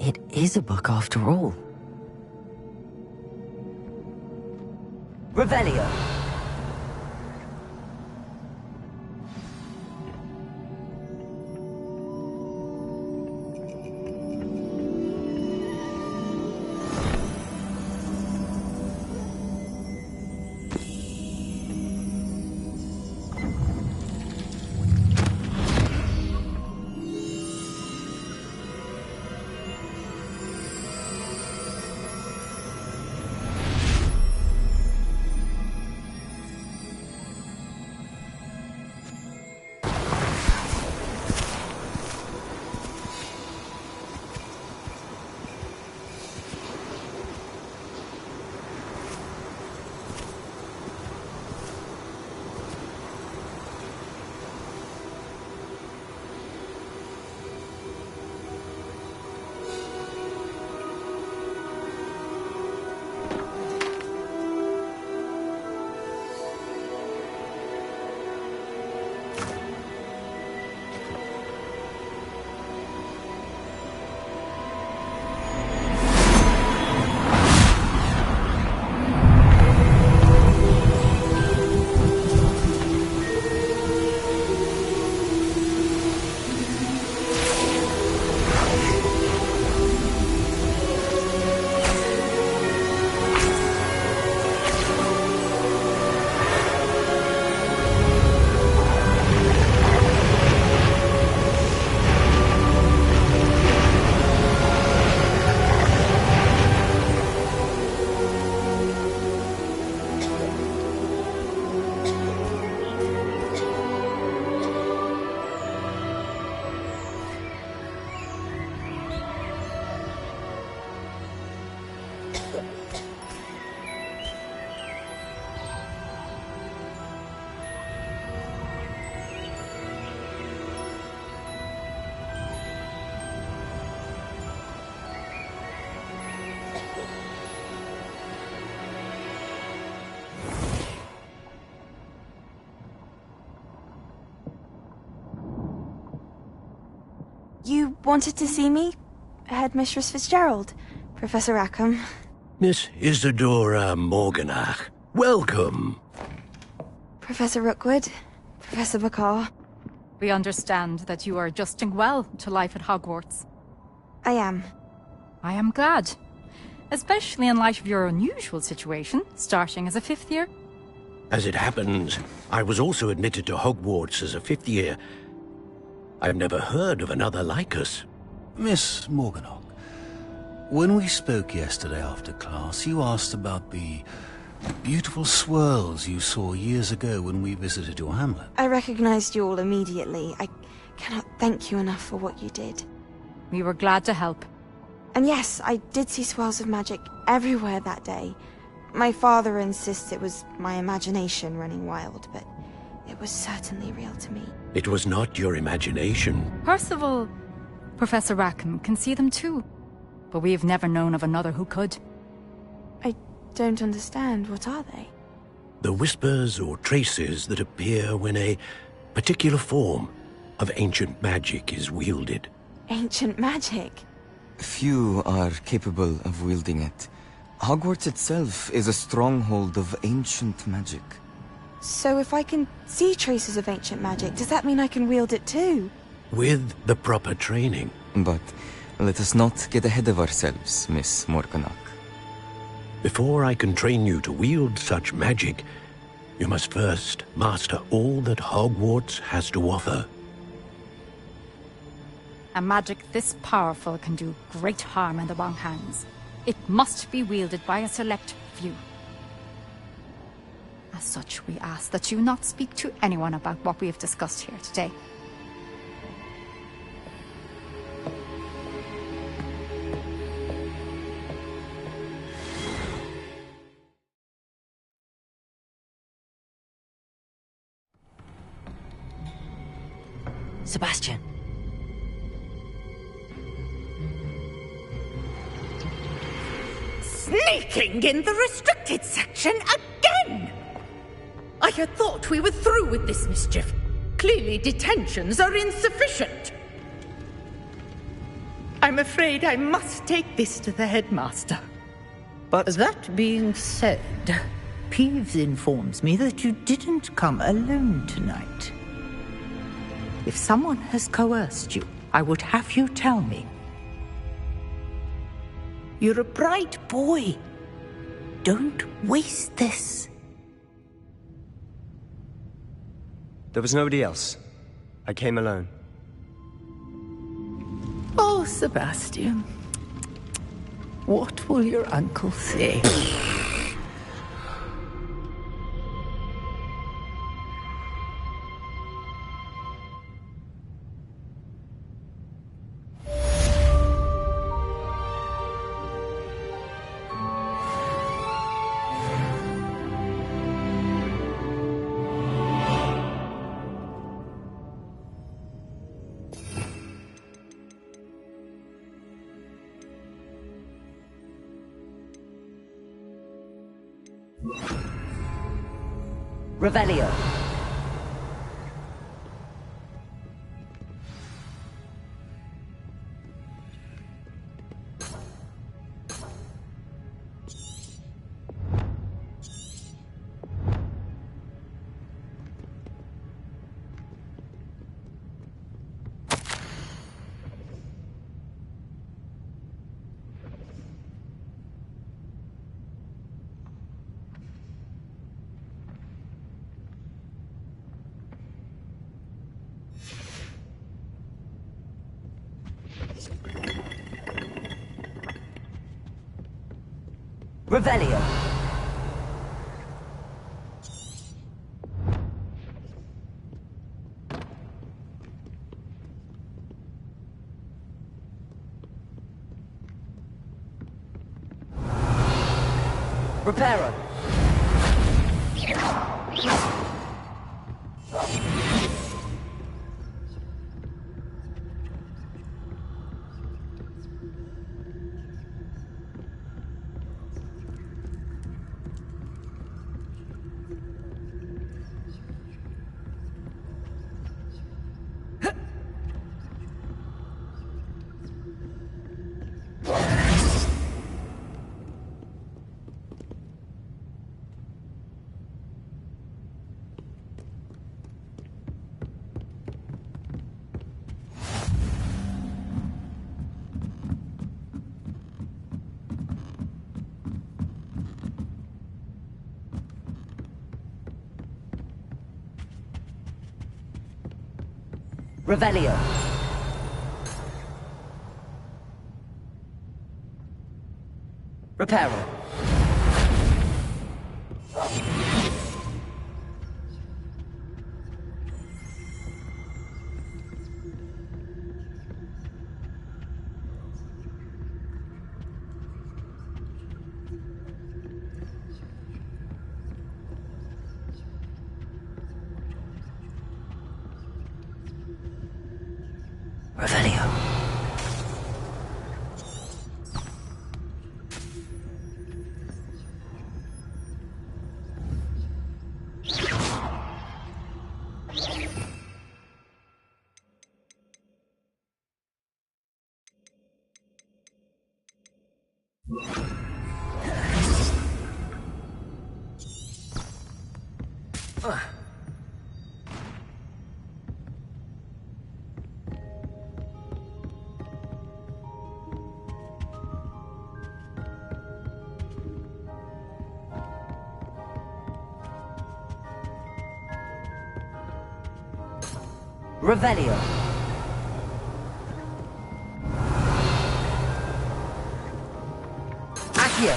It is a book after all. Revelio. You wanted to see me? Headmistress Fitzgerald? Professor Rackham? Miss Isadora Morganach, welcome. Professor Rookwood? Professor Bakar? We understand that you are adjusting well to life at Hogwarts. I am. I am glad. Especially in light of your unusual situation, starting as a 5th year. As it happens, I was also admitted to Hogwarts as a 5th year. I've never heard of another like us. Miss Morganach, when we spoke yesterday after class, you asked about the beautiful swirls you saw years ago when we visited your hamlet. I recognized you all immediately. I cannot thank you enough for what you did. We were glad to help. And yes, I did see swirls of magic everywhere that day. My father insists it was my imagination running wild, but it was certainly real to me. It was not your imagination. Percival, Professor Rackham can see them too. But we have never known of another who could. I don't understand. What are they? The whispers or traces that appear when a particular form of ancient magic is wielded. Ancient magic? Few are capable of wielding it. Hogwarts itself is a stronghold of ancient magic. So if I can see traces of ancient magic, does that mean I can wield it too? With the proper training. But let us not get ahead of ourselves, Miss Morganach. Before I can train you to wield such magic, you must first master all that Hogwarts has to offer. A magic this powerful can do great harm in the wrong hands. It must be wielded by a select few. As such, we ask that you not speak to anyone about what we have discussed here today. Sebastian. Sneaking in the restricted section again! I had thought we were through with this mischief. Clearly detentions are insufficient. I'm afraid I must take this to the headmaster. But that being said, Peeves informs me that you didn't come alone tonight. If someone has coerced you, I would have you tell me. You're a bright boy. Don't waste this. There was nobody else. I came alone. Oh, Sebastian. What will your uncle say? Revelio. Revelio. Reparo. Revelio. Reparo. Revelio. Revelio. Accio.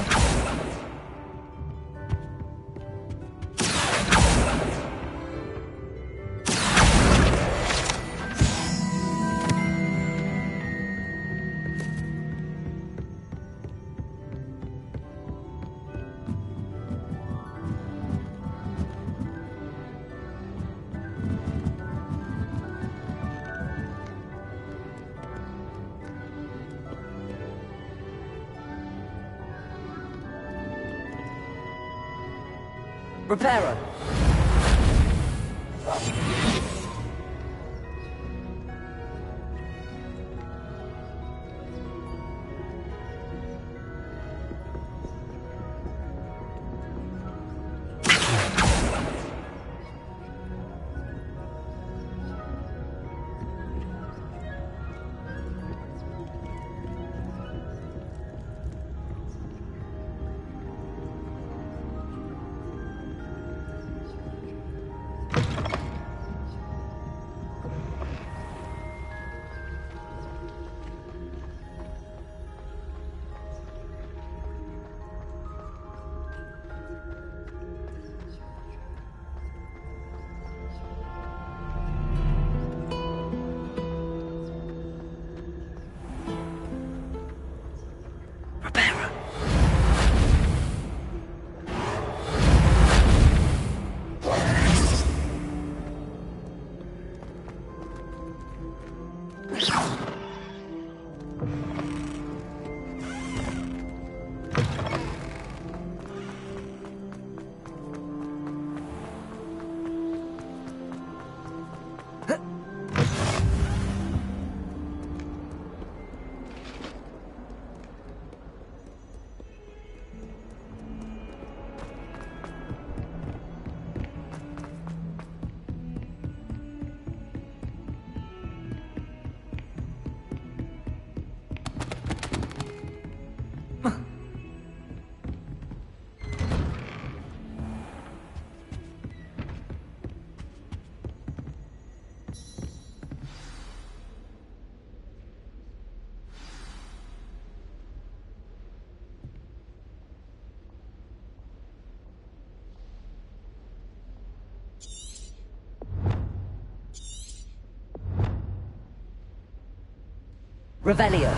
Reparo. Revelio.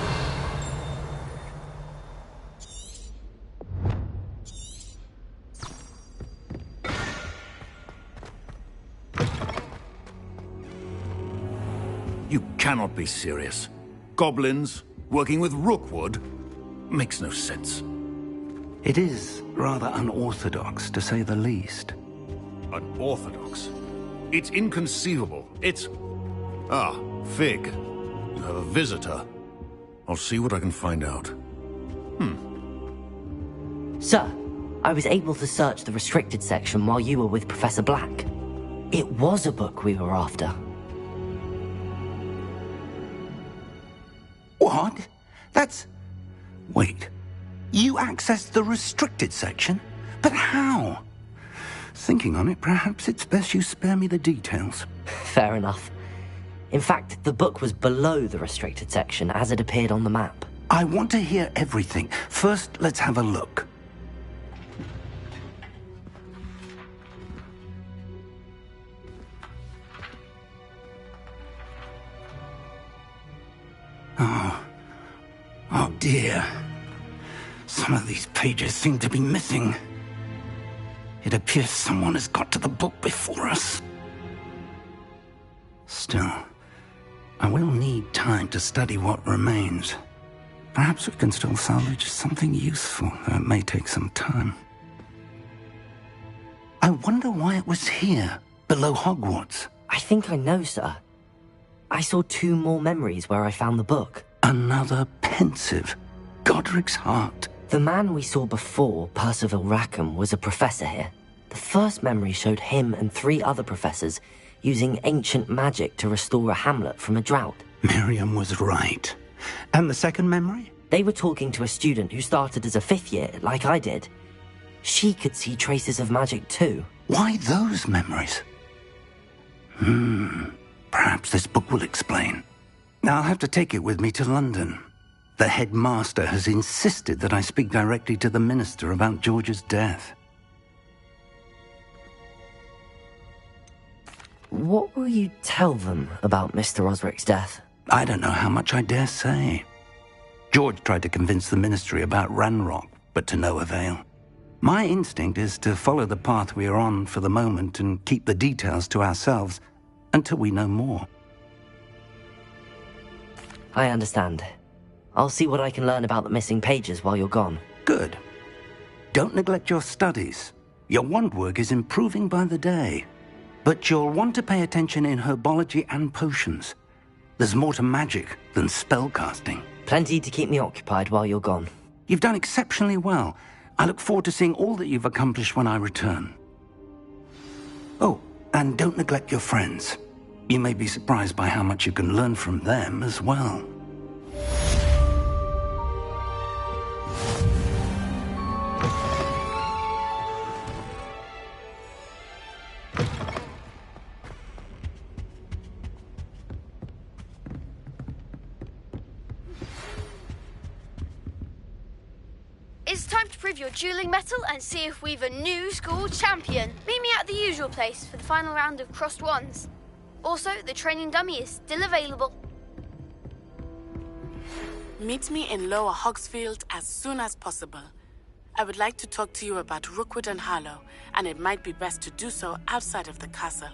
You cannot be serious. Goblins working with Rookwood? Makes no sense. It is rather unorthodox, to say the least. Unorthodox? It's inconceivable. It's... Ah, Fig. You have a visitor. I'll see what I can find out. Sir, I was able to search the restricted section while you were with Professor Black. It was a book we were after. What? That's... Wait. You accessed the restricted section? But how? Thinking on it, perhaps it's best you spare me the details. Fair enough. In fact, the book was below the restricted section as it appeared on the map. I want to hear everything. First, let's have a look. Oh dear. Some of these pages seem to be missing. It appears someone has got to the book before us. Still, I will need time to study what remains. Perhaps we can still salvage something useful, though it may take some time. I wonder why it was here, below Hogwarts. I think I know, sir. I saw 2 more memories where I found the book. Another pensive. Godric's heart. The man we saw before, Percival Rackham, was a professor here. The first memory showed him and 3 other professors using ancient magic to restore a hamlet from a drought. Miriam was right. And the second memory? They were talking to a student who started as a 5th year, like I did. She could see traces of magic too. Why those memories? Perhaps this book will explain. I'll have to take it with me to London. The headmaster has insisted that I speak directly to the minister about George's death. What will you tell them about Mr. Osric's death? I don't know how much I dare say. George tried to convince the ministry about Ranrock, but to no avail. My instinct is to follow the path we are on for the moment and keep the details to ourselves until we know more. I understand. I'll see what I can learn about the missing pages while you're gone. Good. Don't neglect your studies. Your wand work is improving by the day. But you'll want to pay attention in herbology and potions. There's more to magic than spellcasting. Plenty to keep me occupied while you're gone. You've done exceptionally well. I look forward to seeing all that you've accomplished when I return. Oh, and don't neglect your friends. You may be surprised by how much you can learn from them as well. It's time to prove your dueling mettle and see if we've a new school champion. Meet me at the usual place for the final round of crossed wands. Also, the training dummy is still available. Meet me in Lower Hogsfield as soon as possible. I would like to talk to you about Rookwood and Harlow, and it might be best to do so outside of the castle.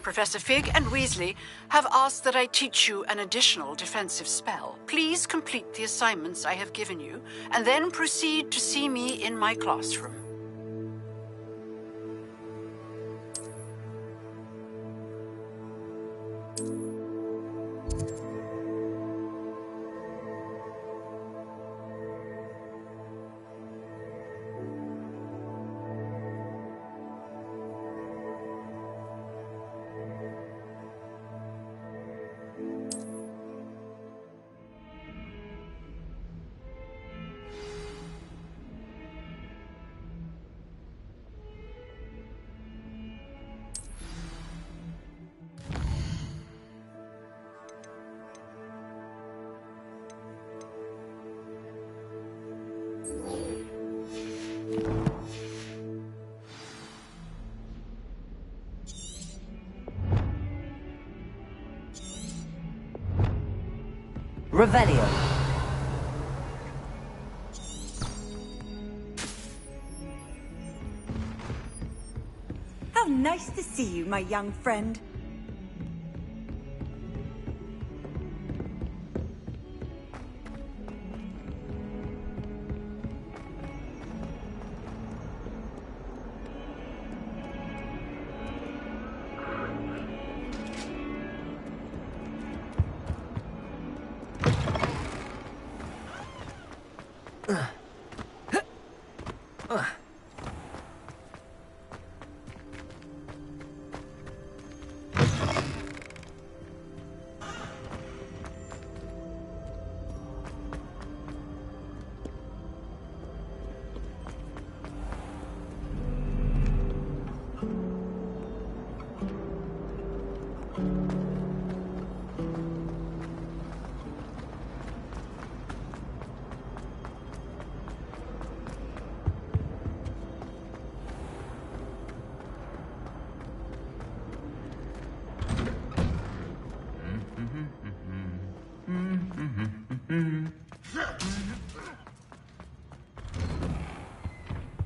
Professor Fig and Weasley have asked that I teach you an additional defensive spell. Please complete the assignments I have given you, and then proceed to see me in my classroom. Revelio. How nice to see you, my young friend.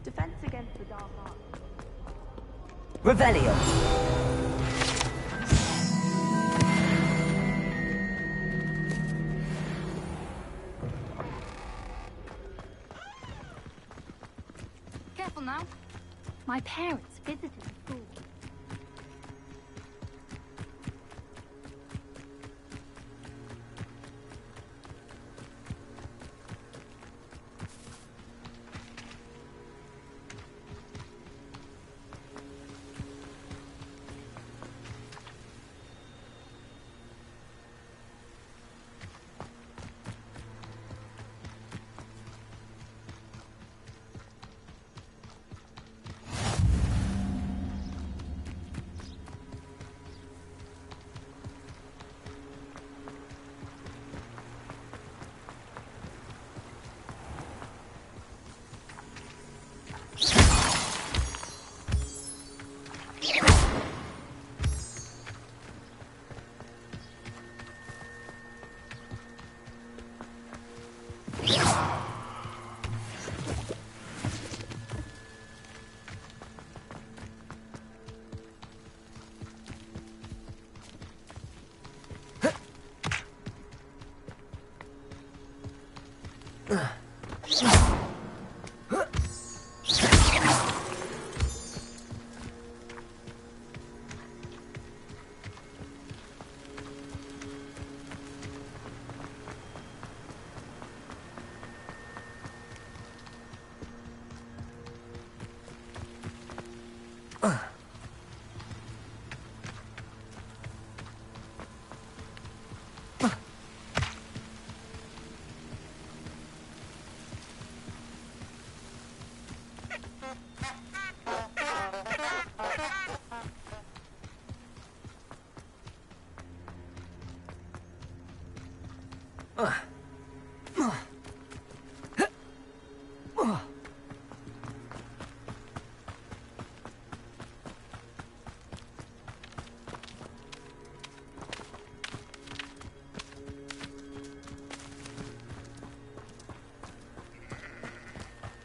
Defense against the dark arts. Revelio. Careful now. My parents visited the school.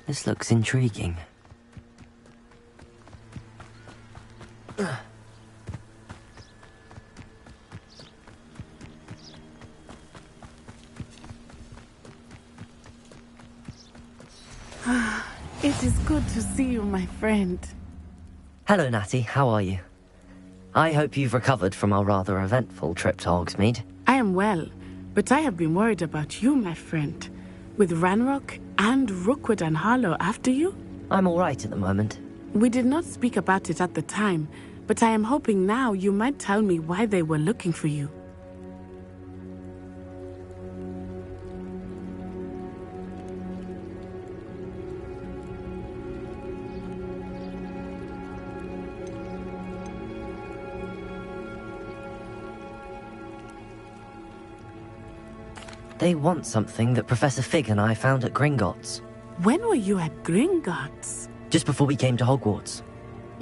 This looks intriguing. It is good to see you, my friend. Hello, Natty. How are you? I hope you've recovered from our rather eventful trip to Hogsmeade. I am well, but I have been worried about you, my friend. With Ranrock and Rookwood and Harlow after you? I'm all right at the moment. We did not speak about it at the time, but I am hoping now you might tell me why they were looking for you. They want something that Professor Fig and I found at Gringotts. When were you at Gringotts? Just before we came to Hogwarts.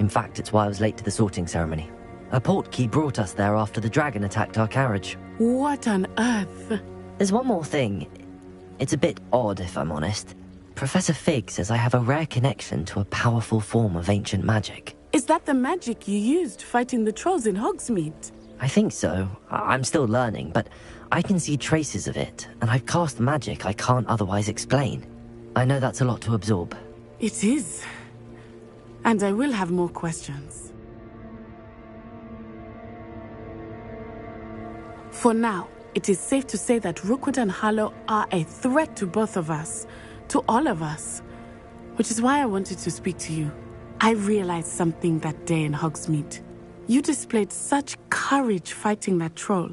In fact, it's why I was late to the sorting ceremony. A portkey brought us there after the dragon attacked our carriage. What on earth? There's one more thing. It's a bit odd, if I'm honest. Professor Fig says I have a rare connection to a powerful form of ancient magic. Is that the magic you used fighting the trolls in Hogsmeade? I think so. I'm still learning, but I can see traces of it, and I've cast magic I can't otherwise explain. I know that's a lot to absorb. It is. And I will have more questions. For now, it is safe to say that Rookwood and Harlow are a threat to both of us, to all of us. Which is why I wanted to speak to you. I realized something that day in Hogsmeade. You displayed such courage fighting that troll,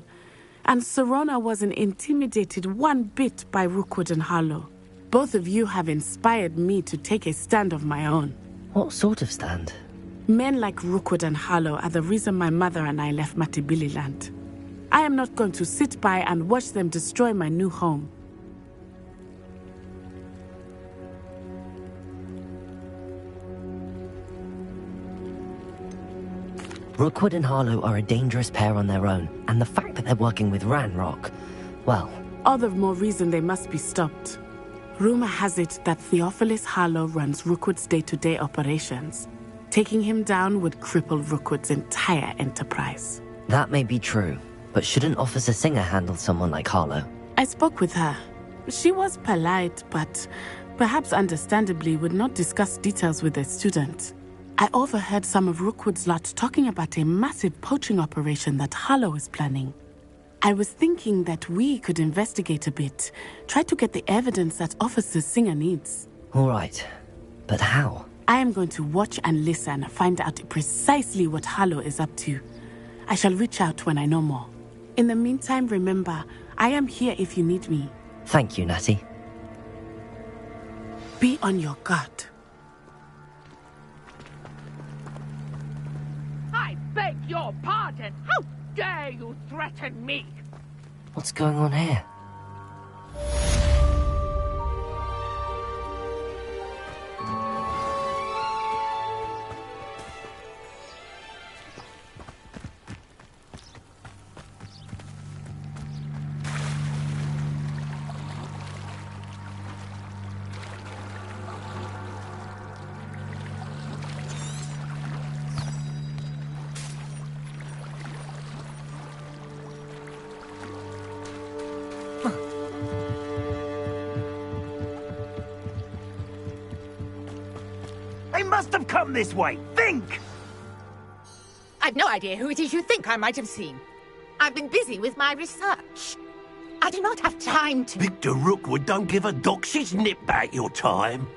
and Serona wasn't intimidated one bit by Rookwood and Harlow. Both of you have inspired me to take a stand of my own. What sort of stand? Men like Rookwood and Harlow are the reason my mother and I left Matabeleland. I am not going to sit by and watch them destroy my new home. Rookwood and Harlow are a dangerous pair on their own, and the fact that they're working with Ranrock, well... All the more reason they must be stopped. Rumor has it that Theophilus Harlow runs Rookwood's day-to-day operations. Taking him down would cripple Rookwood's entire enterprise. That may be true, but shouldn't Officer Singer handle someone like Harlow? I spoke with her. She was polite, but perhaps understandably would not discuss details with a student. I overheard some of Rookwood's lot talking about a massive poaching operation that Harlow is planning. I was thinking that we could investigate a bit, try to get the evidence that Officer Singer needs. All right, but how? I am going to watch and listen, find out precisely what Harlow is up to. I shall reach out when I know more. In the meantime, remember, I am here if you need me. Thank you, Natty. Be on your guard. I beg your pardon! How dare you threaten me? What's going on here? They must have come this way. Think! I've no idea who it is you think I might have seen. I've been busy with my research. I do not have time to... Victor Rookwood don't give a doxy's nip back your time.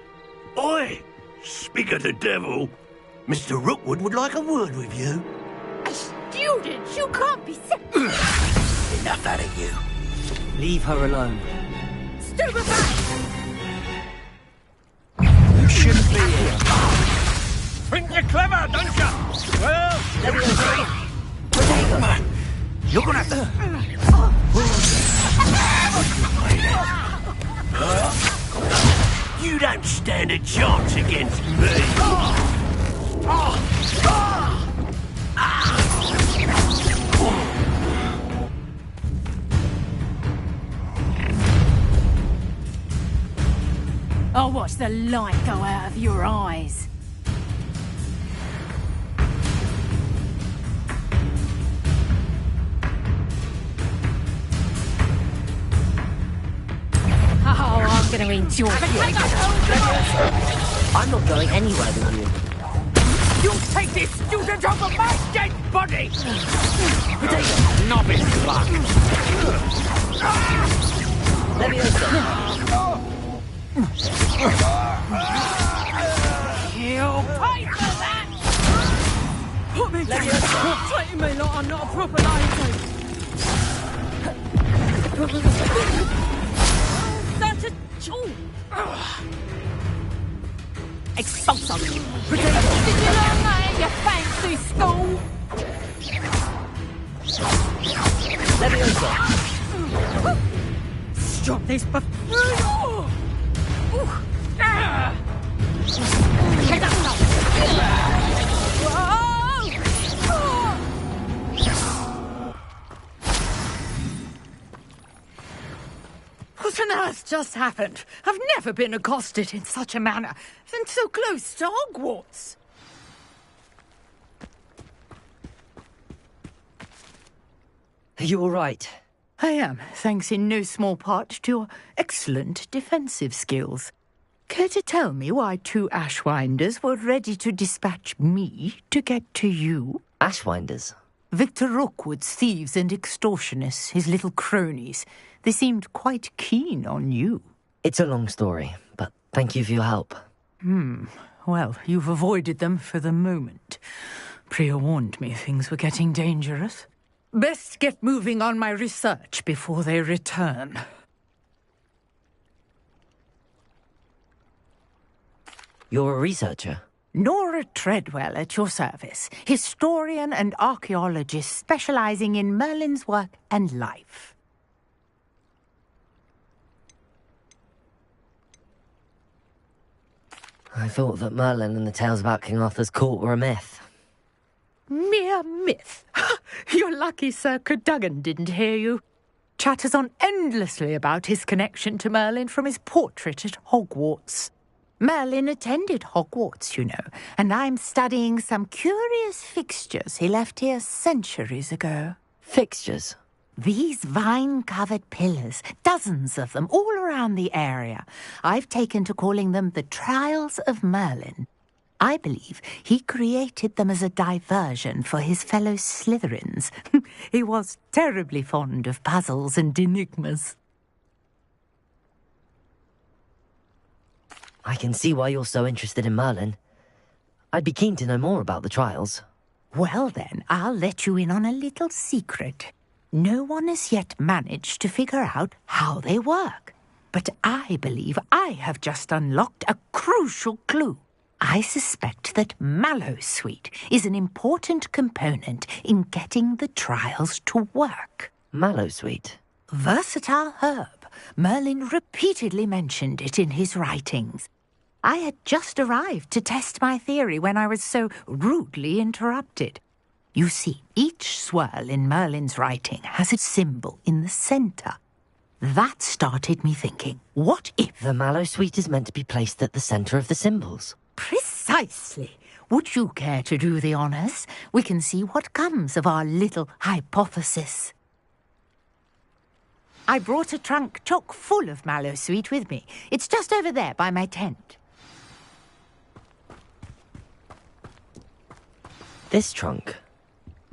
Oi! Speak of the devil. Mr. Rookwood would like a word with you. A student? You can't be sick. Enough out of you. Leave her alone. Stupefy! You shouldn't be here. Think you're clever, don't you? Well, let me go. You're gonna have to... You don't stand a chance against me. I'll watch the light go out of your eyes. Oh, I'm gonna enjoy it. I'm not going anywhere with you. You take this student over my dead body! Novice luck! Let me You'll pay for that! Put me down! Treating me like I'm not a proper lady! Such a tool! Expulso! Did you learn that in your fancy school? Let me Stop this before... just happened? I've never been accosted in such a manner, and so close to Hogwarts. Are you all right? I am, thanks in no small part to your excellent defensive skills. Care to tell me why 2 Ashwinders were ready to dispatch me to get to you? Ashwinders? Victor Rookwood's thieves and extortionists, his little cronies. They seemed quite keen on you. It's a long story, but thank you for your help. Well, you've avoided them for the moment. Priya warned me things were getting dangerous. Best get moving on my research before they return. You're a researcher? Nora Treadwell at your service, historian and archaeologist specializing in Merlin's work and life. I thought that Merlin and the tales about King Arthur's court were a myth. Mere myth. You're lucky Sir Cadogan didn't hear you. Chatters on endlessly about his connection to Merlin from his portrait at Hogwarts. Merlin attended Hogwarts, you know, and I'm studying some curious fixtures he left here centuries ago. Fixtures? These vine-covered pillars, dozens of them, all around the area. I've taken to calling them the Trials of Merlin. I believe he created them as a diversion for his fellow Slytherins. He was terribly fond of puzzles and enigmas. I can see why you're so interested in Merlin. I'd be keen to know more about the trials. Well then, I'll let you in on a little secret. No one has yet managed to figure out how they work. But I believe I have just unlocked a crucial clue. I suspect that Mallowsweet is an important component in getting the trials to work. Mallowsweet? Versatile herb. Merlin repeatedly mentioned it in his writings. I had just arrived to test my theory when I was so rudely interrupted. You see, each swirl in Merlin's writing has a symbol in the centre. That started me thinking, what if... The Mallowsweet is meant to be placed at the centre of the symbols. Precisely. Would you care to do the honours? We can see what comes of our little hypothesis. I brought a trunk chock full of Mallowsweet with me. It's just over there by my tent. This trunk?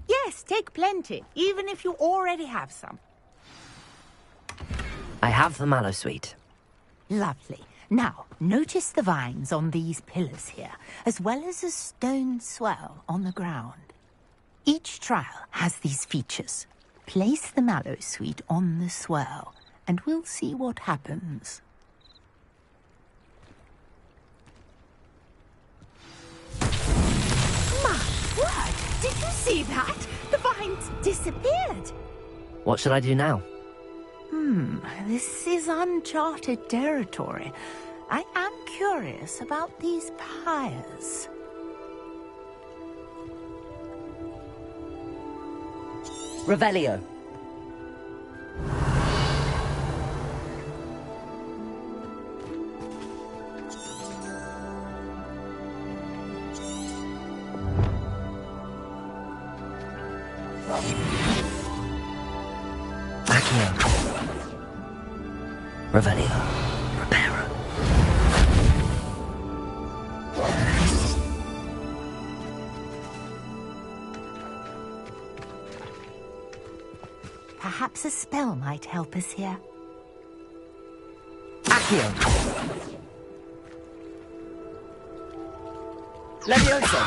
Yes, take plenty, even if you already have some. I have the Mallowsweet. Lovely. Now, notice the vines on these pillars here, as well as a stone swell on the ground. Each trial has these features. Place the Mallowsweet on the swirl, and we'll see what happens. My word! Did you see that? The vines disappeared. What should I do now? This is uncharted territory. I am curious about these pyres. Revelio. Accio. Revelio. Reparo. Perhaps a spell might help us here. Accio. Levioso.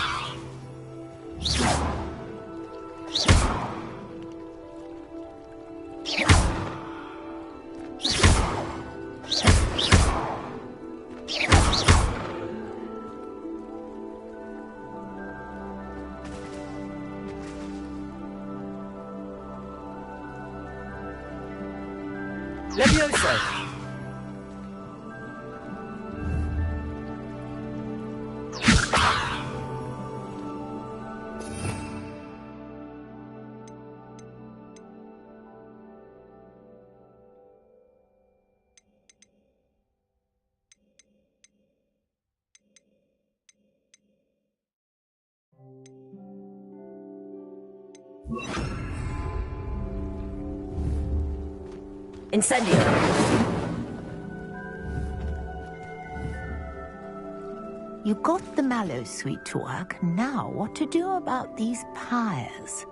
Levioso. Incendio! You got the mallow sweet to work. Now, what to do about these pyres?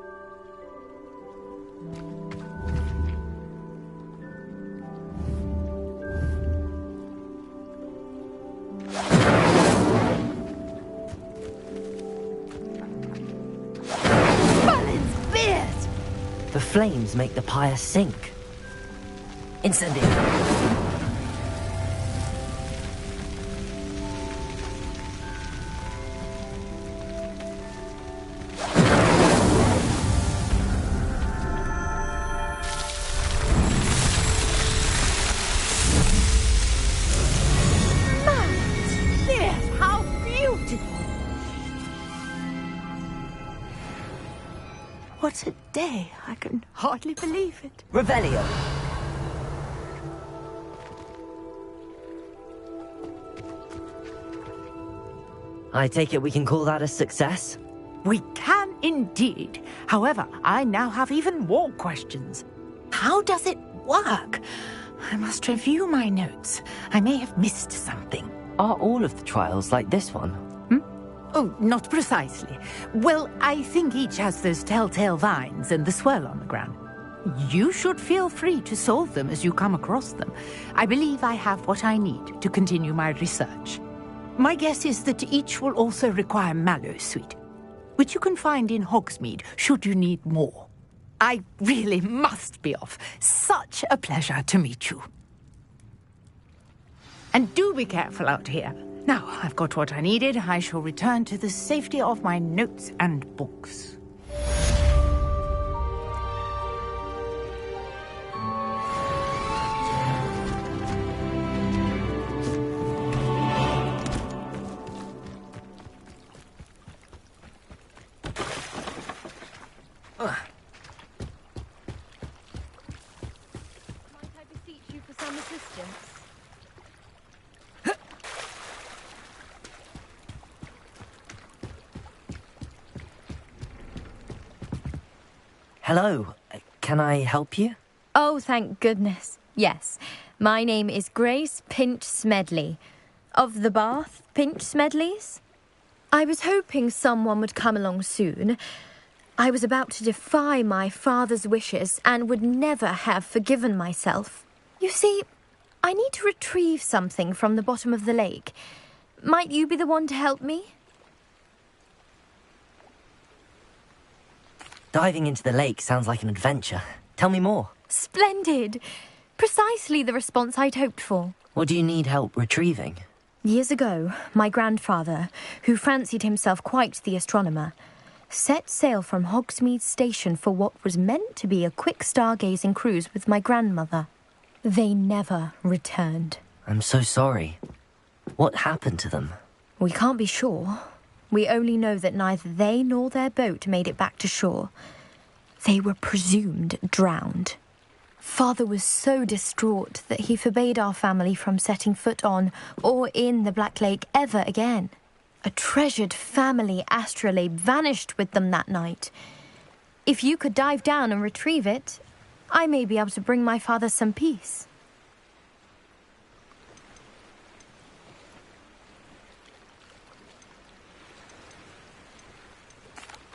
Merlin's beard! The flames make the pyre sink. Incendio! What a day. I can hardly believe it. Revelio. I take it we can call that a success? We can indeed. However, I now have even more questions. How does it work? I must review my notes. I may have missed something. Are all of the trials like this one? Oh, not precisely. Well, I think each has those telltale vines and the swirl on the ground. You should feel free to solve them as you come across them. I believe I have what I need to continue my research. My guess is that each will also require mallow sweet, which you can find in Hogsmeade should you need more. I really must be off. Such a pleasure to meet you. And do be careful out here. Now, I've got what I needed. I shall return to the safety of my notes and books. Might I beseech you for some assistance? Hello. Can I help you? Oh, thank goodness. Yes. My name is Grace Pinch Smedley, of the Bath Pinch Smedleys. I was hoping someone would come along soon. I was about to defy my father's wishes and would never have forgiven myself. You see, I need to retrieve something from the bottom of the lake. Might you be the one to help me? Diving into the lake sounds like an adventure. Tell me more. Splendid. Precisely the response I'd hoped for. What do you need help retrieving? Years ago, my grandfather, who fancied himself quite the astronomer, set sail from Hogsmeade Station for what was meant to be a quick stargazing cruise with my grandmother. They never returned. I'm so sorry. What happened to them? We can't be sure. We only know that neither they nor their boat made it back to shore. They were presumed drowned. Father was so distraught that he forbade our family from setting foot on or in the Black Lake ever again. A treasured family astrolabe vanished with them that night. If you could dive down and retrieve it, I may be able to bring my father some peace.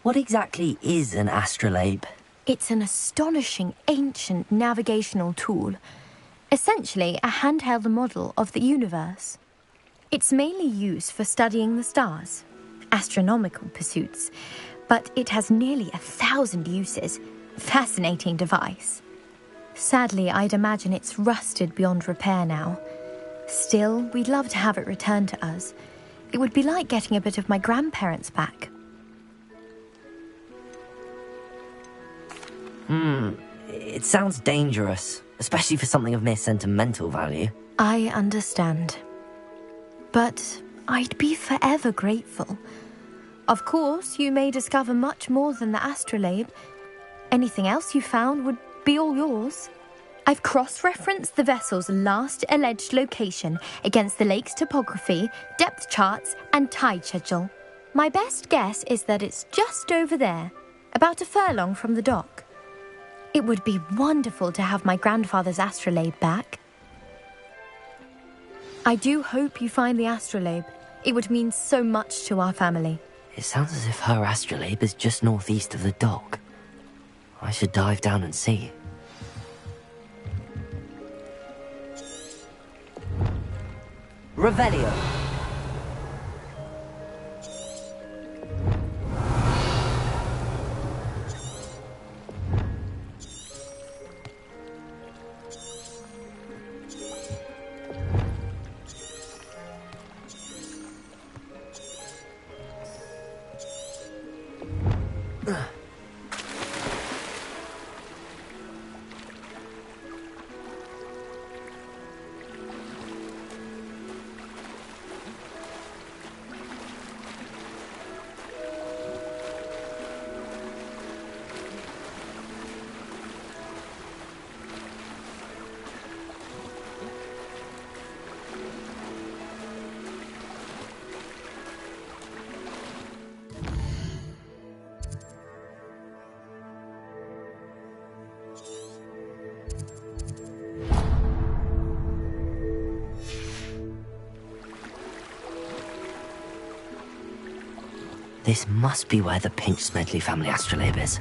What exactly is an astrolabe? It's an astonishing ancient navigational tool. Essentially a handheld model of the universe. It's mainly used for studying the stars, astronomical pursuits, but it has nearly 1,000 uses. Fascinating device. Sadly, I'd imagine it's rusted beyond repair now. Still, we'd love to have it returned to us. It would be like getting a bit of my grandparents back. It sounds dangerous, especially for something of mere sentimental value. I understand. But I'd be forever grateful. Of course, you may discover much more than the astrolabe. Anything else you found would be all yours. I've cross-referenced the vessel's last alleged location against the lake's topography, depth charts, and tide schedule. My best guess is that it's just over there, about a furlong from the dock. It would be wonderful to have my grandfather's astrolabe back. I do hope you find the astrolabe. It would mean so much to our family. It sounds as if her astrolabe is just northeast of the dock. I should dive down and see. Revelio. This must be where the Pinch-Smedley family astrolabe is.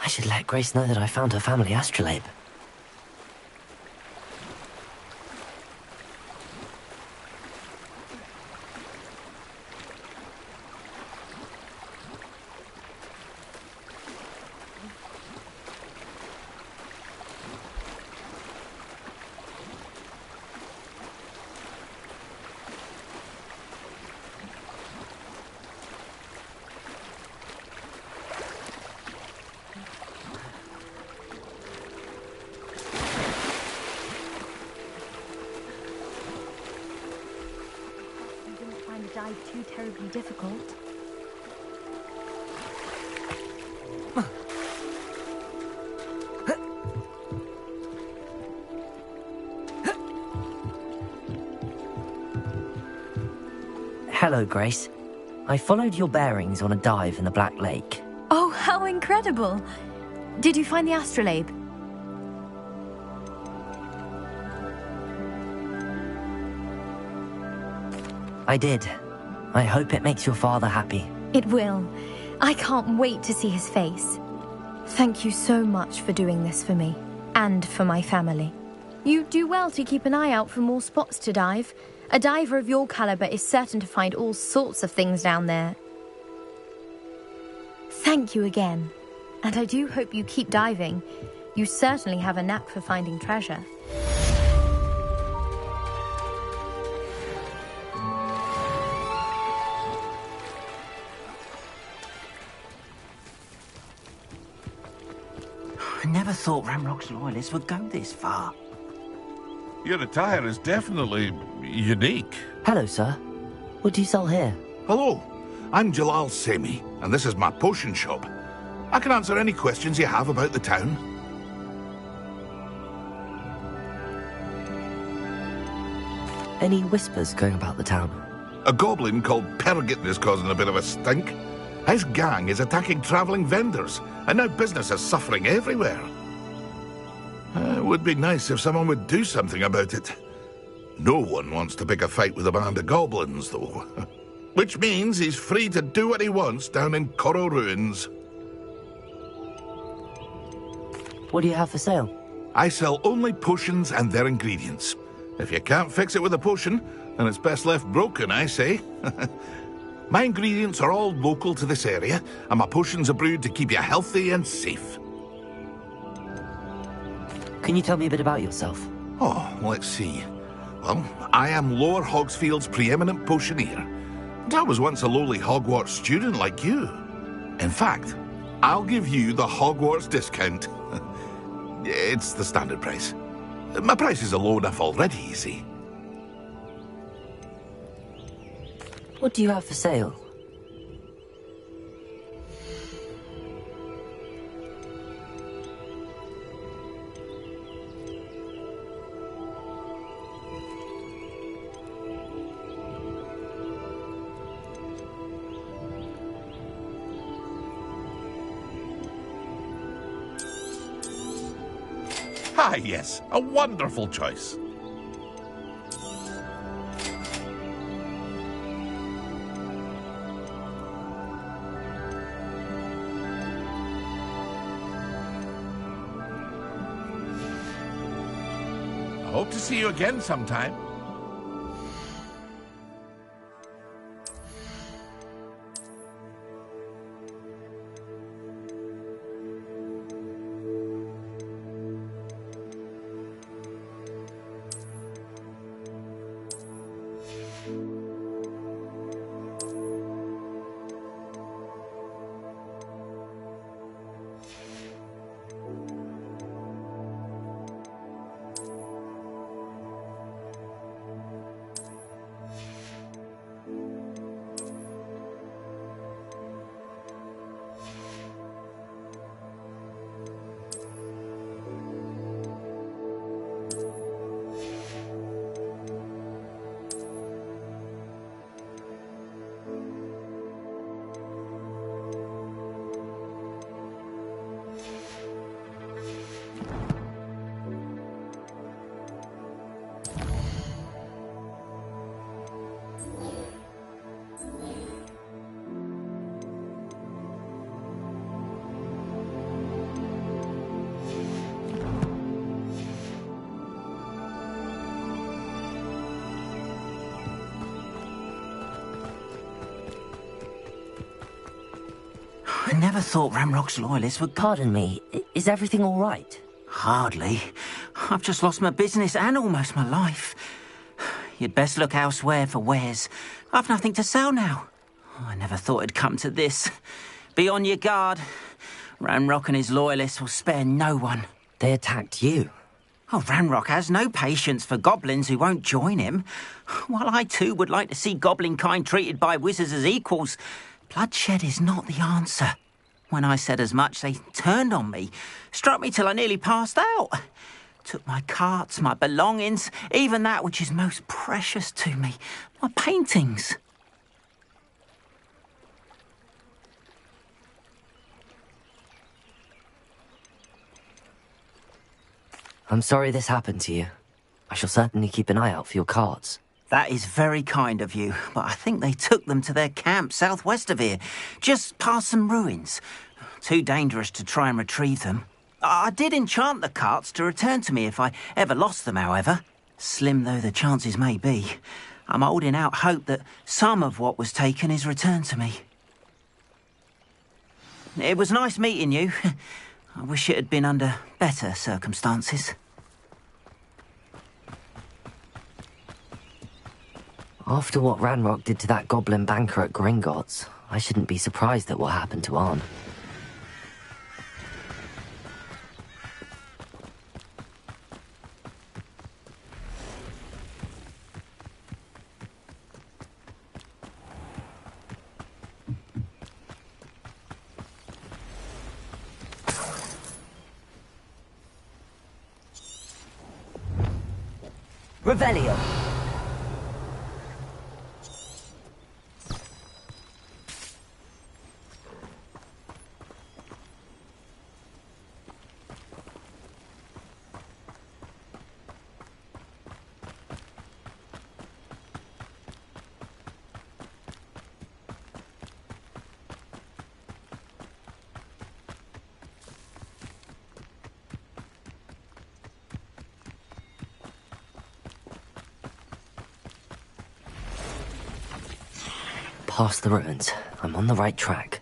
I should let Grace know that I found her family astrolabe. Dive too terribly difficult. Hello, Grace. I followed your bearings on a dive in the Black Lake. Oh, how incredible! Did you find the astrolabe? I did. I hope it makes your father happy. It will. I can't wait to see his face. Thank you so much for doing this for me, and for my family. You do well to keep an eye out for more spots to dive. A diver of your caliber is certain to find all sorts of things down there. Thank Thank you again. And I do hope you keep diving. You certainly have a knack for finding treasure. I never thought Ramrock's loyalists would go this far. Your attire is definitely unique. Hello, sir. What do you sell here? Hello, I'm Jalal Semi, and this is my potion shop. I can answer any questions you have about the town. Any whispers going about the town? A goblin called Pergit is causing a bit of a stink. His gang is attacking travelling vendors, and now business is suffering everywhere. It would be nice if someone would do something about it. No one wants to pick a fight with a band of goblins, though. Which means he's free to do what he wants down in Coral Ruins. What do you have for sale? I sell only potions and their ingredients. If you can't fix it with a potion, then it's best left broken, I say. My ingredients are all local to this area, and my potions are brewed to keep you healthy and safe. Can you tell me a bit about yourself? Oh, let's see. Well, I am Lower Hogsfield's preeminent potioneer. And I was once a lowly Hogwarts student like you. In fact, I'll give you the Hogwarts discount. It's the standard price. My prices are low enough already, you see. What do you have for sale? Ah, yes, a wonderful choice. I hope to see you again sometime. I never thought Ramrock's loyalists would... Pardon me, is everything all right? Hardly. I've just lost my business and almost my life. You'd best look elsewhere for wares. I've nothing to sell now. I never thought it'd come to this. Be on your guard. Ramrock and his loyalists will spare no one. They attacked you? Oh, Ramrock has no patience for goblins who won't join him. While I too would like to see goblin kind treated by wizards as equals, bloodshed is not the answer. When I said as much, they turned on me, struck me till I nearly passed out. Took my carts, my belongings, even that which is most precious to me, my paintings. I'm sorry this happened to you. I shall certainly keep an eye out for your carts. That is very kind of you, but I think they took them to their camp southwest of here, just past some ruins. Too dangerous to try and retrieve them. I did enchant the carts to return to me if I ever lost them, however. Slim though the chances may be, I'm holding out hope that some of what was taken is returned to me. It was nice meeting you. I wish it had been under better circumstances. After what Ranrock did to that goblin banker at Gringotts, I shouldn't be surprised at what happened to Arn. Revelio! Past the ruins. I'm on the right track.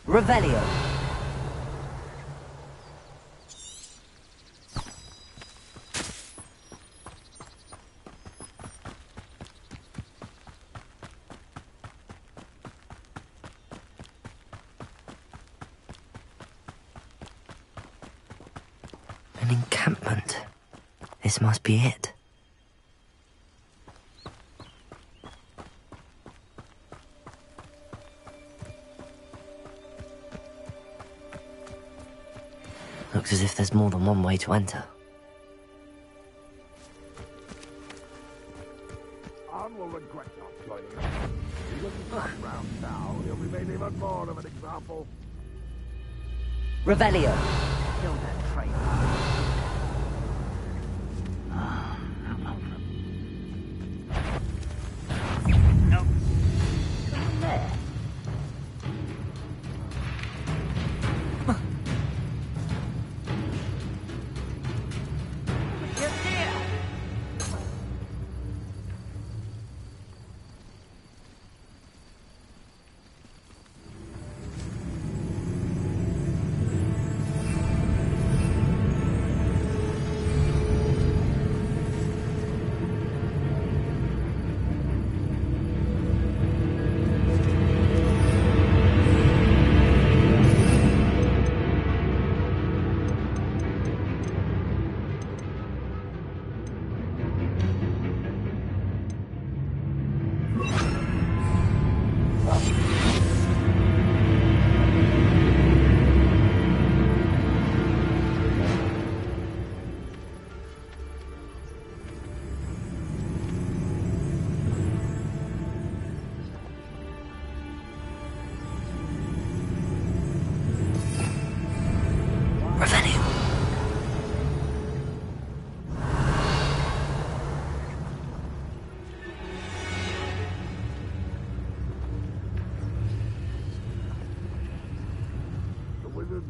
Revelio. An encampment. This must be it. Looks as if there's more than one way to enter. Arn will regret not joining us. He doesn't come round now. He'll be made even more of an example. Revelio. Kill that traitor. No. Come there.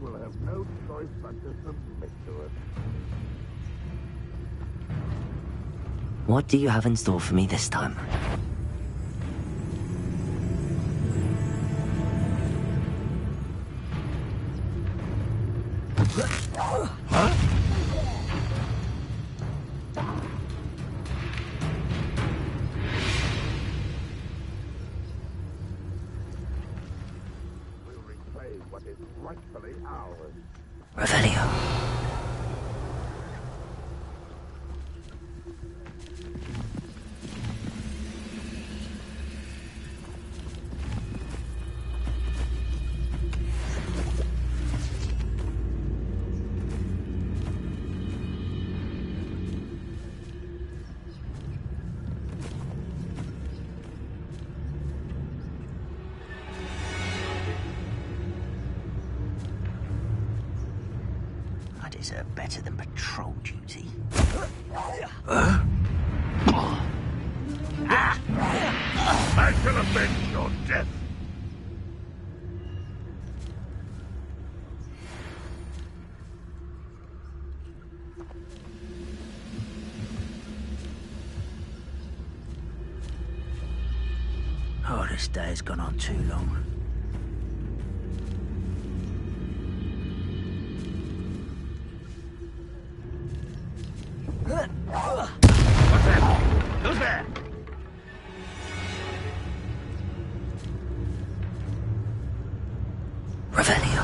Will have no choice but to submit to it. What do you have in store for me this time? Huh? We'll reclaim what is rightfully ours. Revelio. I deserve better than patrol duty. I shall avenge your death. Oh, this day's gone on too long. What's that? Who's there? Revelio.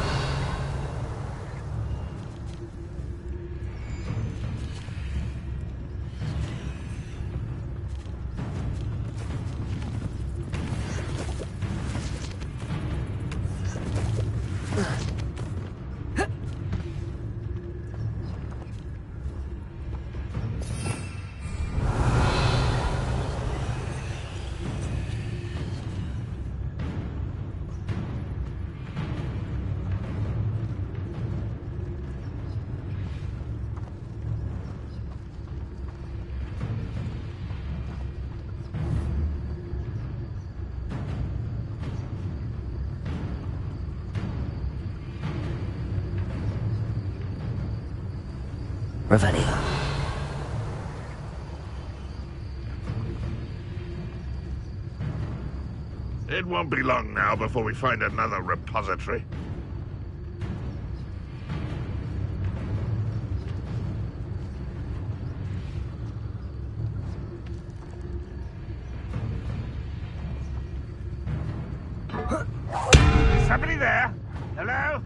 Revelio. It won't be long now before we find another repository. Is somebody there? Hello?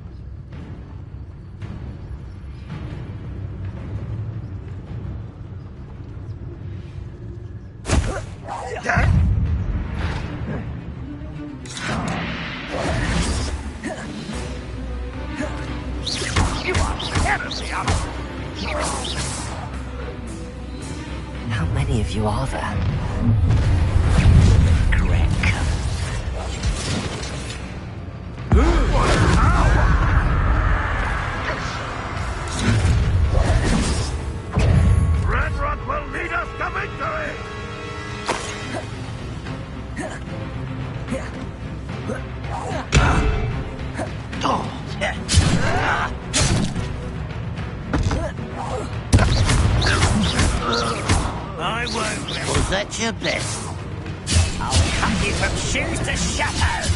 You are terribly out of... How many of you are there? Ranrock will lead us to victory! I won't. Was that your best? I'll cut you from shoes to shadow.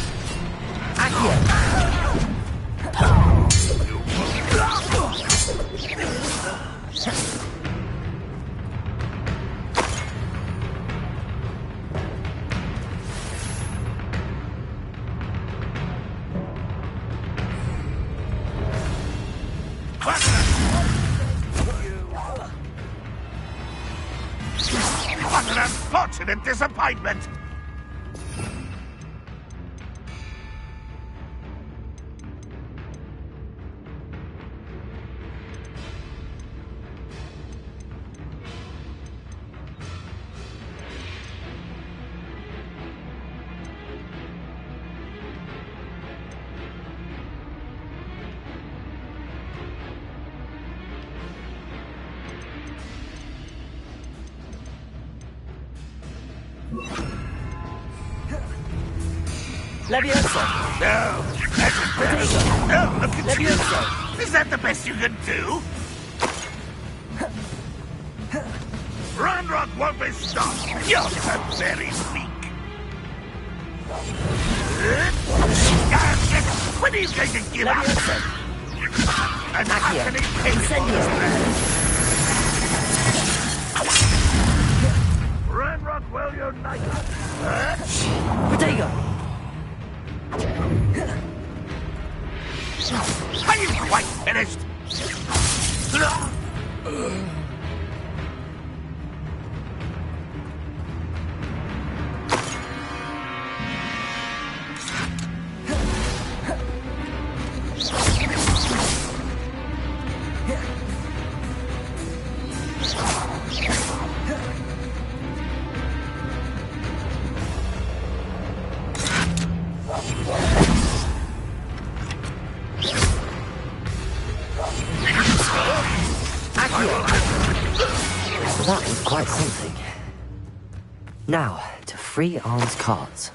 What an unfortunate disappointment! Levioso! No! That's embarrassing! No, look at you! Levioso! Is that the best you can do? Ranrock won't be stopped! You're so very weak! When are you going to give up? An utterly painful Ranrock will unite us! Protego! Are you quite finished? That was quite something. Now, to free Arn's carts.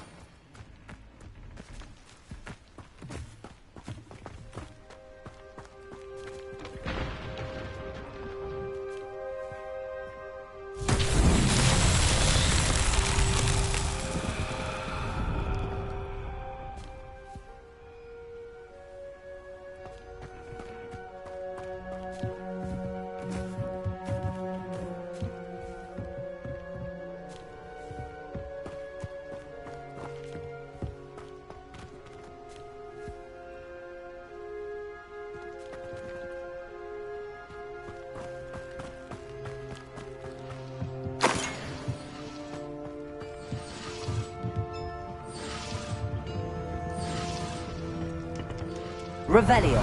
Revelio.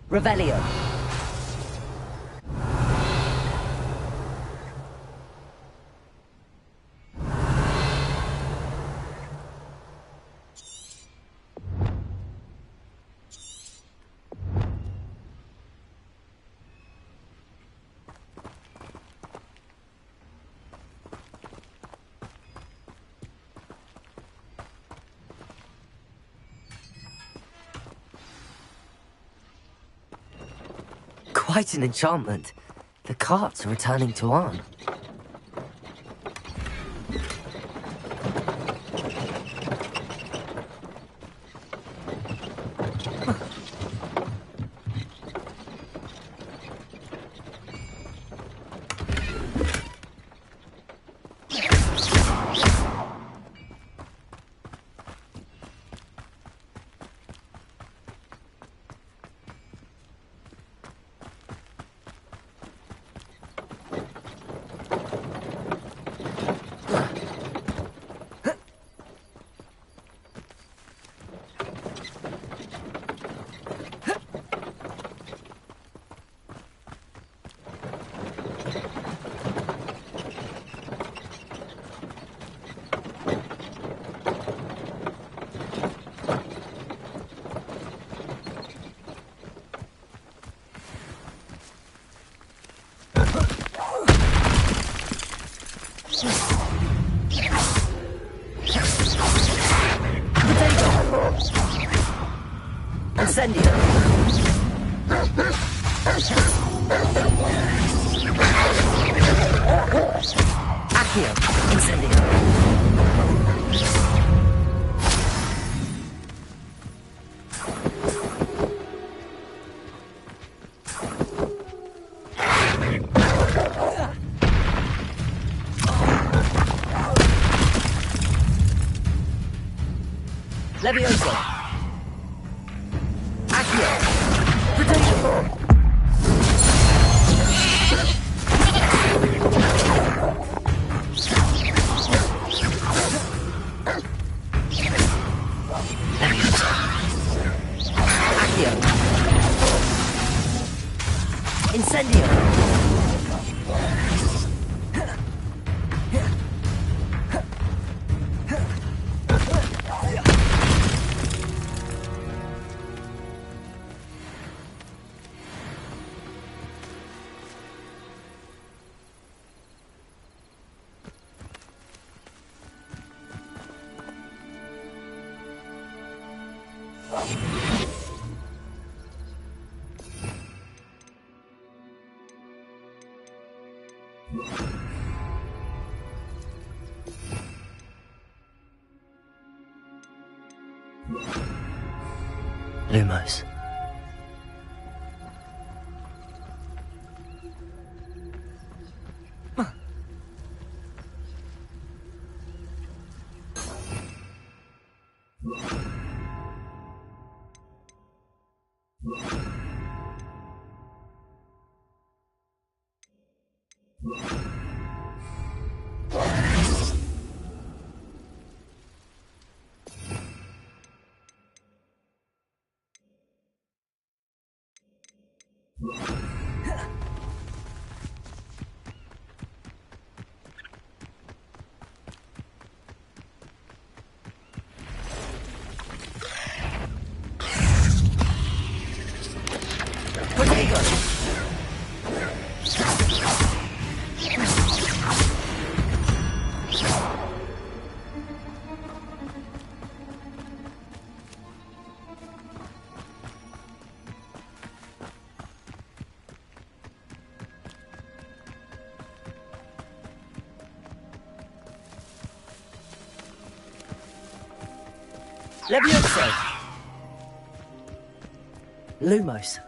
Revelio. Quite an enchantment. The carts are returning to Arn. Incendio. Accio. Incendio. Levioso. Accio. Potato. Levioso. Accio. Incendio. Lumos. Levioso! Lumos.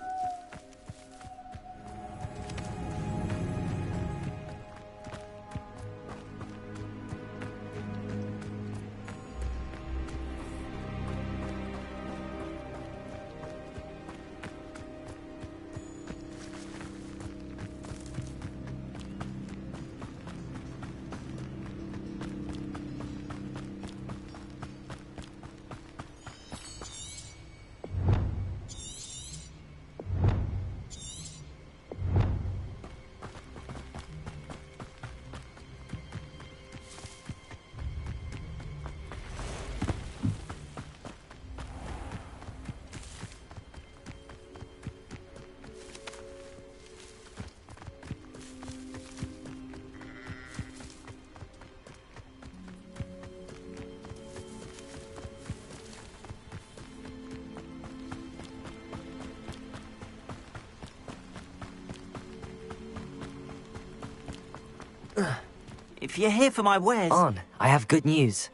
If you're here for my wares... On, I have good news.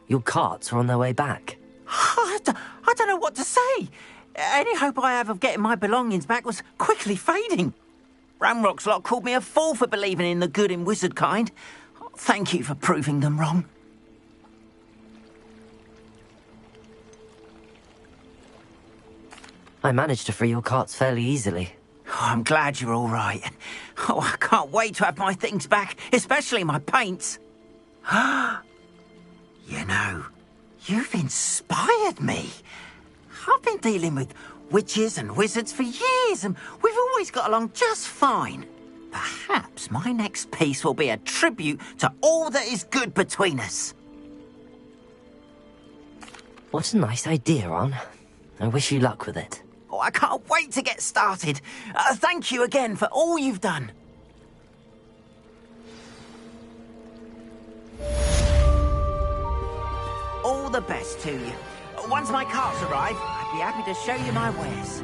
Your carts are on their way back. I don't know what to say. Any hope I have of getting my belongings back was quickly fading. Ramrock's lot called me a fool for believing in the good in wizard kind. Thank you for proving them wrong. I managed to free your carts fairly easily. Oh, I'm glad you're all right. Oh, I can't wait to have my things back, especially my paints. You know, you've inspired me. I've been dealing with witches and wizards for years, and we've always got along just fine. Perhaps my next piece will be a tribute to all that is good between us. What a nice idea, Ron. I wish you luck with it. Oh, I can't wait to get started. Thank you again for all you've done. All the best to you. Once my carts arrive, I'd be happy to show you my wares.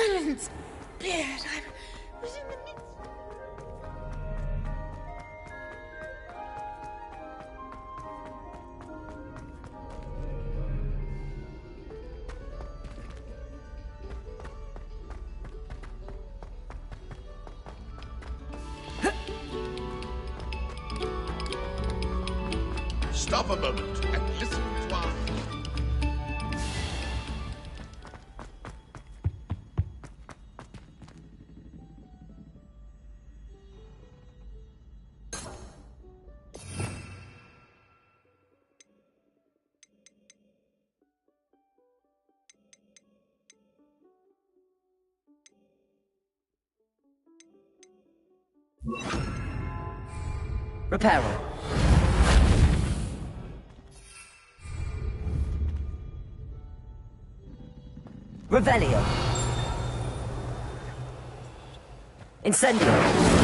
Merlin's beard. I was in the midst. Stop a moment and listen to our... Reparo. Revelio. Incendio.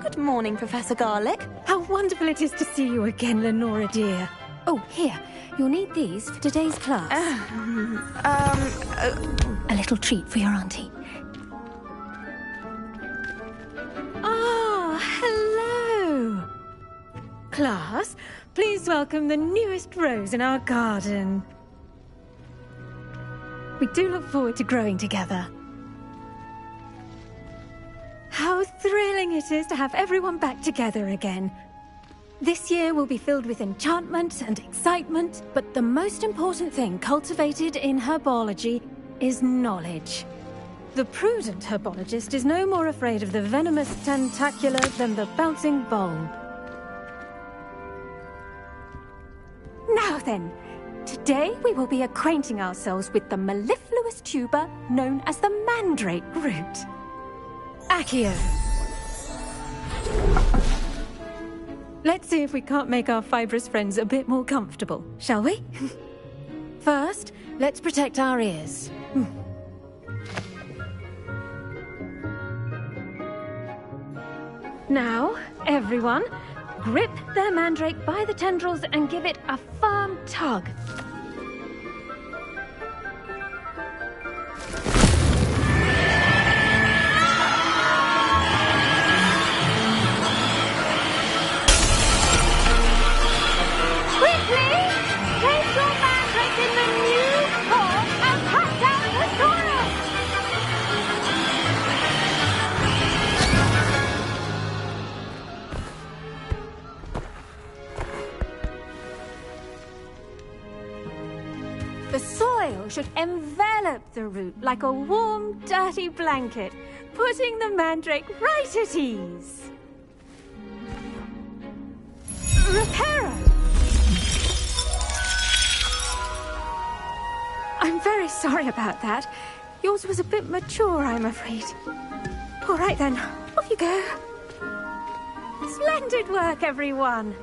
Good morning, Professor Garlick. How wonderful it is to see you again, Lenora dear. Oh, here. You'll need these for today's class. A little treat for your auntie. Ah, hello. Class, please welcome the newest rose in our garden. We do look forward to growing together. How thrilling it is to have everyone back together again. This year will be filled with enchantment and excitement, but the most important thing cultivated in herbology is knowledge. The prudent herbologist is no more afraid of the venomous tentacular than the bouncing bulb. Now then, today we will be acquainting ourselves with the mellifluous tuber known as the mandrake root. Accio. Let's see if we can't make our fibrous friends a bit more comfortable, shall we? First, let's protect our ears. Now, everyone, grip their mandrake by the tendrils and give it a firm tug. The soil should envelop the root like a warm, dirty blanket, putting the mandrake right at ease. Reparo! I'm very sorry about that. Yours was a bit mature, I'm afraid. All right then, off you go. Splendid work, everyone.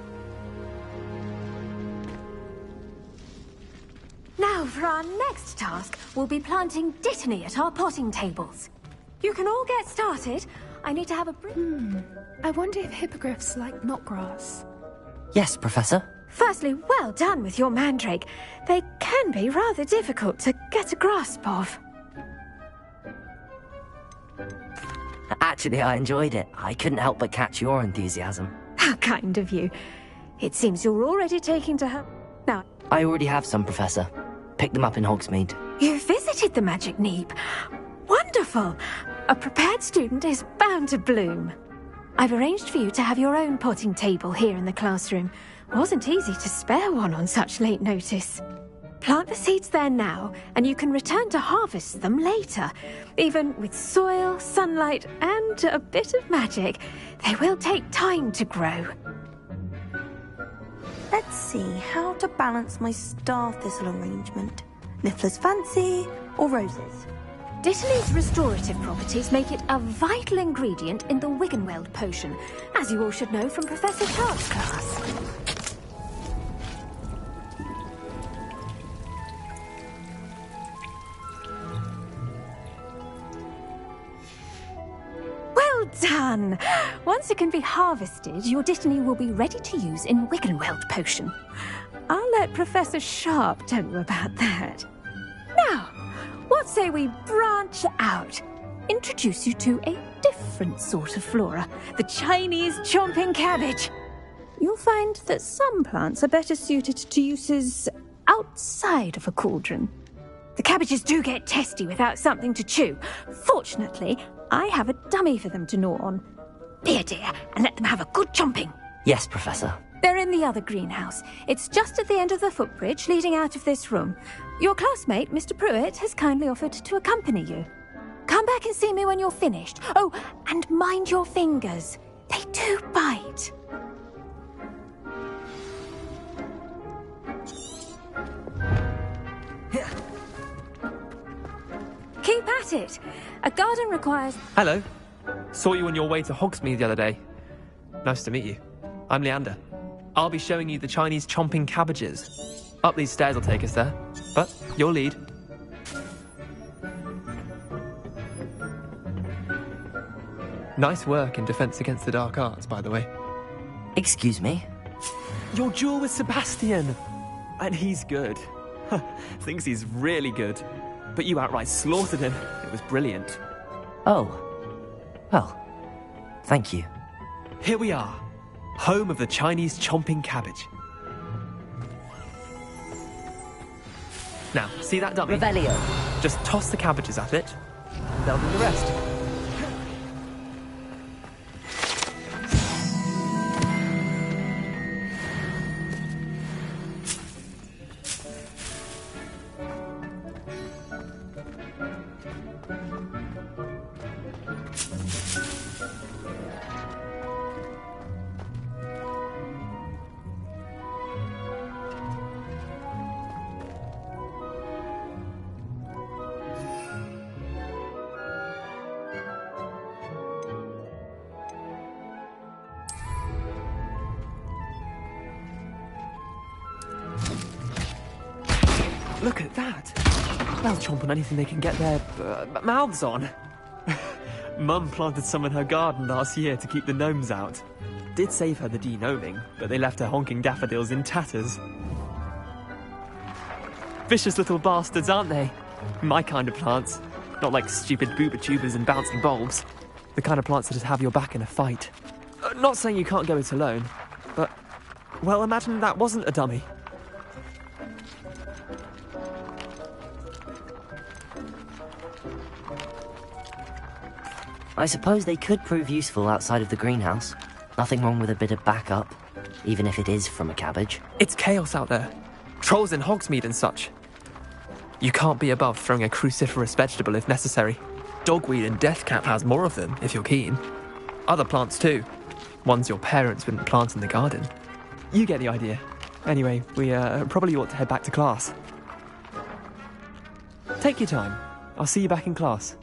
Now for our next task, we'll be planting Dittany at our potting tables. You can all get started. I need to have a I wonder if hippogriffs like knotgrass. Yes, Professor. Firstly, well done with your mandrake. They can be rather difficult to get a grasp of. Actually, I enjoyed it. I couldn't help but catch your enthusiasm. How kind of you. It seems you're already taking to her... Now... I already have some, Professor. Picked them up in Hogsmeade. You visited the Magic Neep. Wonderful. A prepared student is bound to bloom. I've arranged for you to have your own potting table here in the classroom. Wasn't easy to spare one on such late notice. Plant the seeds there now, and you can return to harvest them later. Even with soil, sunlight, and a bit of magic, they will take time to grow. Let's see how to balance my star thistle arrangement. Niffler's fancy or roses? Dittany's restorative properties make it a vital ingredient in the Wiggenweld potion, as you all should know from Professor Sharp's class. Well done! Once it can be harvested, your Dittany will be ready to use in Wiggenweld potion. I'll let Professor Sharp tell you about that. Now, what say we branch out? Introduce you to a different sort of flora, the Chinese chomping cabbage. You'll find that some plants are better suited to uses outside of a cauldron. The cabbages do get testy without something to chew. Fortunately, I have a dummy for them to gnaw on. Be a dear and let them have a good chomping. Yes, Professor. They're in the other greenhouse. It's just at the end of the footbridge leading out of this room. Your classmate, Mr. Pruitt, has kindly offered to accompany you. Come back and see me when you're finished. Oh, and mind your fingers. They do bite. Keep at it. A garden requires... Hello. Saw you on your way to Hogsmeade the other day. Nice to meet you. I'm Leander. I'll be showing you the Chinese chomping cabbages. Up these stairs will take us there. But your lead. Nice work in Defense Against the Dark Arts, by the way. Excuse me? Your duel with Sebastian! And he's good. Thinks he's really good. But you outright slaughtered him. It was brilliant. Oh. Well, thank you. Here we are. Home of the Chinese chomping cabbage. Now, see that dummy? Revelio. Just toss the cabbages at it, and they'll do the rest. Look at that. They'll chomp on anything they can get their mouths on. Mum planted some in her garden last year to keep the gnomes out. Did save her the de-gnoming, but they left her honking daffodils in tatters. Vicious little bastards, aren't they? My kind of plants. Not like stupid booba tubers and bouncing bulbs. The kind of plants that'd have your back in a fight. Not saying you can't go it alone, but... well, imagine that wasn't a dummy. I suppose they could prove useful outside of the greenhouse. Nothing wrong with a bit of backup, even if it is from a cabbage. It's chaos out there. Trolls in Hogsmeade and such. You can't be above throwing a cruciferous vegetable if necessary. Dogweed and deathcap has more of them, if you're keen. Other plants too. Ones your parents wouldn't plant in the garden. You get the idea. Anyway, we probably ought to head back to class. Take your time. I'll see you back in class.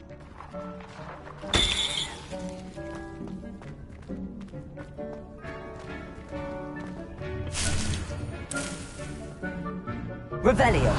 Revelio.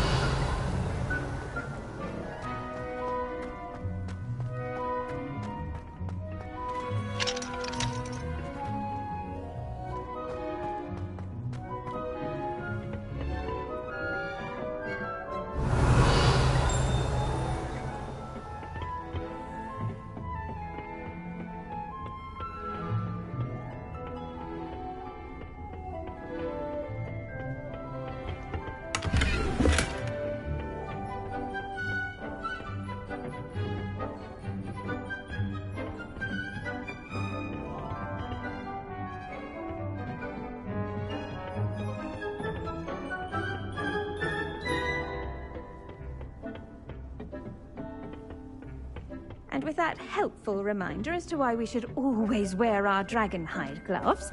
And with that helpful reminder as to why we should always wear our dragonhide gloves,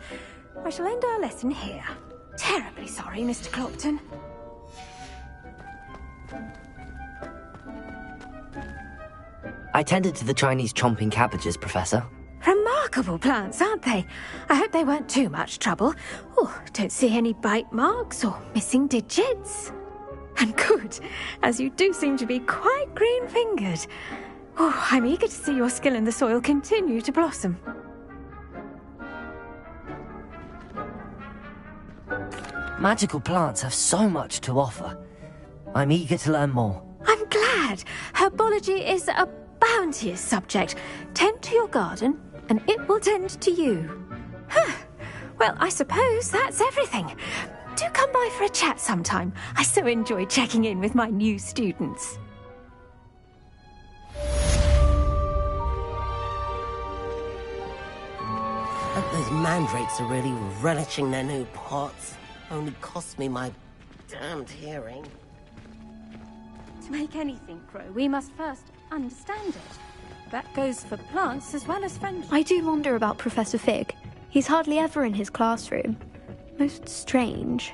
I shall end our lesson here. Terribly sorry, Mr. Clopton. I tended to the Chinese chomping cabbages, Professor. Remarkable plants, aren't they? I hope they weren't too much trouble. Oh, don't see any bite marks or missing digits. And good, as you do seem to be quite green-fingered. Oh, I'm eager to see your skill in the soil continue to blossom. Magical plants have so much to offer. I'm eager to learn more. I'm glad. Herbology is a bounteous subject. Tend to your garden, and it will tend to you. Huh. Well, I suppose that's everything. Do come by for a chat sometime. I so enjoy checking in with my new students. Hope those mandrakes are really relishing their new pots. Only cost me my damned hearing. To make anything grow, we must first understand it. That goes for plants as well as friendship. I do wonder about Professor Fig. He's hardly ever in his classroom. Most strange.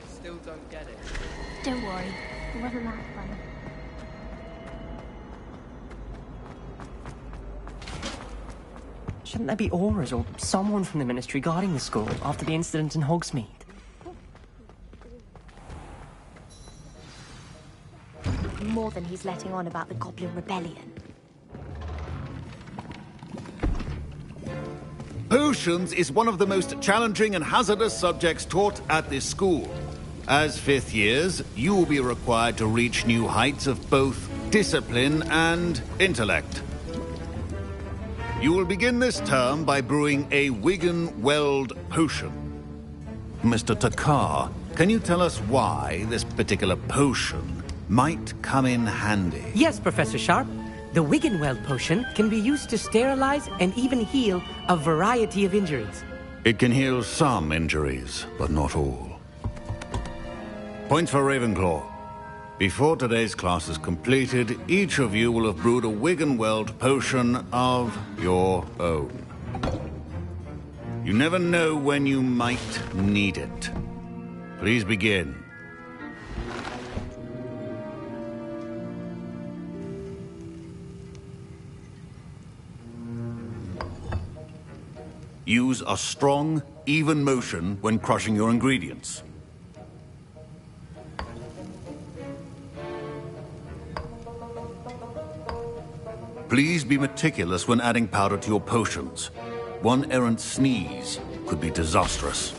Still don't get it. Don't worry, it wasn't that fun. Shouldn't there be auras or someone from the Ministry guarding the school after the incident in Hogsmeade? More than he's letting on about the Goblin Rebellion. Potions is one of the most challenging and hazardous subjects taught at this school. As fifth years, you will be required to reach new heights of both discipline and intellect. You will begin this term by brewing a Wigan-Weld potion. Mr. Takar, can you tell us why this particular potion might come in handy? Yes, Professor Sharp. The Wiggenweld potion can be used to sterilize and even heal a variety of injuries. It can heal some injuries, but not all. Points for Ravenclaw. Before today's class is completed, each of you will have brewed a Wiggenweld potion of your own. You never know when you might need it. Please begin. Use a strong, even motion when crushing your ingredients. Please be meticulous when adding powder to your potions. One errant sneeze could be disastrous.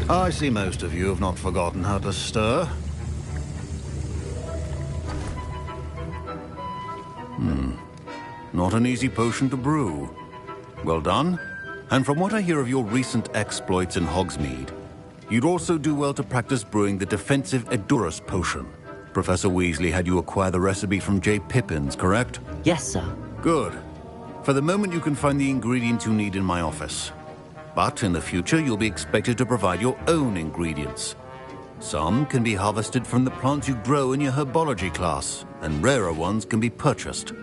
I see most of you have not forgotten how to stir. Not an easy potion to brew. Well done. And from what I hear of your recent exploits in Hogsmeade, you'd also do well to practice brewing the defensive Edurus potion. Professor Weasley had you acquire the recipe from J. Pippins, correct? Yes, sir. Good. For the moment, you can find the ingredients you need in my office. But in the future, you'll be expected to provide your own ingredients. Some can be harvested from the plants you grow in your herbology class, and rarer ones can be purchased.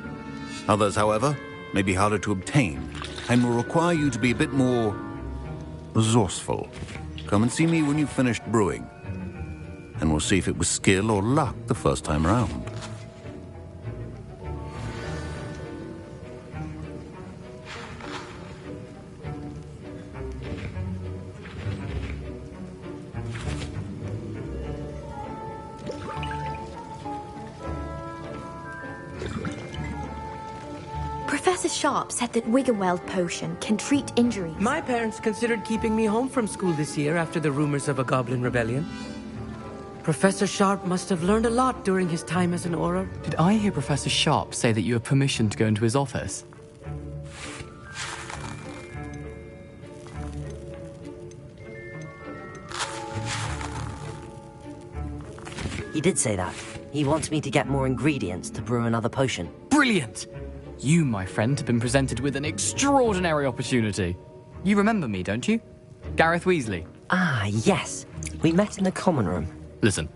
Others, however, may be harder to obtain, and will require you to be a bit more resourceful. Come and see me when you've finished brewing, and we'll see if it was skill or luck the first time round. Professor Sharp said that Wiggenweld potion can treat injuries. My parents considered keeping me home from school this year after the rumors of a goblin rebellion. Professor Sharp must have learned a lot during his time as an Auror. Did I hear Professor Sharp say that you have permission to go into his office? He did say that. He wants me to get more ingredients to brew another potion. Brilliant! You, my friend, have been presented with an extraordinary opportunity. You remember me, don't you? Gareth Weasley. Ah, yes. We met in the common room. Listen,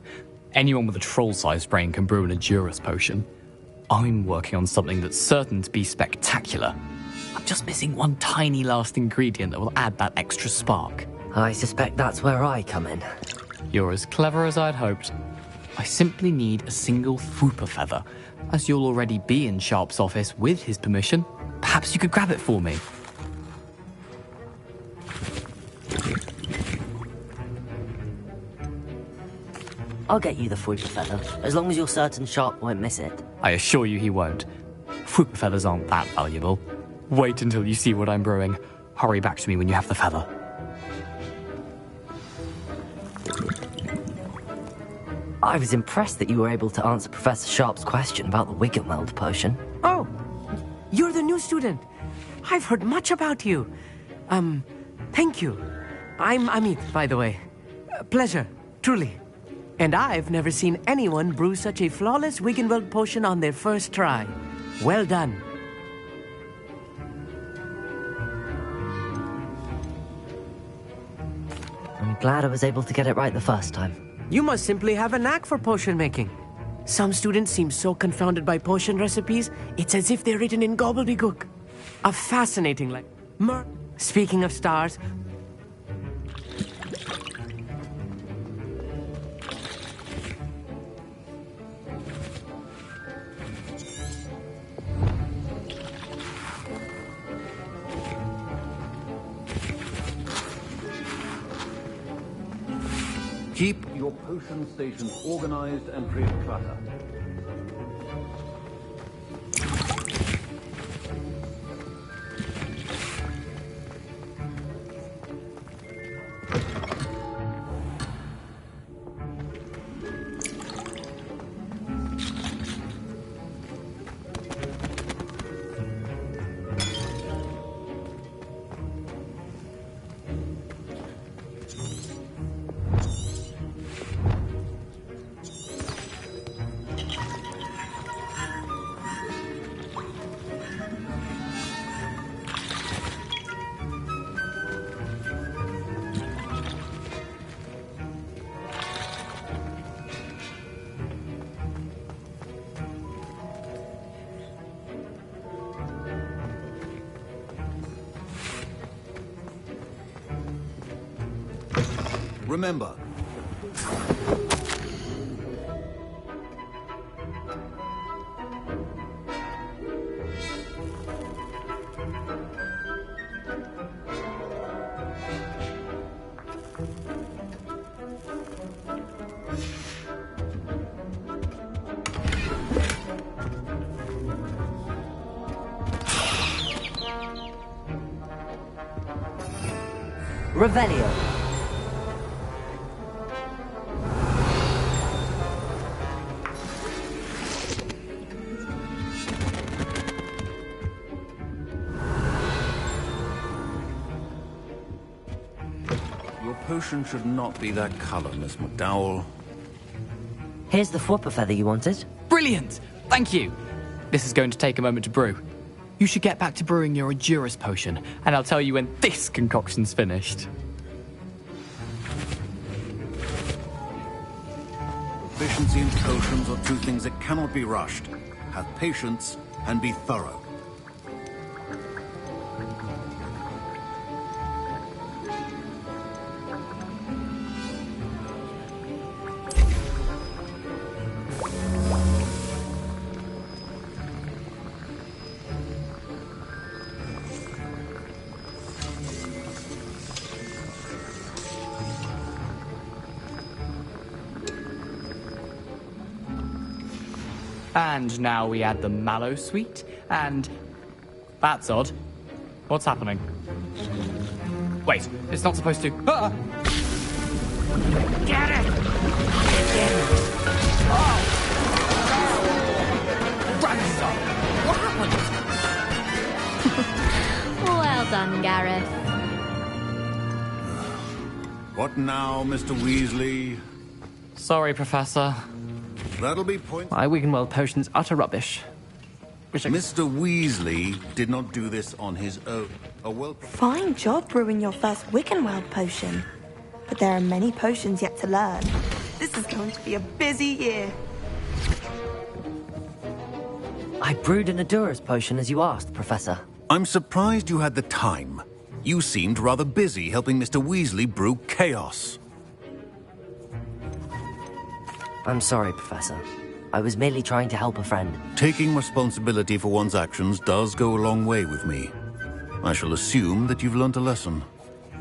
anyone with a troll-sized brain can brew an Edurus potion. I'm working on something that's certain to be spectacular. I'm just missing one tiny last ingredient that will add that extra spark. I suspect that's where I come in. You're as clever as I'd hoped. I simply need a single Fwooper feather. As you'll already be in Sharp's office with his permission, perhaps you could grab it for me. I'll get you the Fwooper feather, as long as you're certain Sharp won't miss it. I assure you he won't. Fwooper feathers aren't that valuable. Wait until you see what I'm brewing. Hurry back to me when you have the feather. I was impressed that you were able to answer Professor Sharp's question about the Wiggenweld potion. Oh, you're the new student. I've heard much about you. Thank you. I'm Amit, by the way. Pleasure, truly. And I've never seen anyone brew such a flawless Wiggenweld potion on their first try. Well done. I'm glad I was able to get it right the first time. You must simply have a knack for potion making. Some students seem so confounded by potion recipes, it's as if they're written in gobbledygook. A fascinating, Speaking of stars... Keep your potion stations organized and free of clutter. Remember, Revelio. your potion should not be that color, Miss McDowell. Here's the Fwooper feather you wanted. Brilliant! Thank you! This is going to take a moment to brew. You should get back to brewing your Endurus potion, and I'll tell you when this concoction's finished. Proficiency and potions are two things that cannot be rushed. Have patience and be thorough. And now we add the mallow sweet, and... That's odd. What's happening? Wait, it's not supposed to... Ah! Get it! Oh! Ransom! What happened? Well done, Gareth. What now, Mr. Weasley? Sorry, Professor. That'll be point. My Wiggenweld potion's utter rubbish. Mr. Weasley did not do this on his own. Fine job brewing your first Wiggenweld potion. But there are many potions yet to learn. This is going to be a busy year. I brewed an Endurus potion as you asked, Professor. I'm surprised you had the time. You seemed rather busy helping Mr. Weasley brew chaos. I'm sorry, Professor. I was merely trying to help a friend. Taking responsibility for one's actions does go a long way with me. I shall assume that you've learnt a lesson.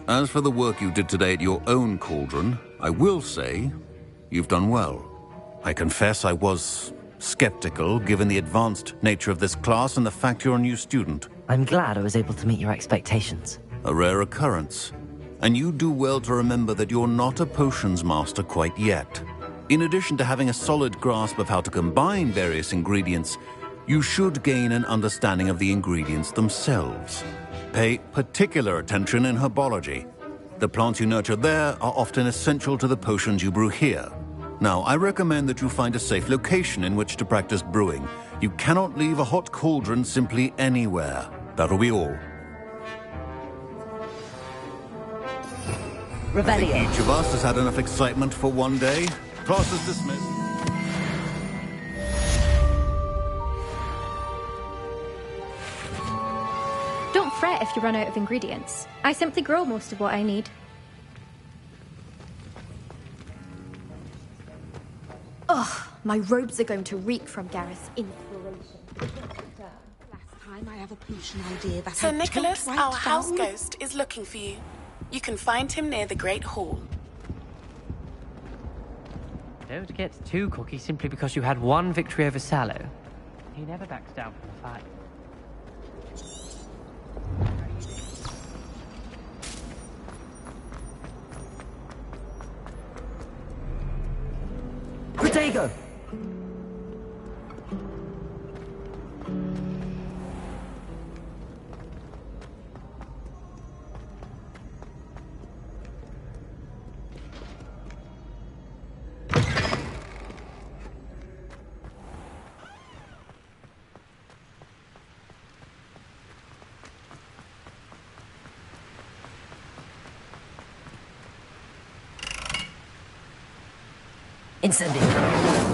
As for the work you did today at your own cauldron, I will say you've done well. I confess I was skeptical, given the advanced nature of this class and the fact you're a new student. I'm glad I was able to meet your expectations. A rare occurrence. And you do well to remember that you're not a potions master quite yet. In addition to having a solid grasp of how to combine various ingredients, you should gain an understanding of the ingredients themselves. Pay particular attention in herbology. The plants you nurture there are often essential to the potions you brew here. Now, I recommend that you find a safe location in which to practice brewing. You cannot leave a hot cauldron simply anywhere. That'll be all. Revelio. Each of us has had enough excitement for one day. Class is dismissed. Don't fret if you run out of ingredients. I simply grow most of what I need. Ugh, my robes are going to reek from Gareth's inspiration. Last time I have a potion idea that Sir I Nicholas, don't write our house down. ghost, is looking for you. You can find him near the Great Hall. Don't get too cocky simply because you had one victory over Sallow. He never backs down from a fight. Protego! Incendio.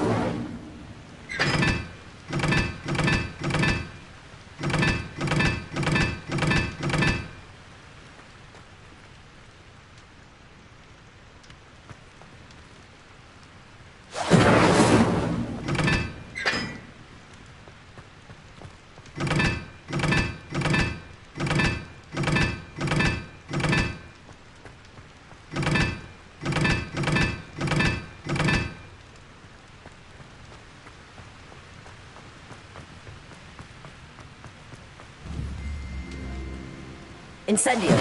Incendio.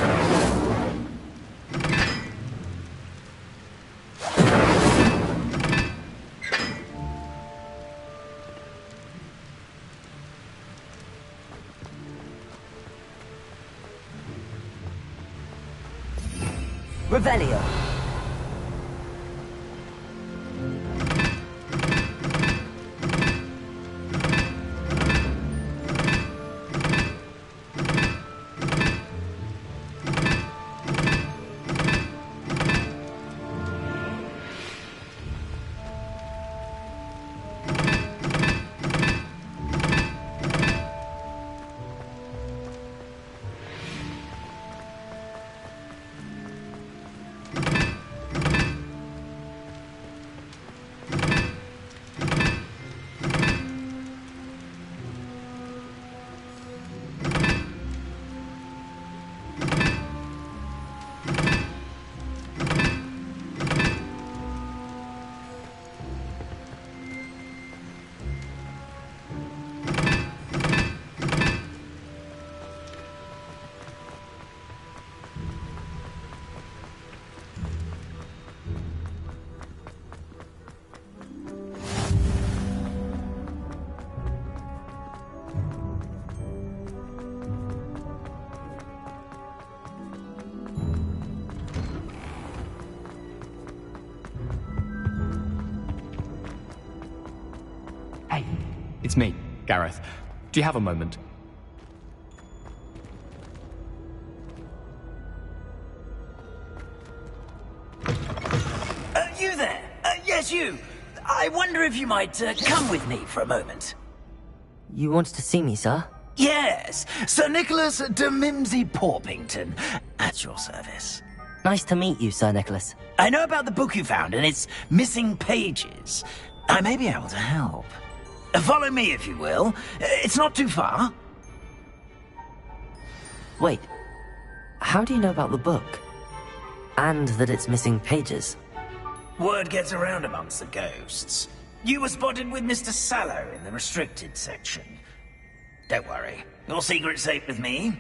Revelio. It's me, Gareth. Do you have a moment? You there? Yes, you. I wonder if you might come with me for a moment. You wanted to see me, sir? Yes, Sir Nicholas de Mimsy Porpington, at your service. Nice to meet you, Sir Nicholas. I know about the book you found and its missing pages. I may be able to help. Follow me, if you will. It's not too far. Wait, how do you know about the book? And that it's missing pages? Word gets around amongst the ghosts. You were spotted with Mr. Sallow in the restricted section. Don't worry, your secret's safe with me.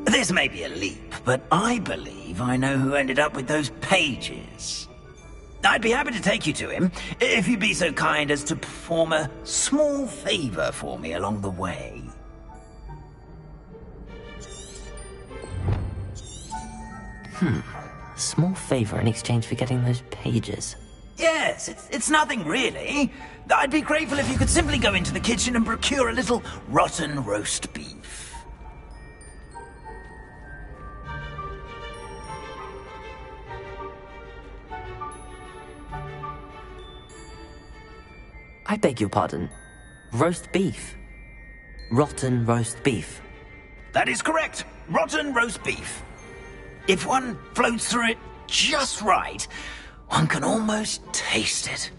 This may be a leap, but I believe I know who ended up with those pages. I'd be happy to take you to him, if you'd be so kind as to perform a small favor for me along the way. A small favor in exchange for getting those pages. Yes, it's nothing really. I'd be grateful if you could simply go into the kitchen and procure a little rotten roast beef. I beg your pardon. Roast beef. Rotten roast beef. That is correct. Rotten roast beef. If one floats through it just right, one can almost taste it.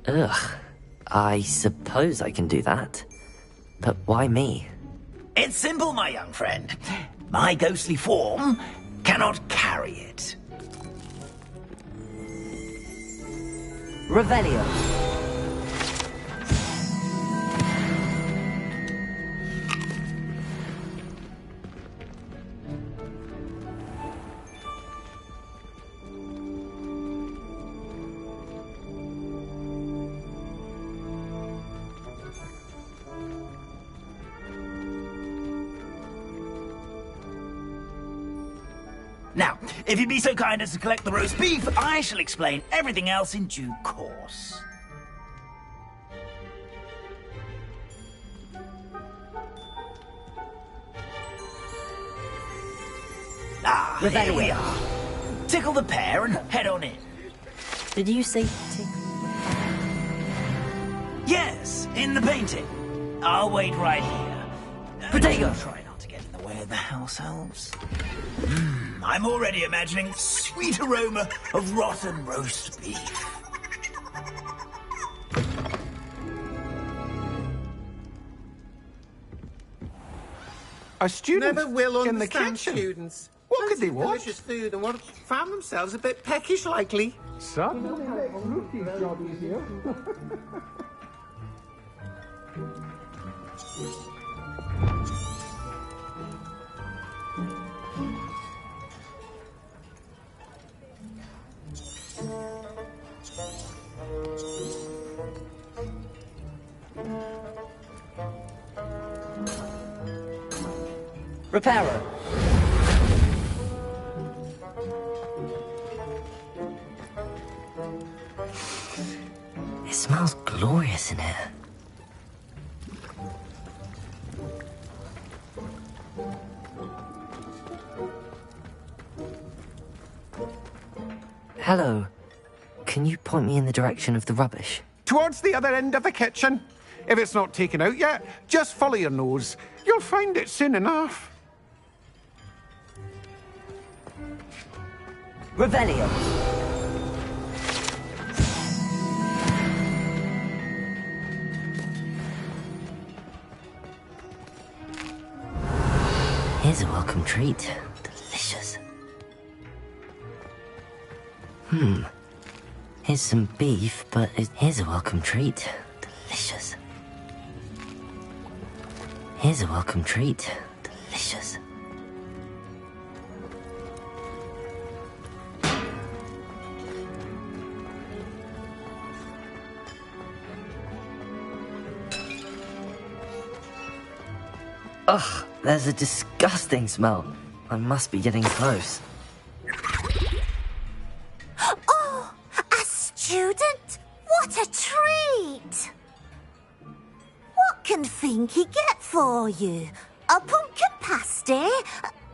Ugh. I suppose I can do that. But why me? It's simple, my young friend. My ghostly form cannot carry it. Revelio. Now, if you'd be so kind as to collect the roast beef, I shall explain everything else in due course. Here we are. Tickle the pear and head on in. Did you say Yes, in the painting. I'll wait right here. Potato! Try not to get in the way of the house elves. I'm already imagining the sweet aroma of rotten roast beef. A student Never will in the understand kitchen. students. What could they want? Delicious food and want to found themselves a bit peckish likely. Son? Reparo. It smells glorious in here. Hello. Can you point me in the direction of the rubbish? Towards the other end of the kitchen. If it's not taken out yet, just follow your nose. You'll find it soon enough. Revelio. Here's a welcome treat. Delicious. Here's Here's some beef, but here's a welcome treat. Delicious. Here's a welcome treat. Delicious. Ugh, there's a disgusting smell. I must be getting close. Oh, a student? What a treat! What can Finky get for you? A pumpkin pasty?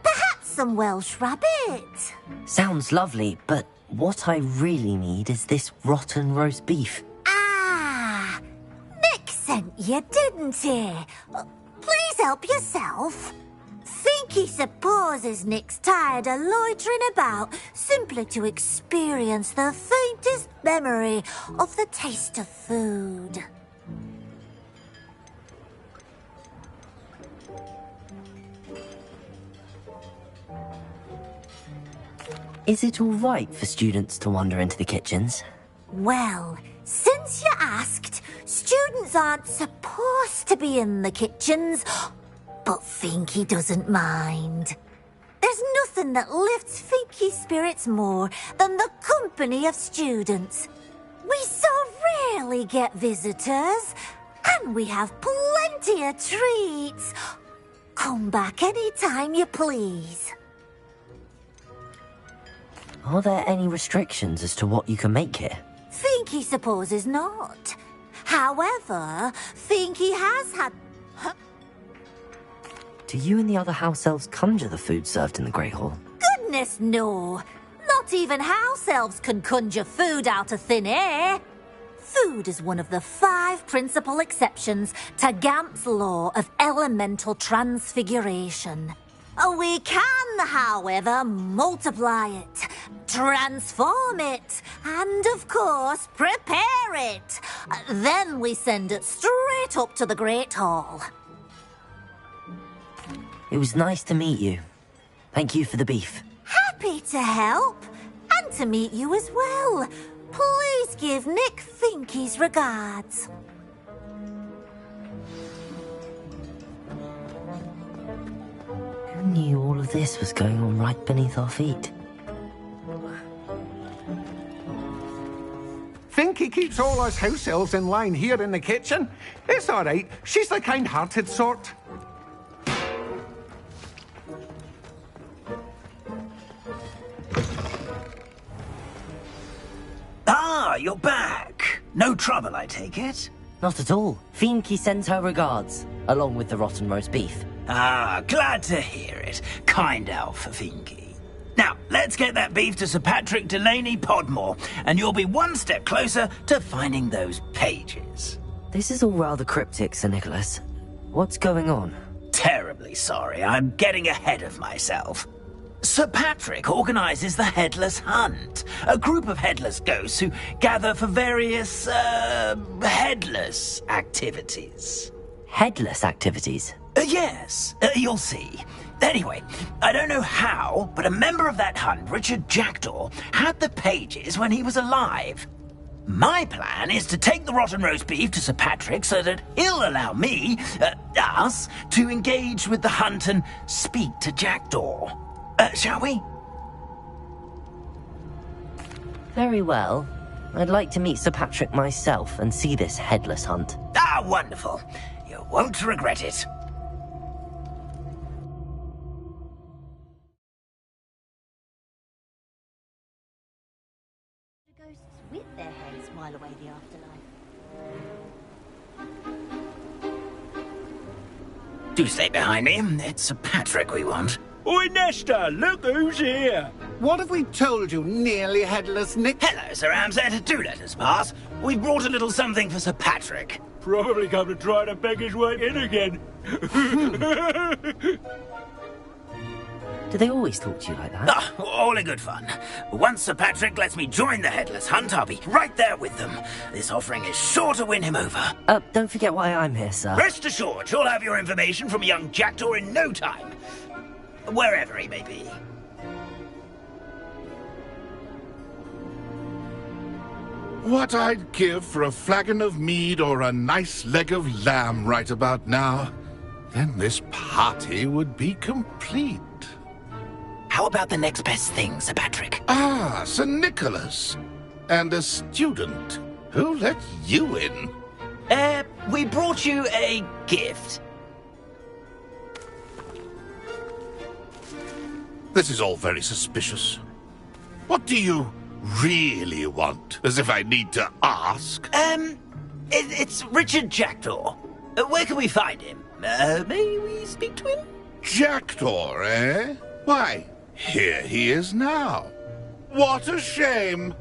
Perhaps some Welsh rabbit? Sounds lovely, but what I really need is this rotten roast beef. Ah, Nick sent you, didn't he? Please help yourself. Finky supposes Nick's tired of loitering about simply to experience the faintest memory of the taste of food. Is it all right for students to wander into the kitchens? Well, since you asked, students aren't supposed to be in the kitchens, but Finky doesn't mind. There's nothing that lifts Finky's spirits more than the company of students. We so rarely get visitors, and we have plenty of treats. Come back any time you please. Are there any restrictions as to what you can make here? Finky supposes not. However, Finky has had... Do you and the other house elves conjure the food served in the Great Hall? Goodness, no. Not even house elves can conjure food out of thin air. Food is one of the 5 principal exceptions to Gamp's law of elemental transfiguration. We can, however, multiply it, transform it, and, of course, prepare it. Then we send it straight up to the Great Hall. It was nice to meet you. Thank you for the beef. Happy to help, and to meet you as well. Please give Nick Finky's regards. Who knew all of this was going on right beneath our feet? Finky keeps all us house elves in line here in the kitchen. It's all right. She's the kind-hearted sort. Ah, you're back. No trouble, I take it? Not at all. Finky sends her regards, along with the rotten roast beef. Ah, glad to hear it. Kind elf for Finky. Now, let's get that beef to Sir Patrick Delaney Podmore, and you'll be one step closer to finding those pages. This is all rather cryptic, Sir Nicholas. What's going on? Terribly sorry, I'm getting ahead of myself. Sir Patrick organises the Headless Hunt, a group of headless ghosts who gather for various, headless activities. Headless activities? Yes, you'll see. Anyway, I don't know how, but a member of that hunt, Richard Jackdaw, had the pages when he was alive. My plan is to take the rotten roast beef to Sir Patrick so that he'll allow me, us, to engage with the hunt and speak to Jackdaw. Shall we? Very well. I'd like to meet Sir Patrick myself and see this headless hunt. Ah, wonderful. You won't regret it. Ghosts with their heads while away the afterlife. Do stay behind me. It's Sir Patrick we want. Oi, Nesta, look who's here. What have we told you, nearly headless Nick? Hello, Sir Ramsay. Do let us pass. We've brought a little something for Sir Patrick. Probably come to try to beg his way in again. Do they always talk to you like that? Ah, all in good fun. Once Sir Patrick lets me join the Headless Hunt, I'll be right there with them. This offering is sure to win him over. Don't forget why I'm here, sir. Rest assured, you'll have your information from young Jackdaw in no time. Wherever he may be. what I'd give for a flagon of mead or a nice leg of lamb right about now. Then this party would be complete. How about the next best thing, Sir Patrick? Ah, Sir Nicholas. And a student. Who let you in? We brought you a gift. This is all very suspicious. What do you really want? As if I need to ask. It's Richard Jackdaw. Where can we find him? May we speak to him? Jackdaw, eh? Why, here he is now. What a shame.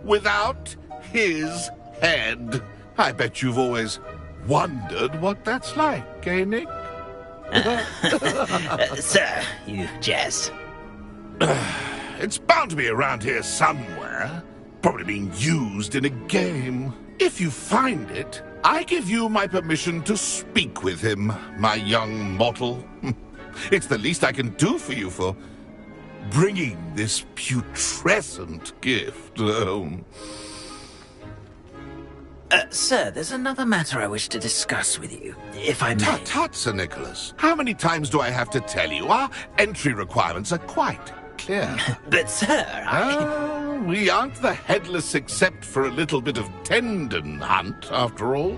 Without his head. I bet you've always wondered what that's like, eh, Nick? Sir, you jest. It's bound to be around here somewhere. Probably being used in a game. If you find it, I give you my permission to speak with him, my young mortal. It's the least I can do for you for bringing this putrescent gift home. Sir, there's another matter I wish to discuss with you, if I may. Tut, Sir Nicholas. How many times do I have to tell you? Our entry requirements are quite clear. But, sir, we aren't the headless except for a little bit of tendon hunt, after all.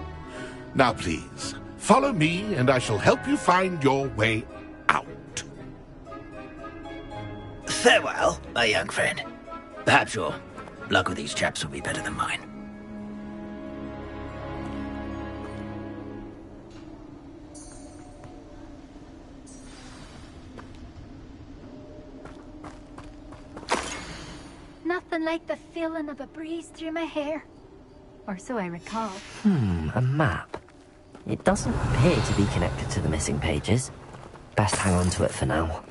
Now, please, follow me, and I shall help you find your way out. Farewell, my young friend. Perhaps your luck with these chaps will be better than mine. Nothing like the feeling of a breeze through my hair. Or so I recall. A map. It doesn't appear to be connected to the missing pages. Best hang on to it for now.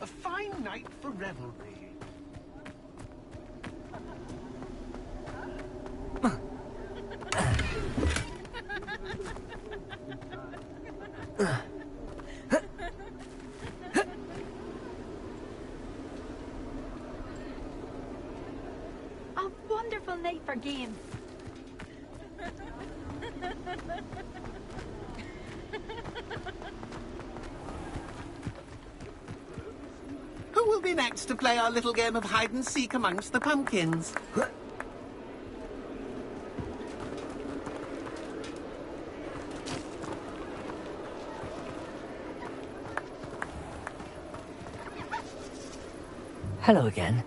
A fine night for revelry. A wonderful night for games. Who will be next to play our little game of hide and seek amongst the pumpkins? Hello again.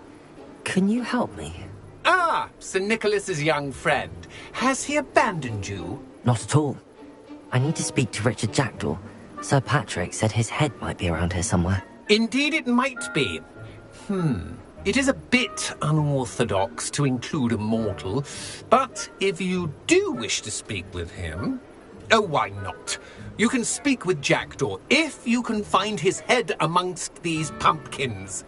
Can you help me? Ah, Sir Nicholas's young friend. Has he abandoned you? Not at all. I need to speak to Richard Jackdaw. Sir Patrick said his head might be around here somewhere. Indeed it might be. It is a bit unorthodox to include a mortal, but if you do wish to speak with him... Oh, why not? You can speak with Jackdaw if you can find his head amongst these pumpkins.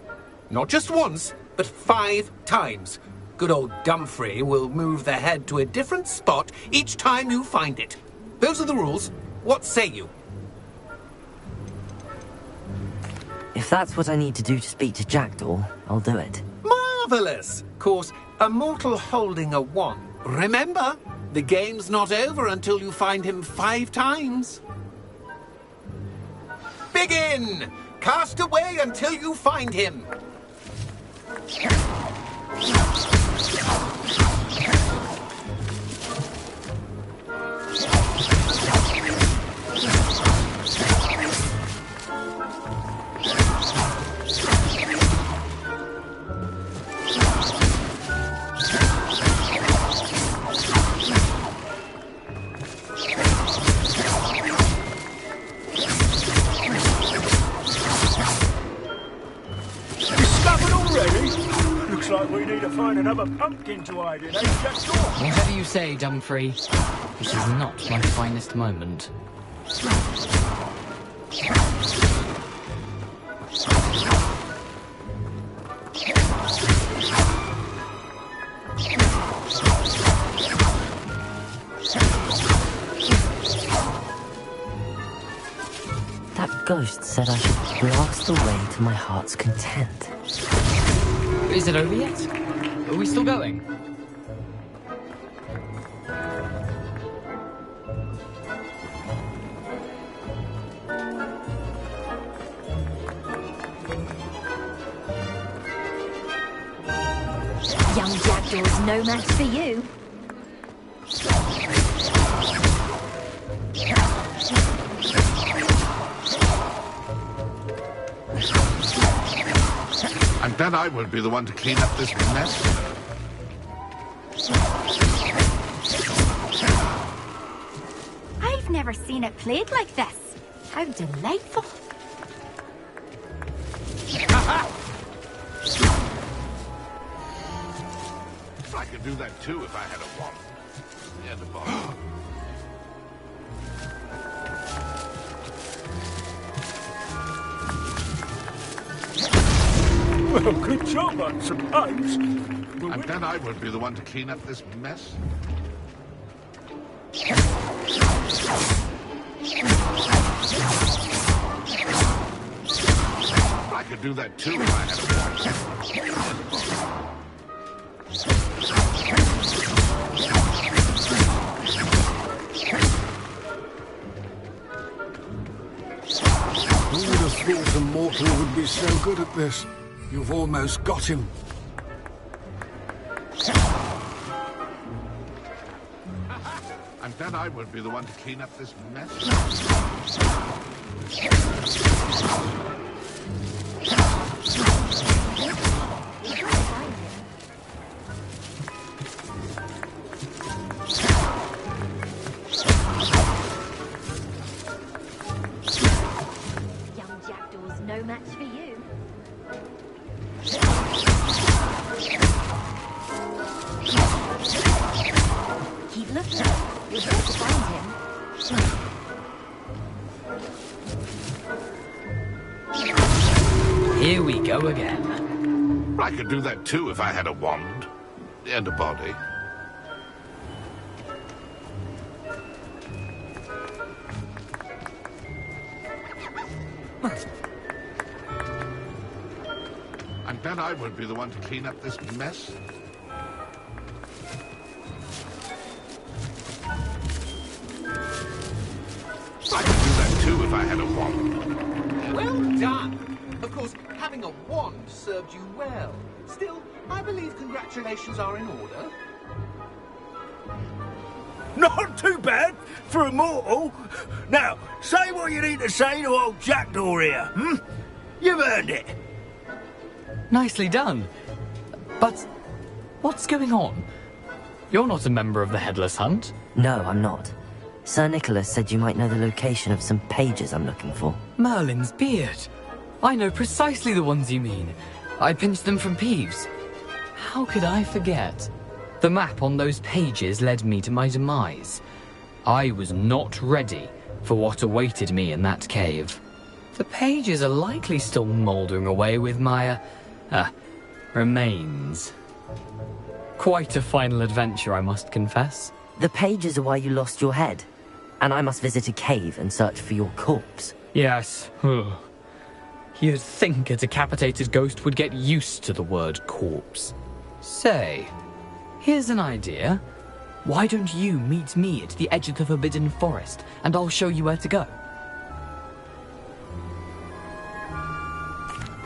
Not just once, but 5 times. Good old Dumfrey will move the head to a different spot each time you find it. Those are the rules. What say you? If that's what I need to do to speak to Jackdaw, I'll do it. Marvellous! Of course, a mortal holding a wand. Remember, the game's not over until you find him 5 times. Begin! Cast away until you find him. Like we need to find another pumpkin to hide in, eh, Jackdaw? Whatever you say, Dumfrey. This is not my finest moment. That ghost said I should blast away to my heart's content. Is it over yet? Are we still going? Young Jackdaw's no match for you. And then I will be the one to clean up this mess. I've never seen it played like this. How delightful. I could do that too if I had a wand. Yeah, the boss. Well, good job, I suppose. And then I will be the one to clean up this mess. I could do that too if I had a wand. Who would have thought a mortal would be so good at this? You've almost got him. And then I will be the one to clean up this mess. Young Jackdaw's no match for you. Keep looking. You'll have to find him. Here we go again. I could do that too if I had a wand. And a body. And then I will be the one to clean up this mess. I could do that too if I had a wand. Well done. Of course, having a wand served you well. Still, I believe congratulations are in order. Not too bad for a mortal. Now, say what you need to say to old Jackdaw here, hmm? You've earned it. Nicely done. But what's going on? You're not a member of the Headless Hunt. No, I'm not. Sir Nicholas said you might know the location of some pages I'm looking for. Merlin's beard. I know precisely the ones you mean. I pinched them from Peeves. How could I forget? The map on those pages led me to my demise. I was not ready for what awaited me in that cave. The pages are likely still mouldering away with my, remains. Quite a final adventure, I must confess. The pages are why you lost your head, and I must visit a cave and search for your corpse. Yes. You'd think a decapitated ghost would get used to the word corpse. Say, here's an idea. Why don't you meet me at the edge of the Forbidden Forest, and I'll show you where to go?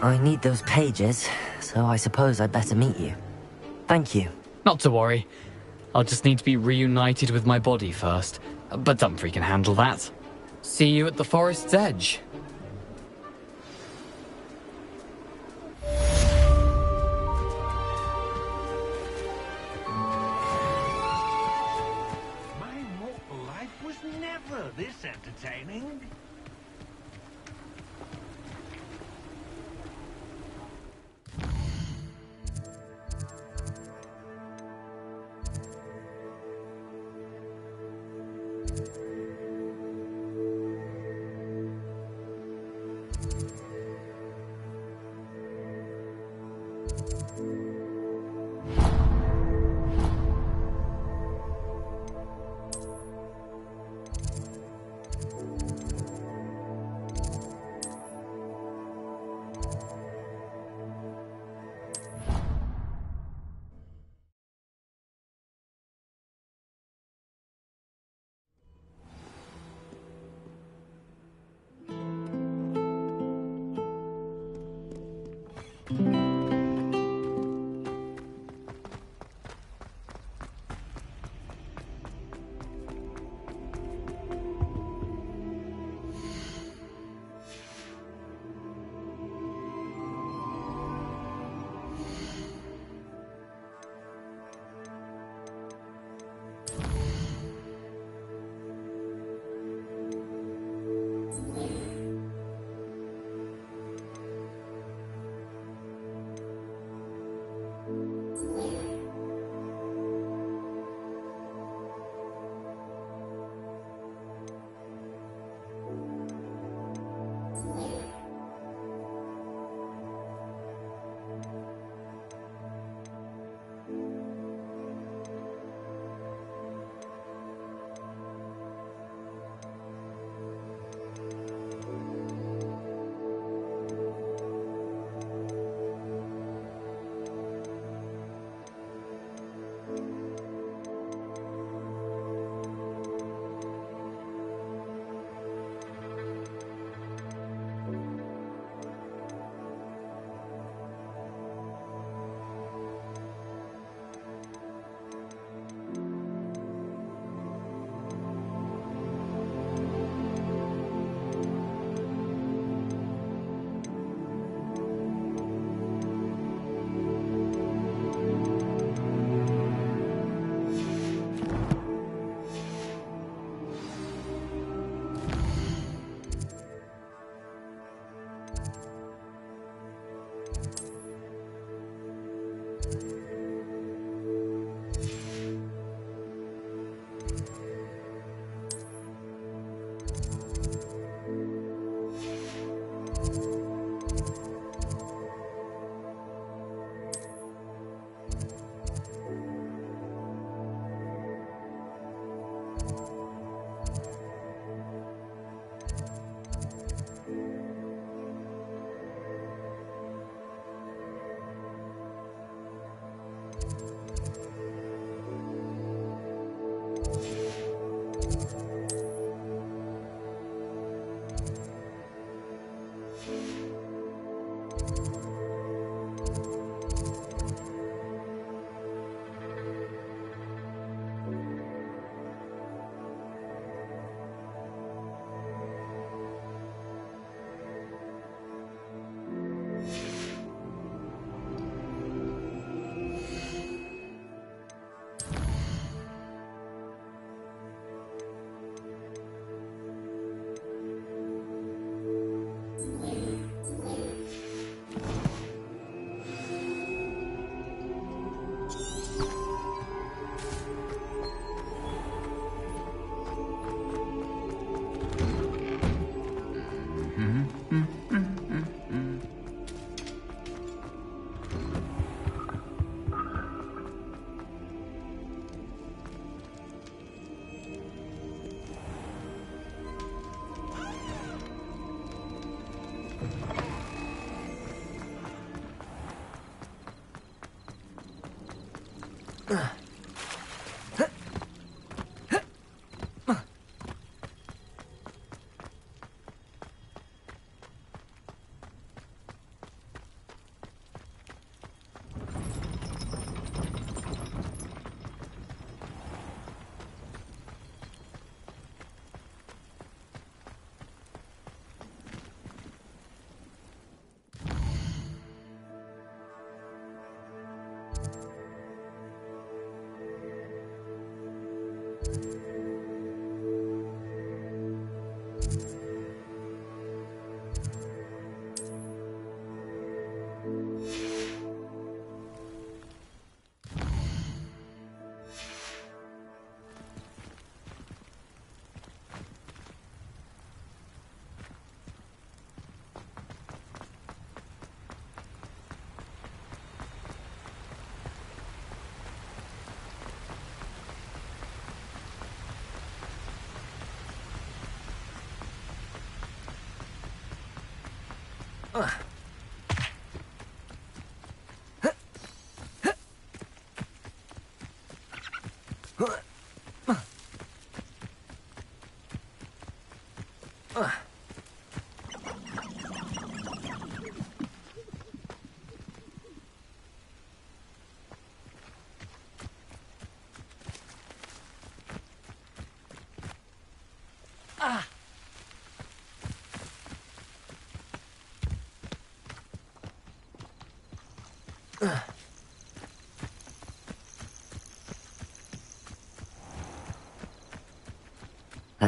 I need those pages, so I suppose I'd better meet you. Thank you. Not to worry. I'll just need to be reunited with my body first. But Dumfries can handle that. See you at the forest's edge. My mortal life was never this entertaining.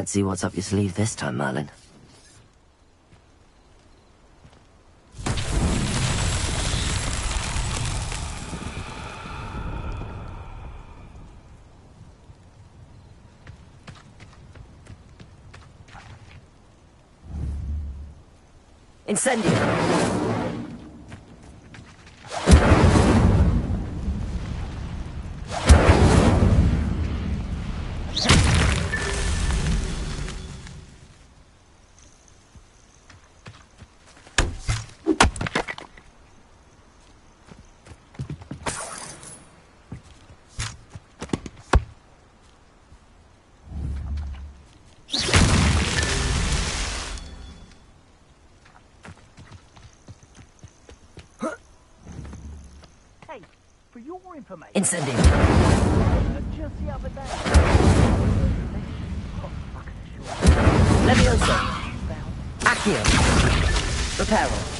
Let's see what's up your sleeve this time, Merlin. Incendio! For your information, Incendio! just the other day. Levioso! Accio! Reparo!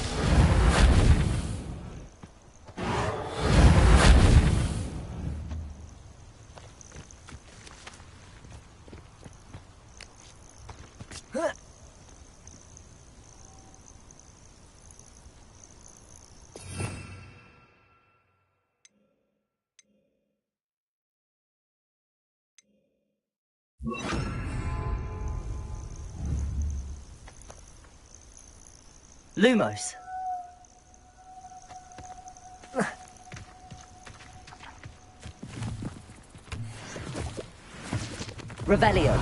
Lumos. Revelio.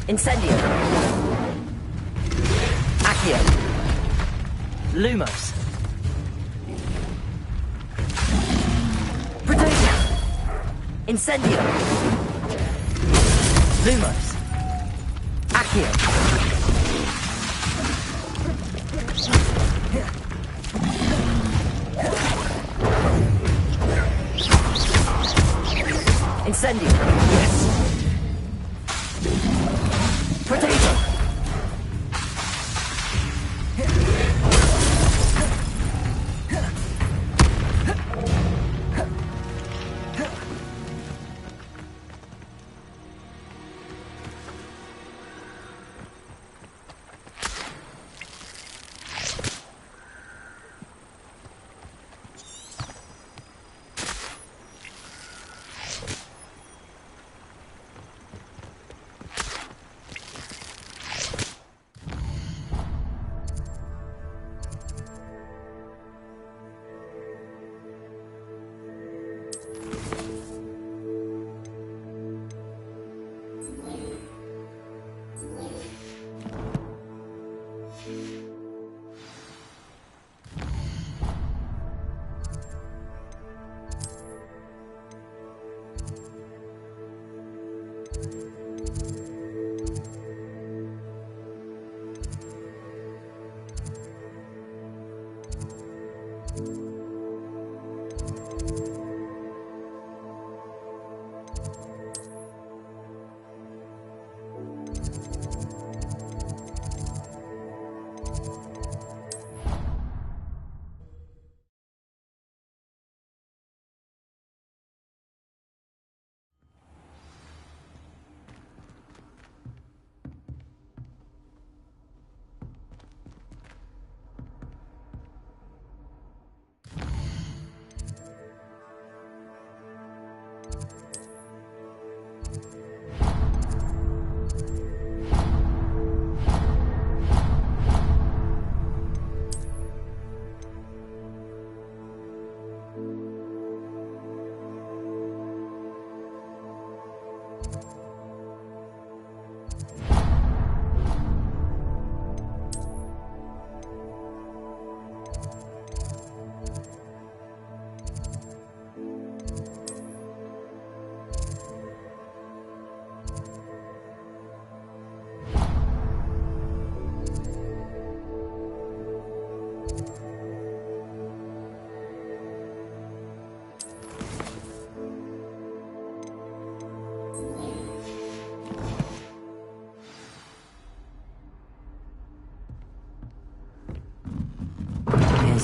Incendio. Accio. Lumos. Protection. Incendio. Lumos. Accio. Incendio. Yes. Potato!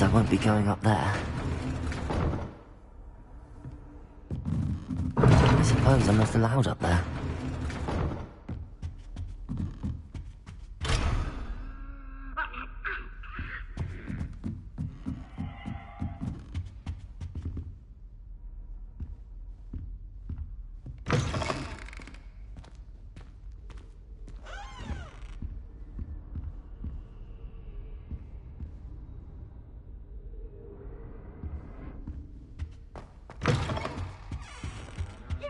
Suppose I won't be going up there. I suppose I'm not allowed up there.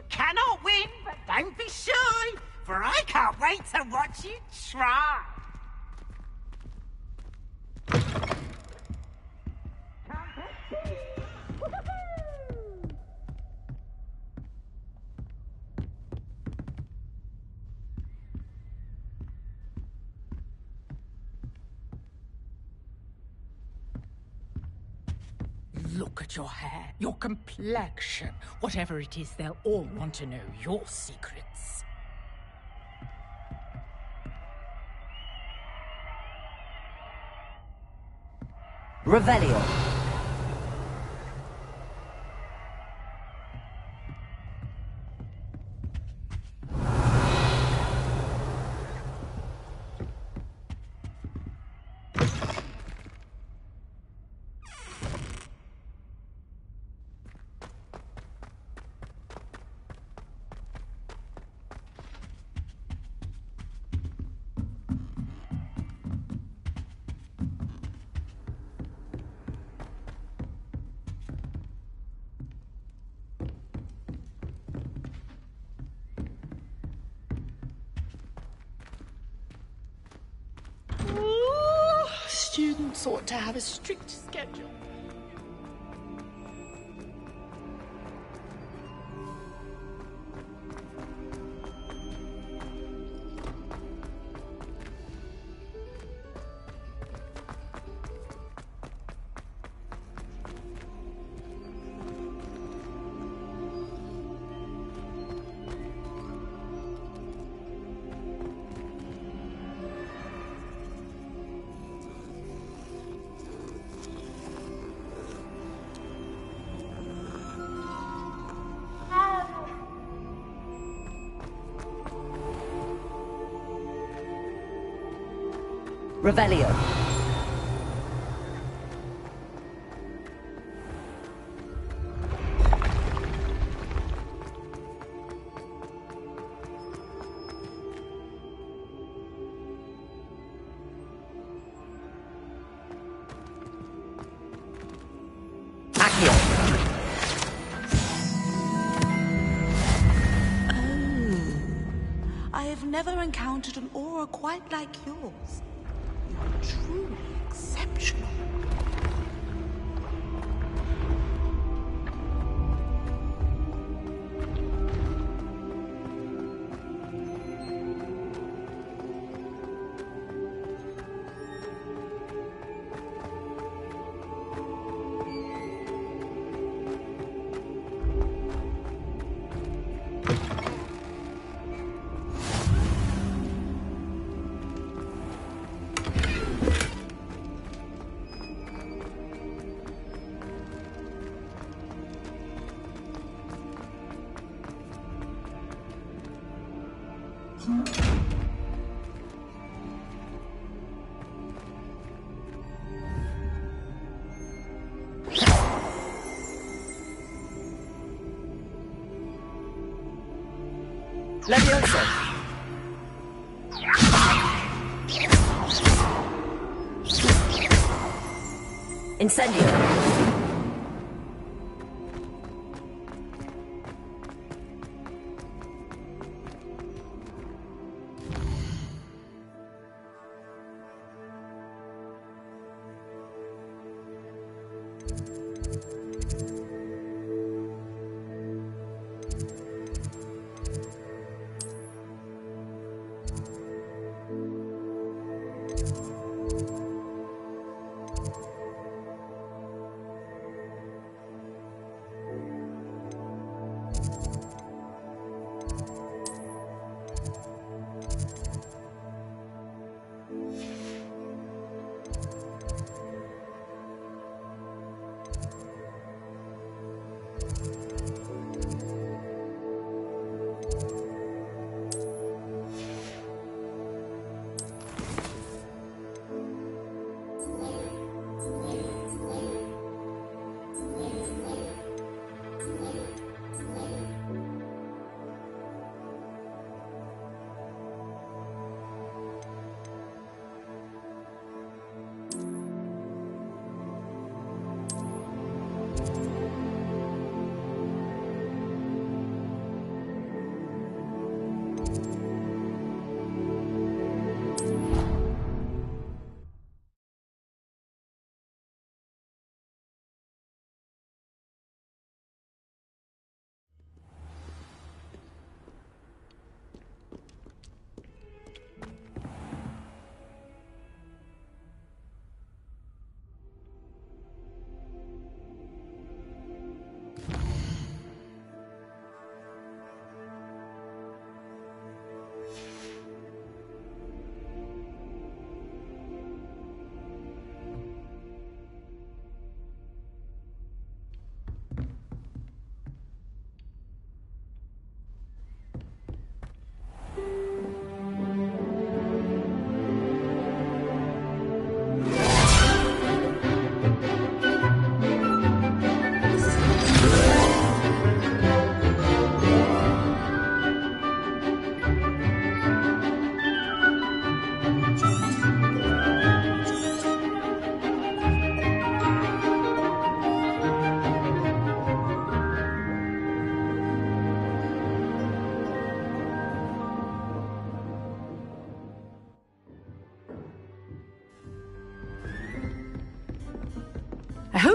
Cannot win, but don't be shy, for I can't wait to watch you try. Look at your hair, your complexion. Whatever it is, they'll all want to know your secrets. Revelio. Students ought to have a strict schedule. Revelio. I have never encountered an aura quite like yours. You're truly exceptional. Leviosa. Incendio.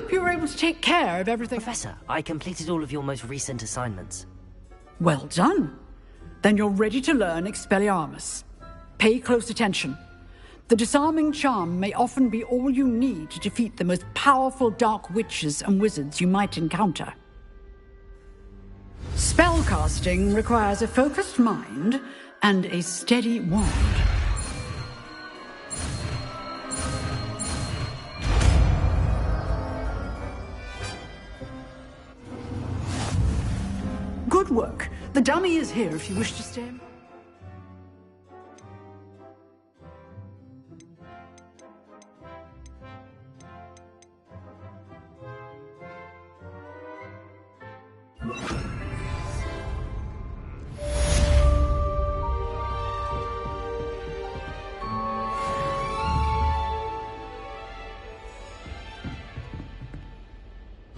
hope you were able to take care of everything. Professor, I completed all of your most recent assignments. Well done. Then you're ready to learn Expelliarmus. Pay close attention. The disarming charm may often be all you need to defeat the most powerful dark witches and wizards you might encounter. Spellcasting requires a focused mind and a steady wand. Good work. The dummy is here if you wish to stay.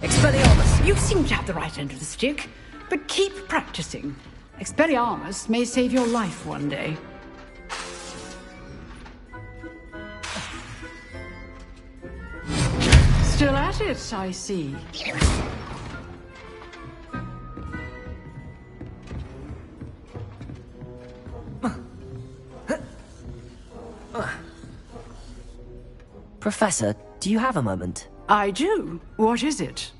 Expelliarmus, you seem to have the right end of the stick, but keep practicing. Expelliarmus may save your life one day. Still at it, I see. Professor, do you have a moment? I do. What is it?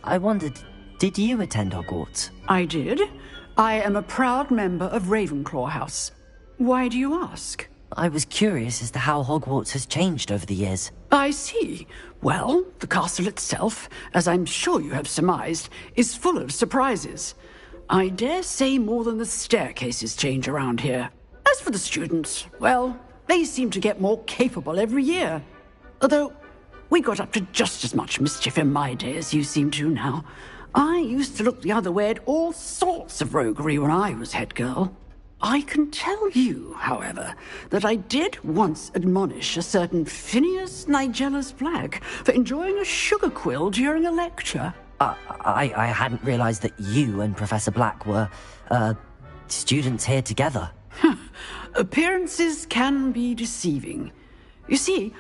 I wondered, did you attend Hogwarts? I did. I am a proud member of Ravenclaw House. Why do you ask? I was curious as to how Hogwarts has changed over the years. I see. Well, the castle itself, as I'm sure you have surmised, is full of surprises. I dare say more than the staircases change around here. As for the students, well, they seem to get more capable every year. Although, we got up to just as much mischief in my day as you seem to now. I used to look the other way at all sorts of roguery when I was head girl. I can tell you, however, that I did once admonish a certain Phineas Nigellus Black for enjoying a sugar quill during a lecture. I hadn't realized that you and Professor Black were, students here together. Appearances can be deceiving. You see,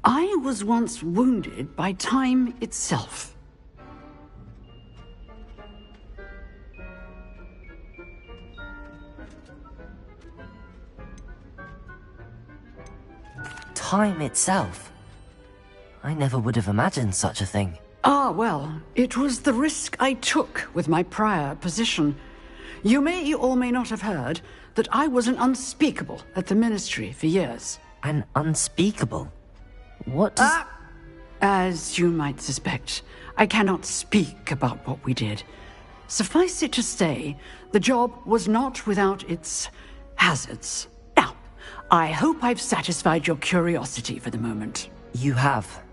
I was once wounded by time itself. Time itself? I never would have imagined such a thing. Ah, well, it was the risk I took with my prior position. You may or may not have heard that I was an unspeakable at the Ministry for years. An unspeakable? What does... As you might suspect, I cannot speak about what we did. Suffice it to say, the job was not without its hazards. Now, I hope I've satisfied your curiosity for the moment. You have.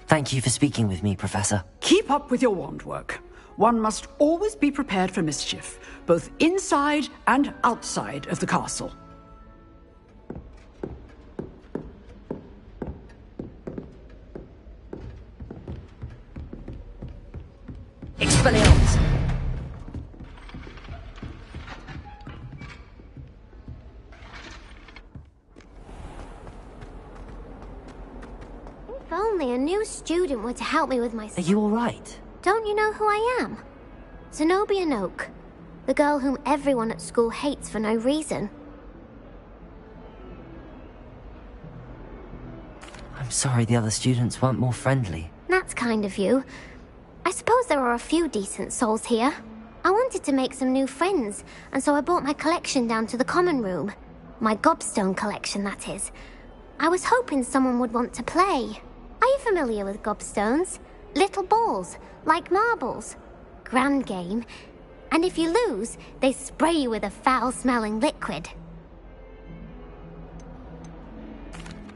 Thank you for speaking with me, Professor. Keep up with your wand work. One must always be prepared for mischief, both inside and outside of the castle. Expelliarmus! If only a new student were to help me with my... Are you all right? Don't you know who I am? Zenobia Noak, the girl whom everyone at school hates for no reason. I'm sorry the other students weren't more friendly. That's kind of you. I suppose there are a few decent souls here. I wanted to make some new friends, and so I brought my collection down to the common room. My gobstone collection, that is. I was hoping someone would want to play. Are you familiar with gobstones? Little balls, like marbles. Grand game. And if you lose, they spray you with a foul-smelling liquid.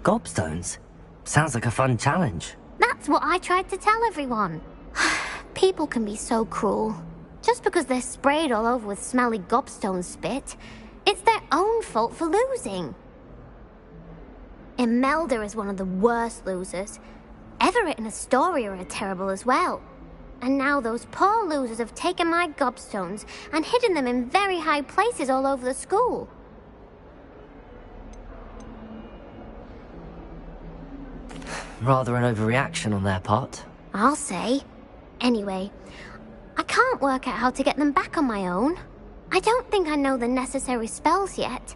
Gobstones? Sounds like a fun challenge. That's what I tried to tell everyone. People can be so cruel. Just because they're sprayed all over with smelly gobstone spit, it's their own fault for losing. Imelda is one of the worst losers. Everett and Astoria are terrible as well. And now those poor losers have taken my gobstones and hidden them in very high places all over the school. Rather an overreaction on their part. I'll say. Anyway, I can't work out how to get them back on my own. I don't think I know the necessary spells yet.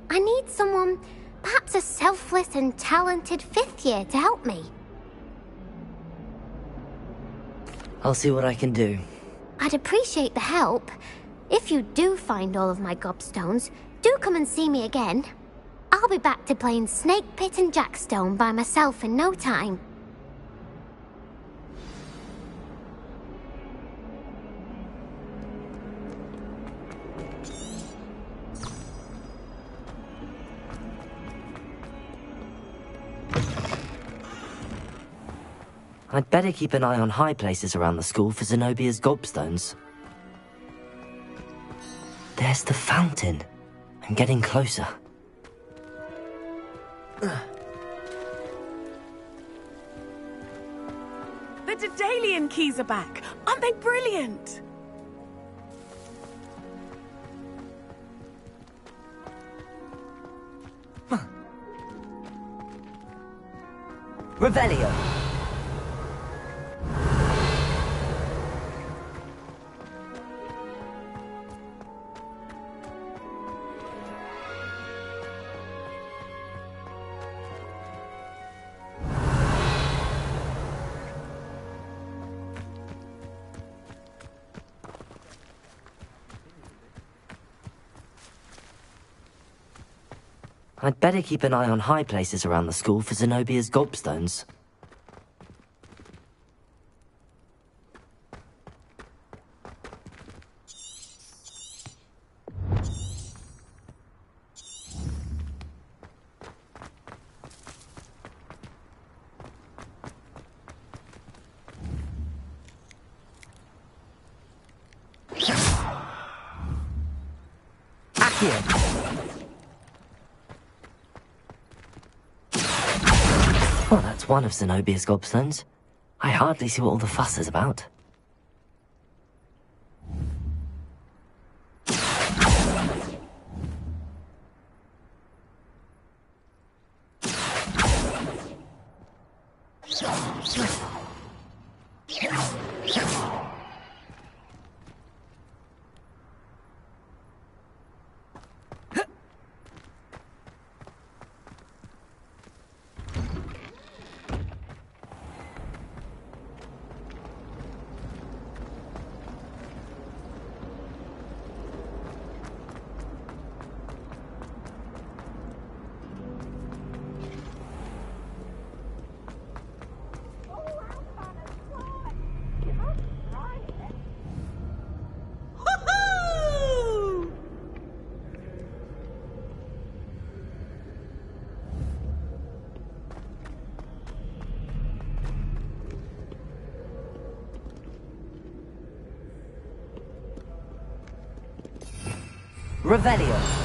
I need someone, perhaps a selfless and talented 5th year to help me. I'll see what I can do. I'd appreciate the help. If you do find all of my gobstones, do come and see me again. I'll be back to playing Snake Pit and Jackstone by myself in no time. I'd better keep an eye on high places around the school for Zenobia's gobstones. There's the fountain. I'm getting closer. The Daedalian keys are back. Aren't they brilliant? Revelio. I'd better keep an eye on high places around the school for Zenobia's gobstones. Well, that's one of Zenobia's gobstones. I hardly see what all the fuss is about. Revelio.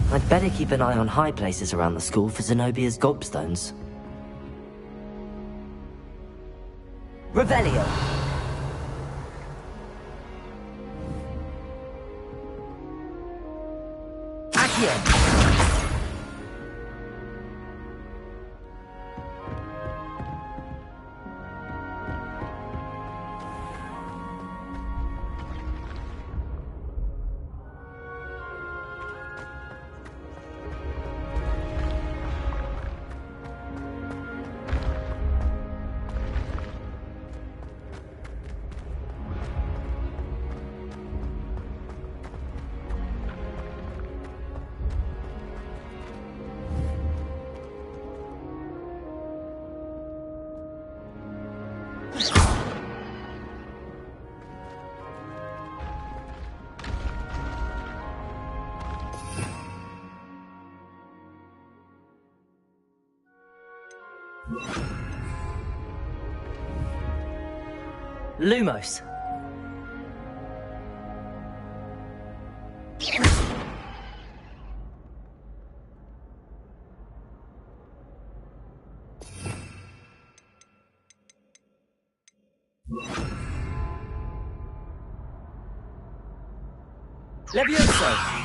I'd better keep an eye on high places around the school for Zenobia's gobstones. Revelio. Accio. Lumos. Levioso!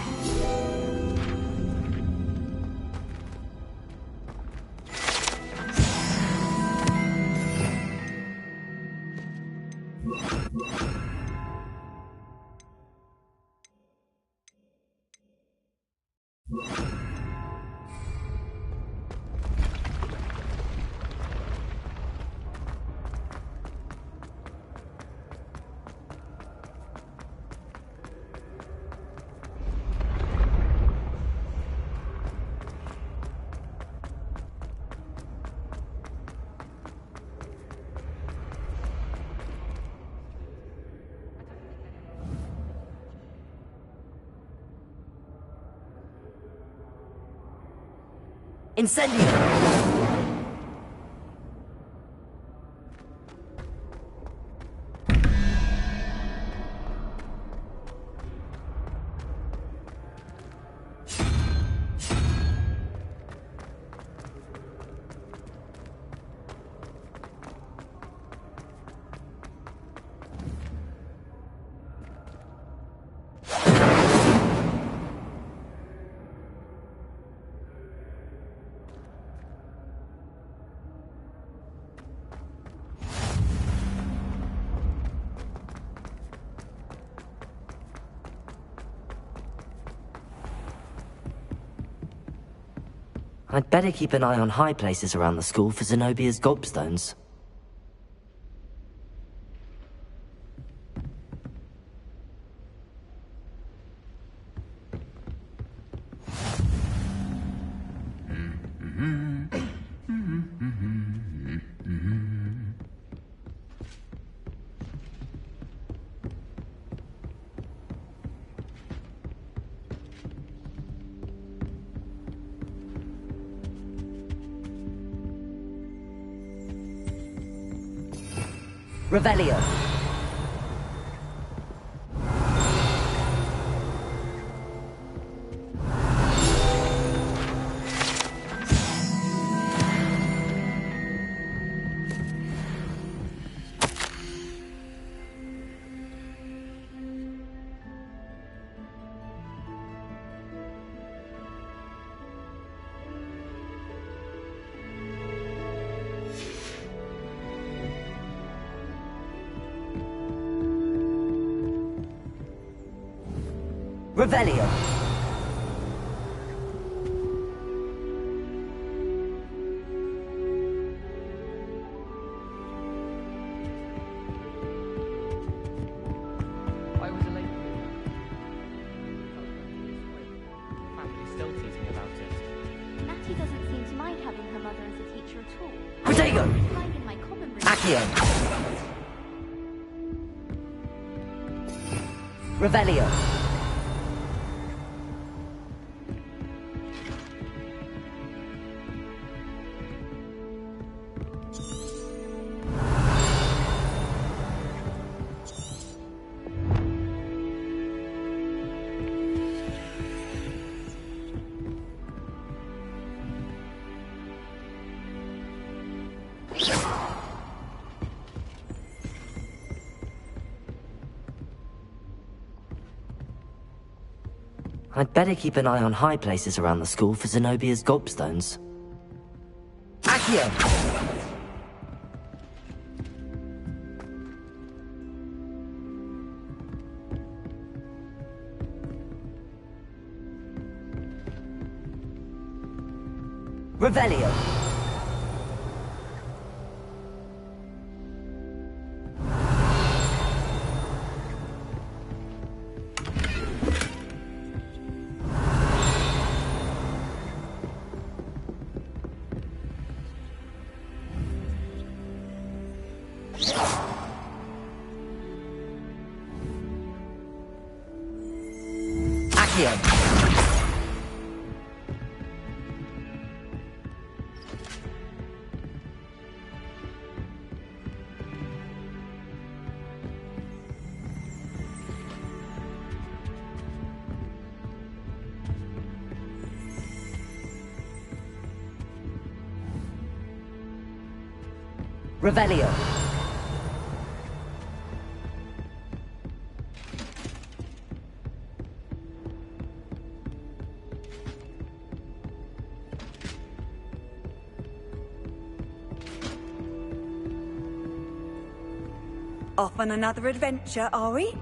Incendio! I'd better keep an eye on high places around the school for Zenobia's gobstones. Revelio. Revelio. I was a late Family still teasing about it. Natty doesn't seem to mind having her mother as a teacher at all. Protego! Hide in my common room. Accio. Revelio. I'd better keep an eye on high places around the school for Zenobia's gobstones. Accio! Revelio. Accio. Revelio. Off on another adventure, are we?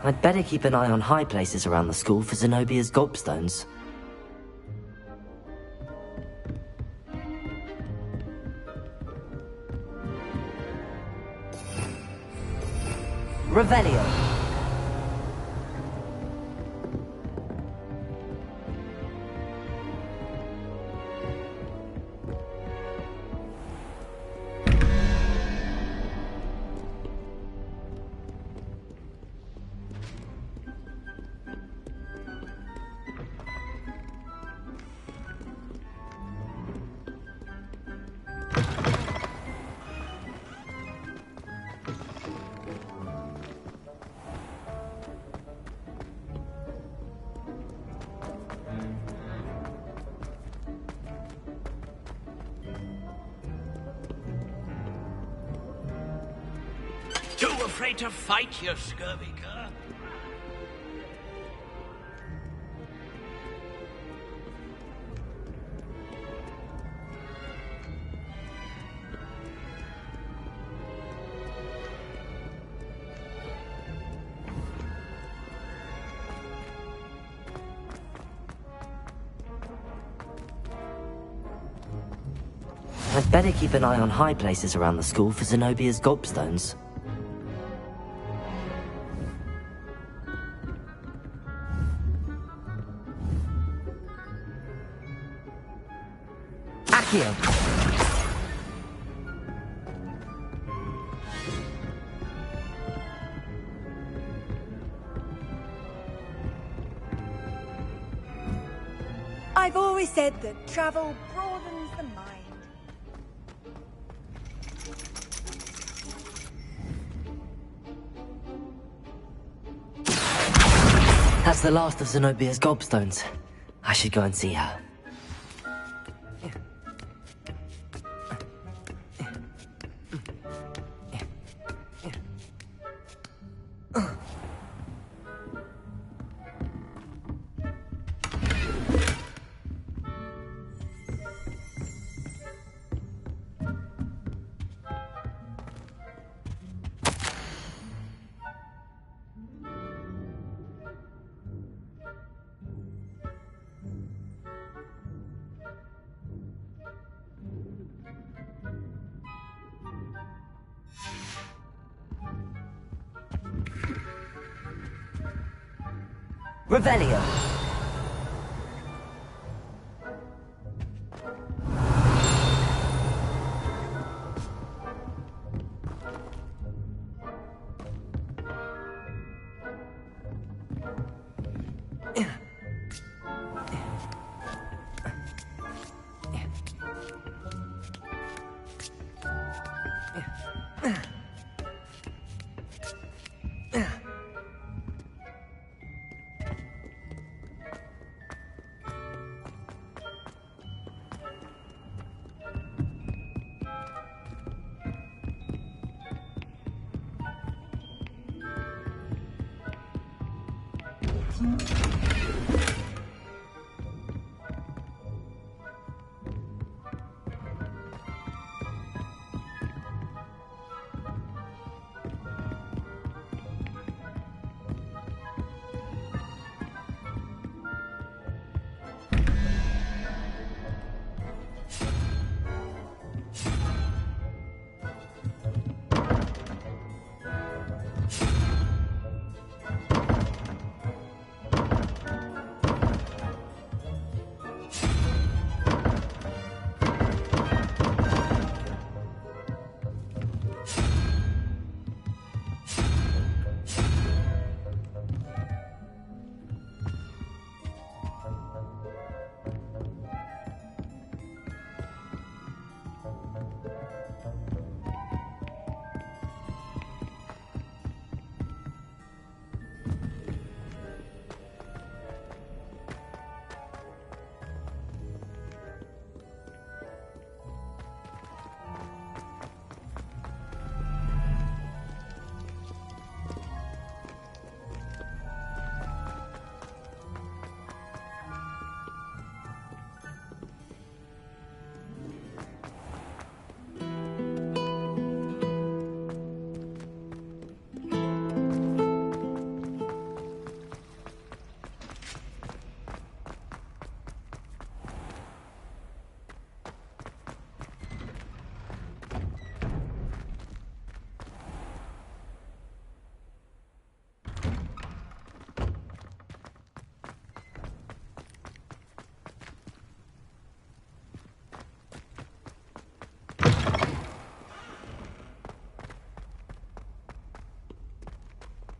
I'd better keep an eye on high places around the school for Zenobia's gobstones. Revelio. Too afraid to fight, you scurvy cur? I'd better keep an eye on high places around the school for Zenobia's gobstones. Accio! I've always said that travel broadens the mind. That's the last of Zenobia's gobstones. I should go and see her. Revelio.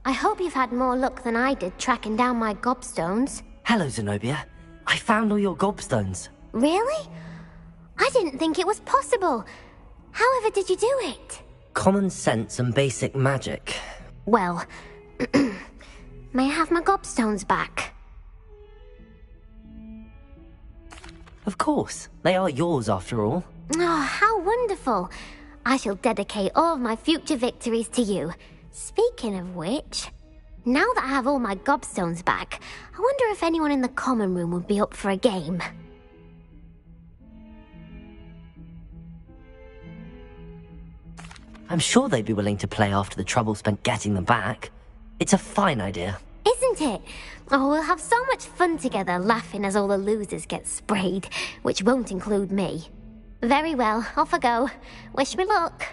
I hope you've had more luck than I did tracking down my gobstones. Hello, Zenobia. I found all your gobstones. Really? I didn't think it was possible. However did you do it? Common sense and basic magic. Well, may I have my gobstones back? Of course. They are yours, after all. Oh, how wonderful. I shall dedicate all of my future victories to you. Speaking of which, now that I have all my gobstones back, I wonder if anyone in the common room would be up for a game. I'm sure they'd be willing to play after the trouble spent getting them back. It's a fine idea. Isn't it? Oh, we'll have so much fun together laughing as all the losers get sprayed, which won't include me. Very well, off I go. Wish me luck.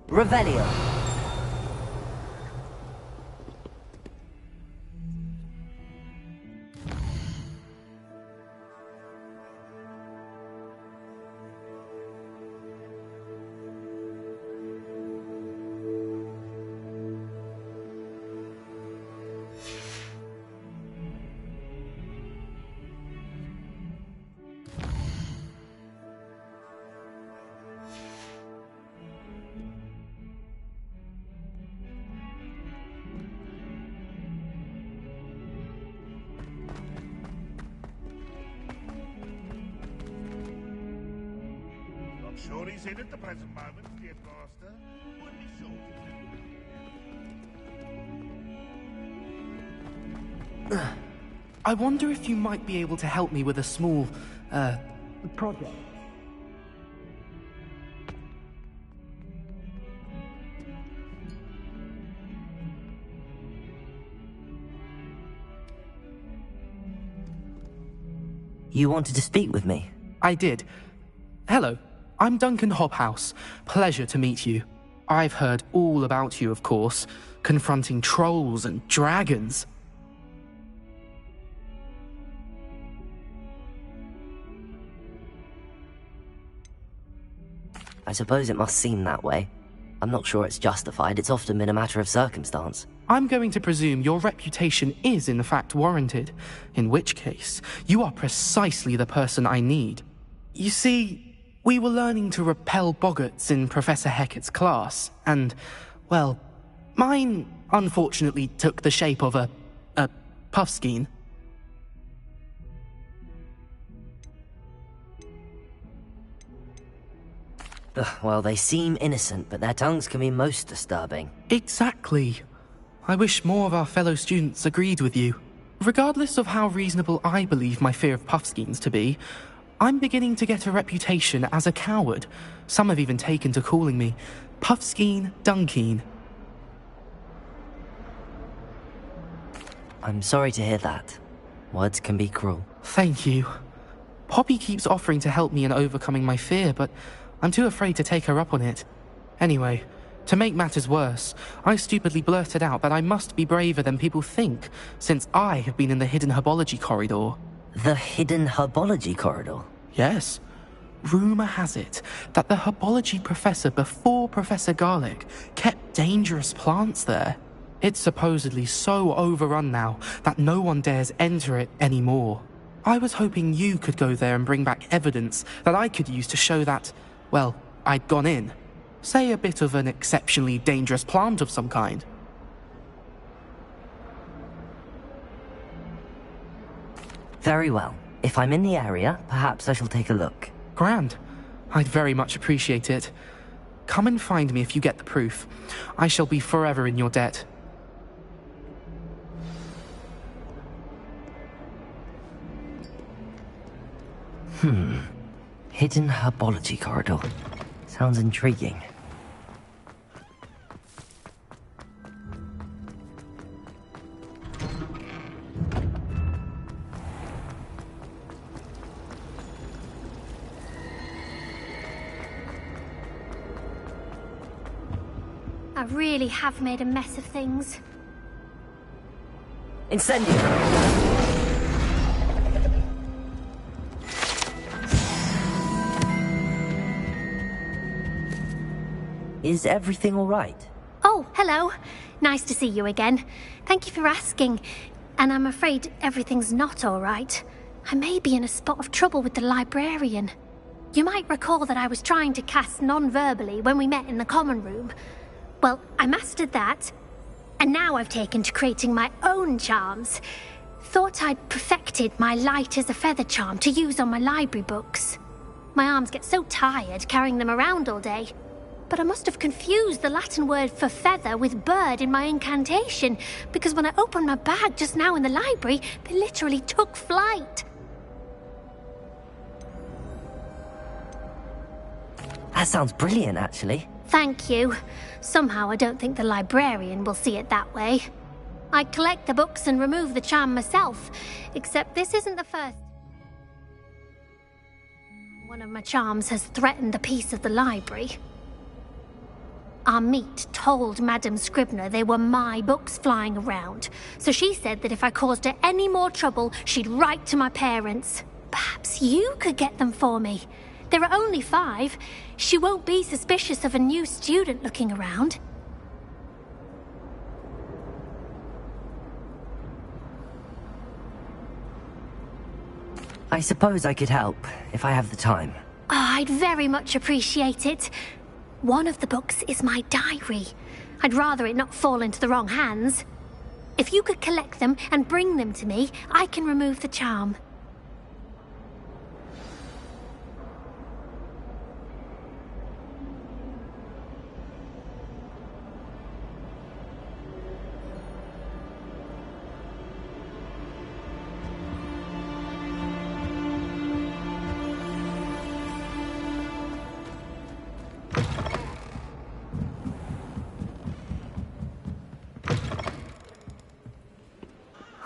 Revelio. Sure he's in at the present moment, dear master. Would be sure to. I wonder if you might be able to help me with a small, project. You wanted to speak with me? I did. Hello, I'm Duncan Hobhouse. Pleasure to meet you. I've heard all about you, of course, confronting trolls and dragons. I suppose it must seem that way. I'm not sure it's justified. It's often been a matter of circumstance. I'm going to presume your reputation is in fact warranted, in which case, you are precisely the person I need. You see, we were learning to repel boggarts in Professor Hecat's class, and, well, mine unfortunately took the shape of a puffskein. Well, they seem innocent, but their tongues can be most disturbing. Exactly. I wish more of our fellow students agreed with you. Regardless of how reasonable I believe my fear of puffskeins to be, I'm beginning to get a reputation as a coward. Some have even taken to calling me Puffskeen Dunkeen. I'm sorry to hear that. Words can be cruel. Thank you. Poppy keeps offering to help me in overcoming my fear, but I'm too afraid to take her up on it. Anyway, to make matters worse, I stupidly blurted out that I must be braver than people think, since I have been in the hidden herbology corridor. The hidden herbology corridor? Yes. Rumour has it that the herbology professor before Professor Garlic kept dangerous plants there. It's supposedly so overrun now that no one dares enter it anymore. I was hoping you could go there and bring back evidence that I could use to show that, well, I'd gone in. Say a bit of an exceptionally dangerous plant of some kind. Very well. If I'm in the area, perhaps I shall take a look. Grand. I'd very much appreciate it. Come and find me if you get the proof. I shall be forever in your debt. Hidden herbology corridor. Sounds intriguing. I really have made a mess of things. Incendio! Is everything all right? Oh, hello. Nice to see you again. Thank you for asking. And I'm afraid everything's not all right. I may be in a spot of trouble with the librarian. You might recall that I was trying to cast non-verbally when we met in the common room. Well, I mastered that, and now I've taken to creating my own charms. Thought I'd perfected my light as a feather charm to use on my library books. My arms get so tired carrying them around all day. But I must have confused the Latin word for feather with bird in my incantation, because when I opened my bag just now in the library, they literally took flight. That sounds brilliant, actually. Thank you. Somehow I don't think the librarian will see it that way. I collect the books and remove the charm myself, except this isn't the first. One of my charms has threatened the peace of the library. Our meet told Madame Scribner they were my books flying around, so she said that if I caused her any more trouble, she'd write to my parents. Perhaps you could get them for me. There are only 5. She won't be suspicious of a new student looking around. I suppose I could help, if I have the time. Oh, I'd very much appreciate it. One of the books is my diary. I'd rather it not fall into the wrong hands. If you could collect them and bring them to me, I can remove the charm.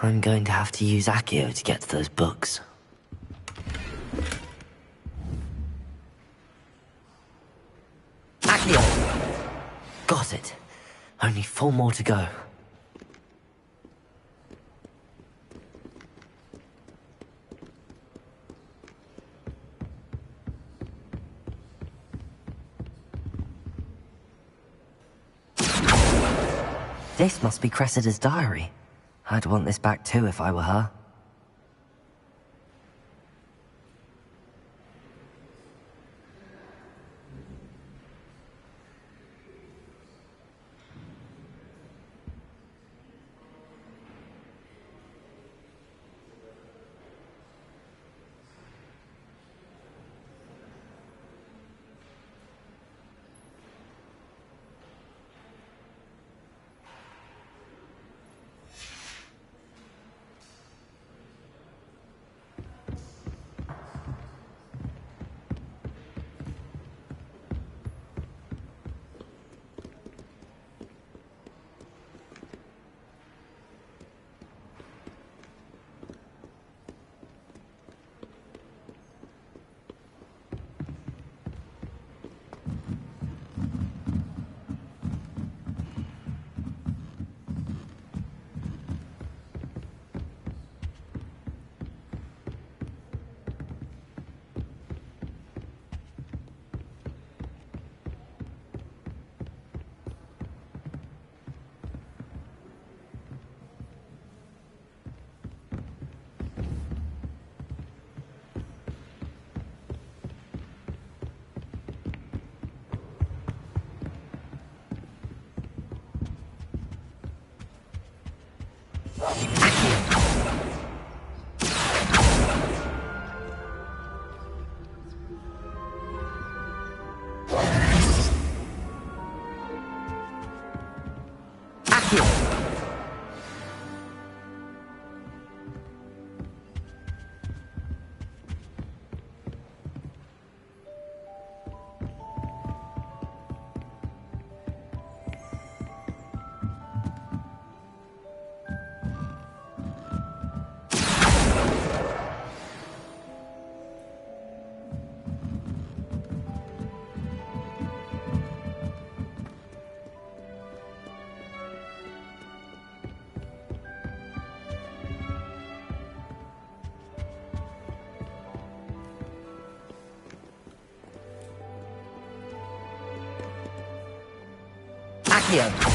I'm going to have to use Accio to get to those books. Accio! Got it. Only 4 more to go. This must be Cressida's diary. I'd want this back too if I were her. Accio!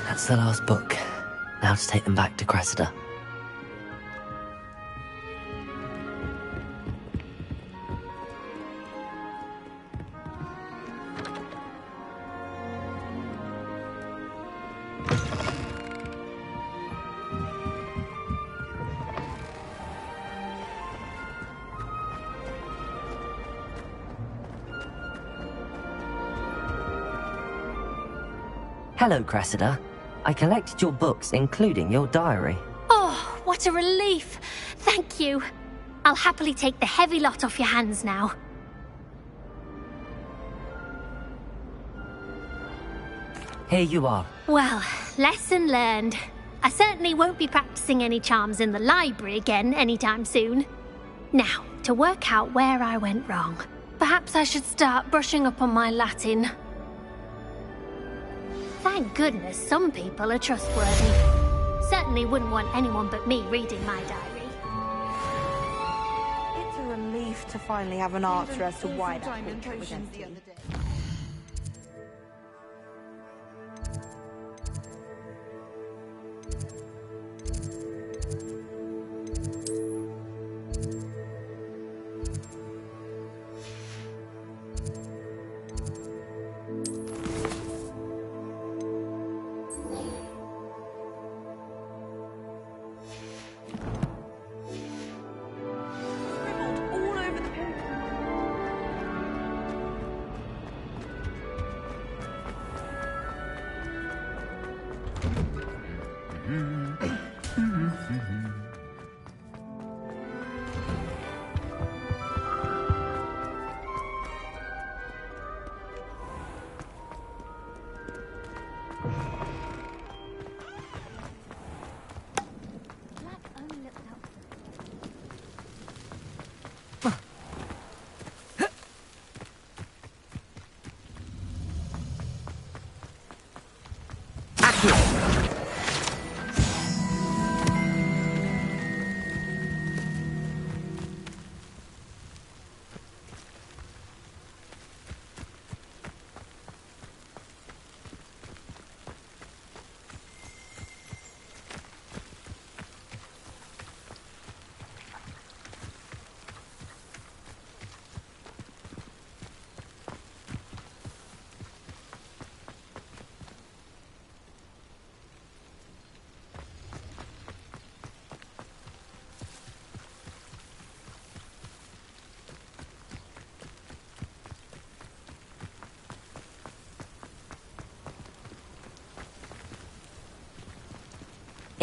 That's the last book. Now to take them back to Cressida. Hello, Cressida. I collected your books, including your diary. Oh, what a relief. Thank you. I'll happily take the heavy lot off your hands now. Here you are. Well, lesson learned. I certainly won't be practicing any charms in the library again anytime soon. Now, to work out where I went wrong. Perhaps I should start brushing up on my Latin. Thank goodness some people are trustworthy. Certainly wouldn't want anyone but me reading my diary. It's a relief to finally have an answer as to why that portrait was empty.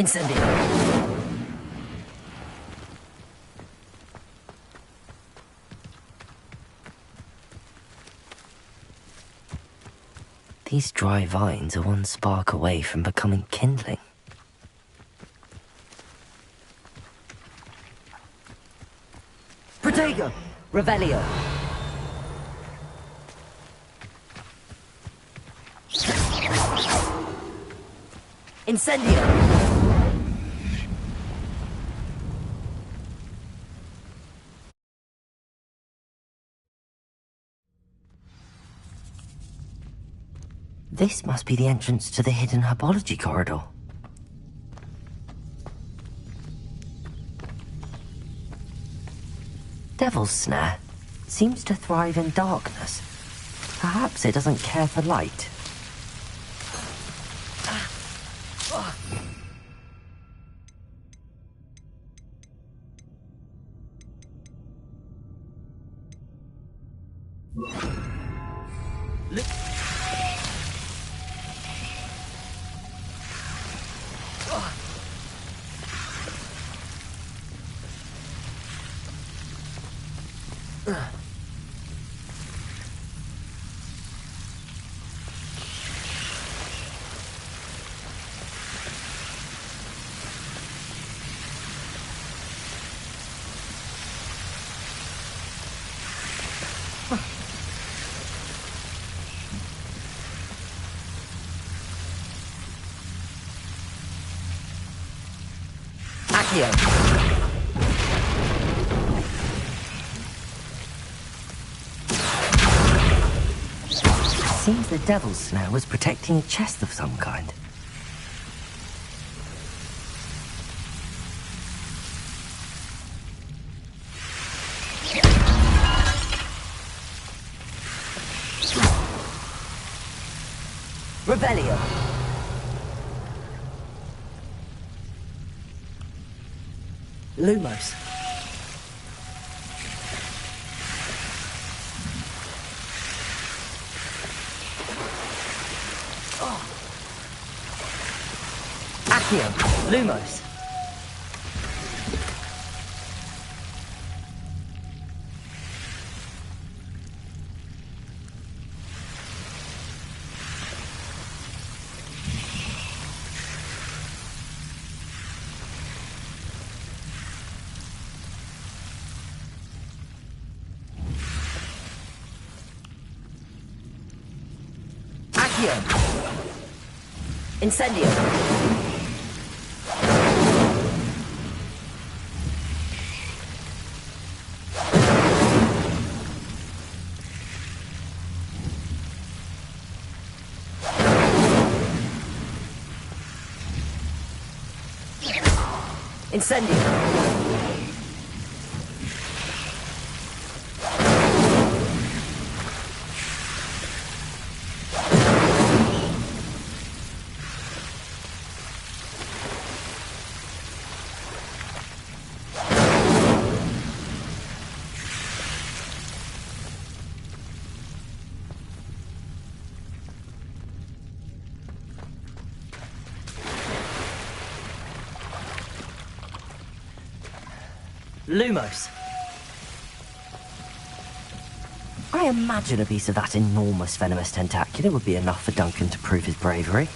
Incendio. These dry vines are one spark away from becoming kindling. Protego! Revelio! Incendio! This must be the entrance to the hidden herbology corridor. Devil's Snare seems to thrive in darkness. Perhaps it doesn't care for light. Seems the Devil's Snare was protecting a chest of some kind. Revelio. Lumos. Accio. Lumos. Incendio. Incendio. Lumos. I imagine a piece of that enormous venomous tentacular would be enough for Duncan to prove his bravery.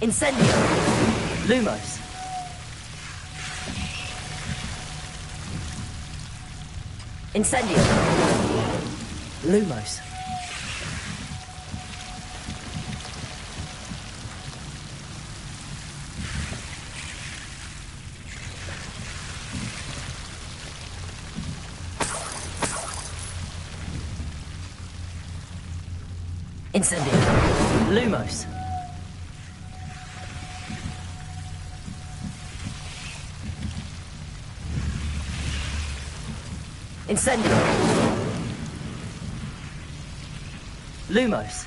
Incendio. Lumos. Incendio. Lumos. Incendio. Lumos. Incendio. Lumos.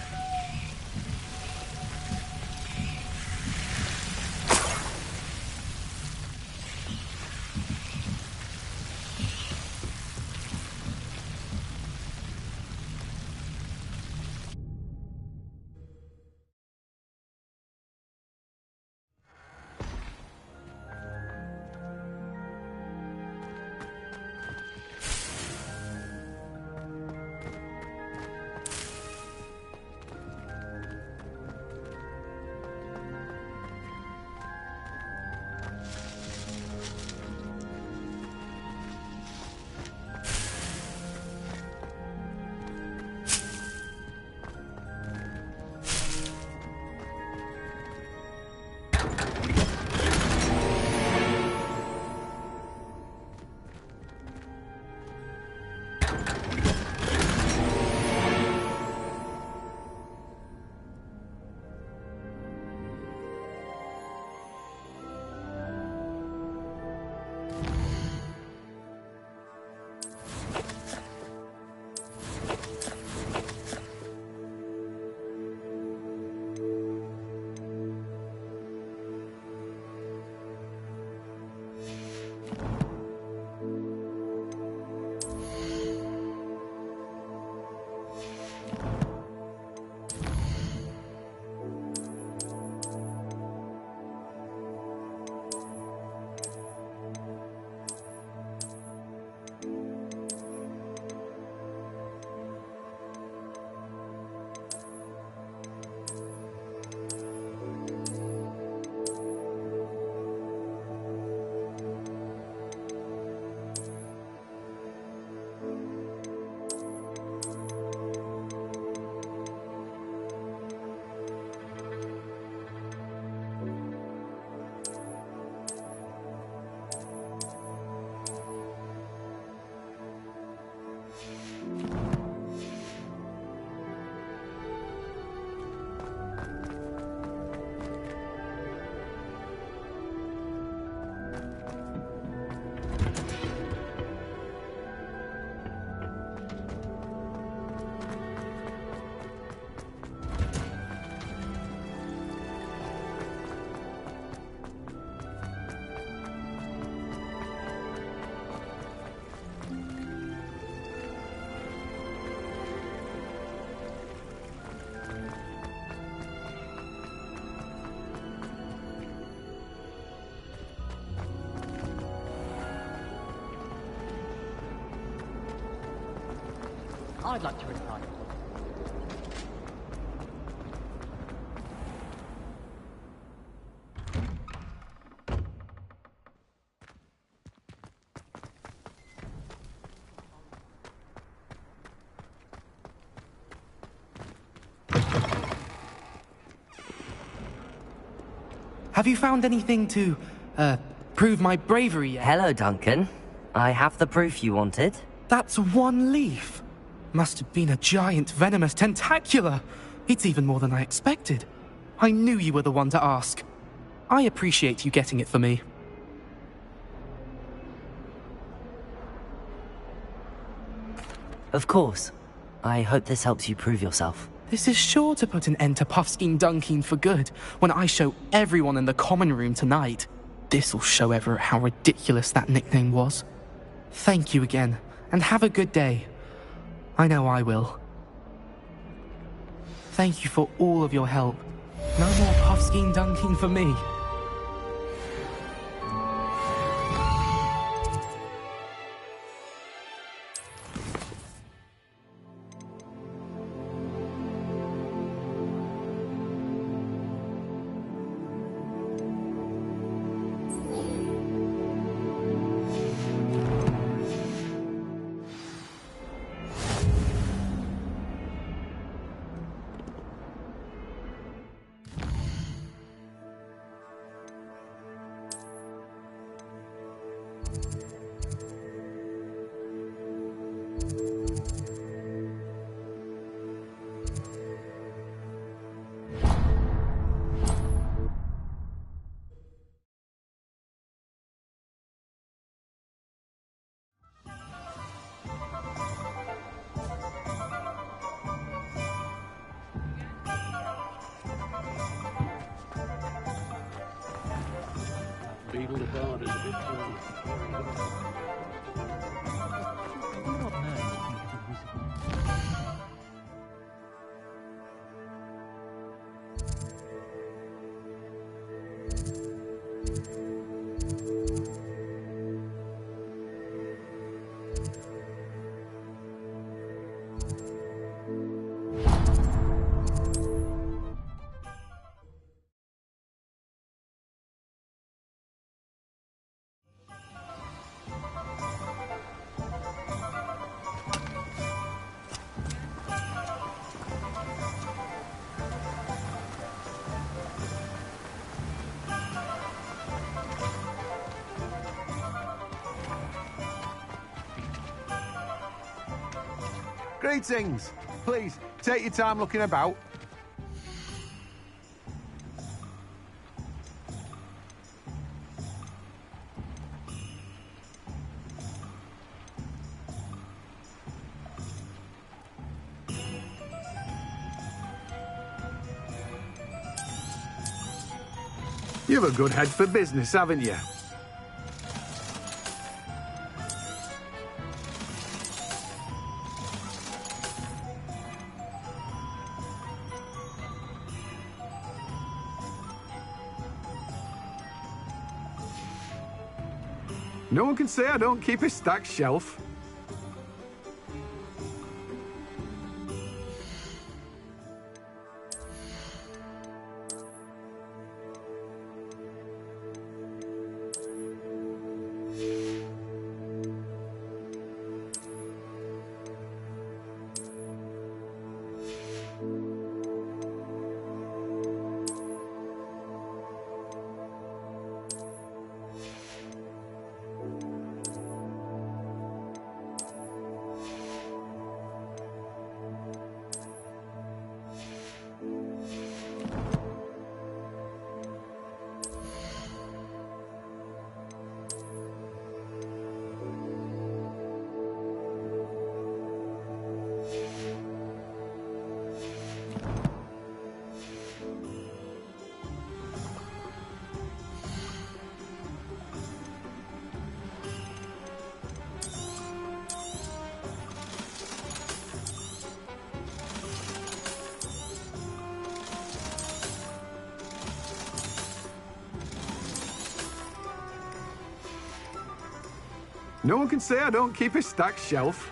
I'd like to reply. Have you found anything to, prove my bravery yet? Hello, Duncan. I have the proof you wanted. That's one leaf. Must have been a giant venomous tentacula. It's even more than I expected. I knew you were the one to ask. I appreciate you getting it for me. Of course. I hope this helps you prove yourself. This is sure to put an end to Puffskein Dunkeen for good when I show everyone in the common room tonight. This'll show Everett how ridiculous that nickname was. Thank you again, and have a good day. I know I will. Thank you for all of your help. No more Puffskein Dunkeen for me. Beetle the Bard is a bit Greetings! Please, take your time looking about. You've a good head for business, haven't you? No one can say I don't keep a stacked shelf. No one can say I don't keep a stacked shelf.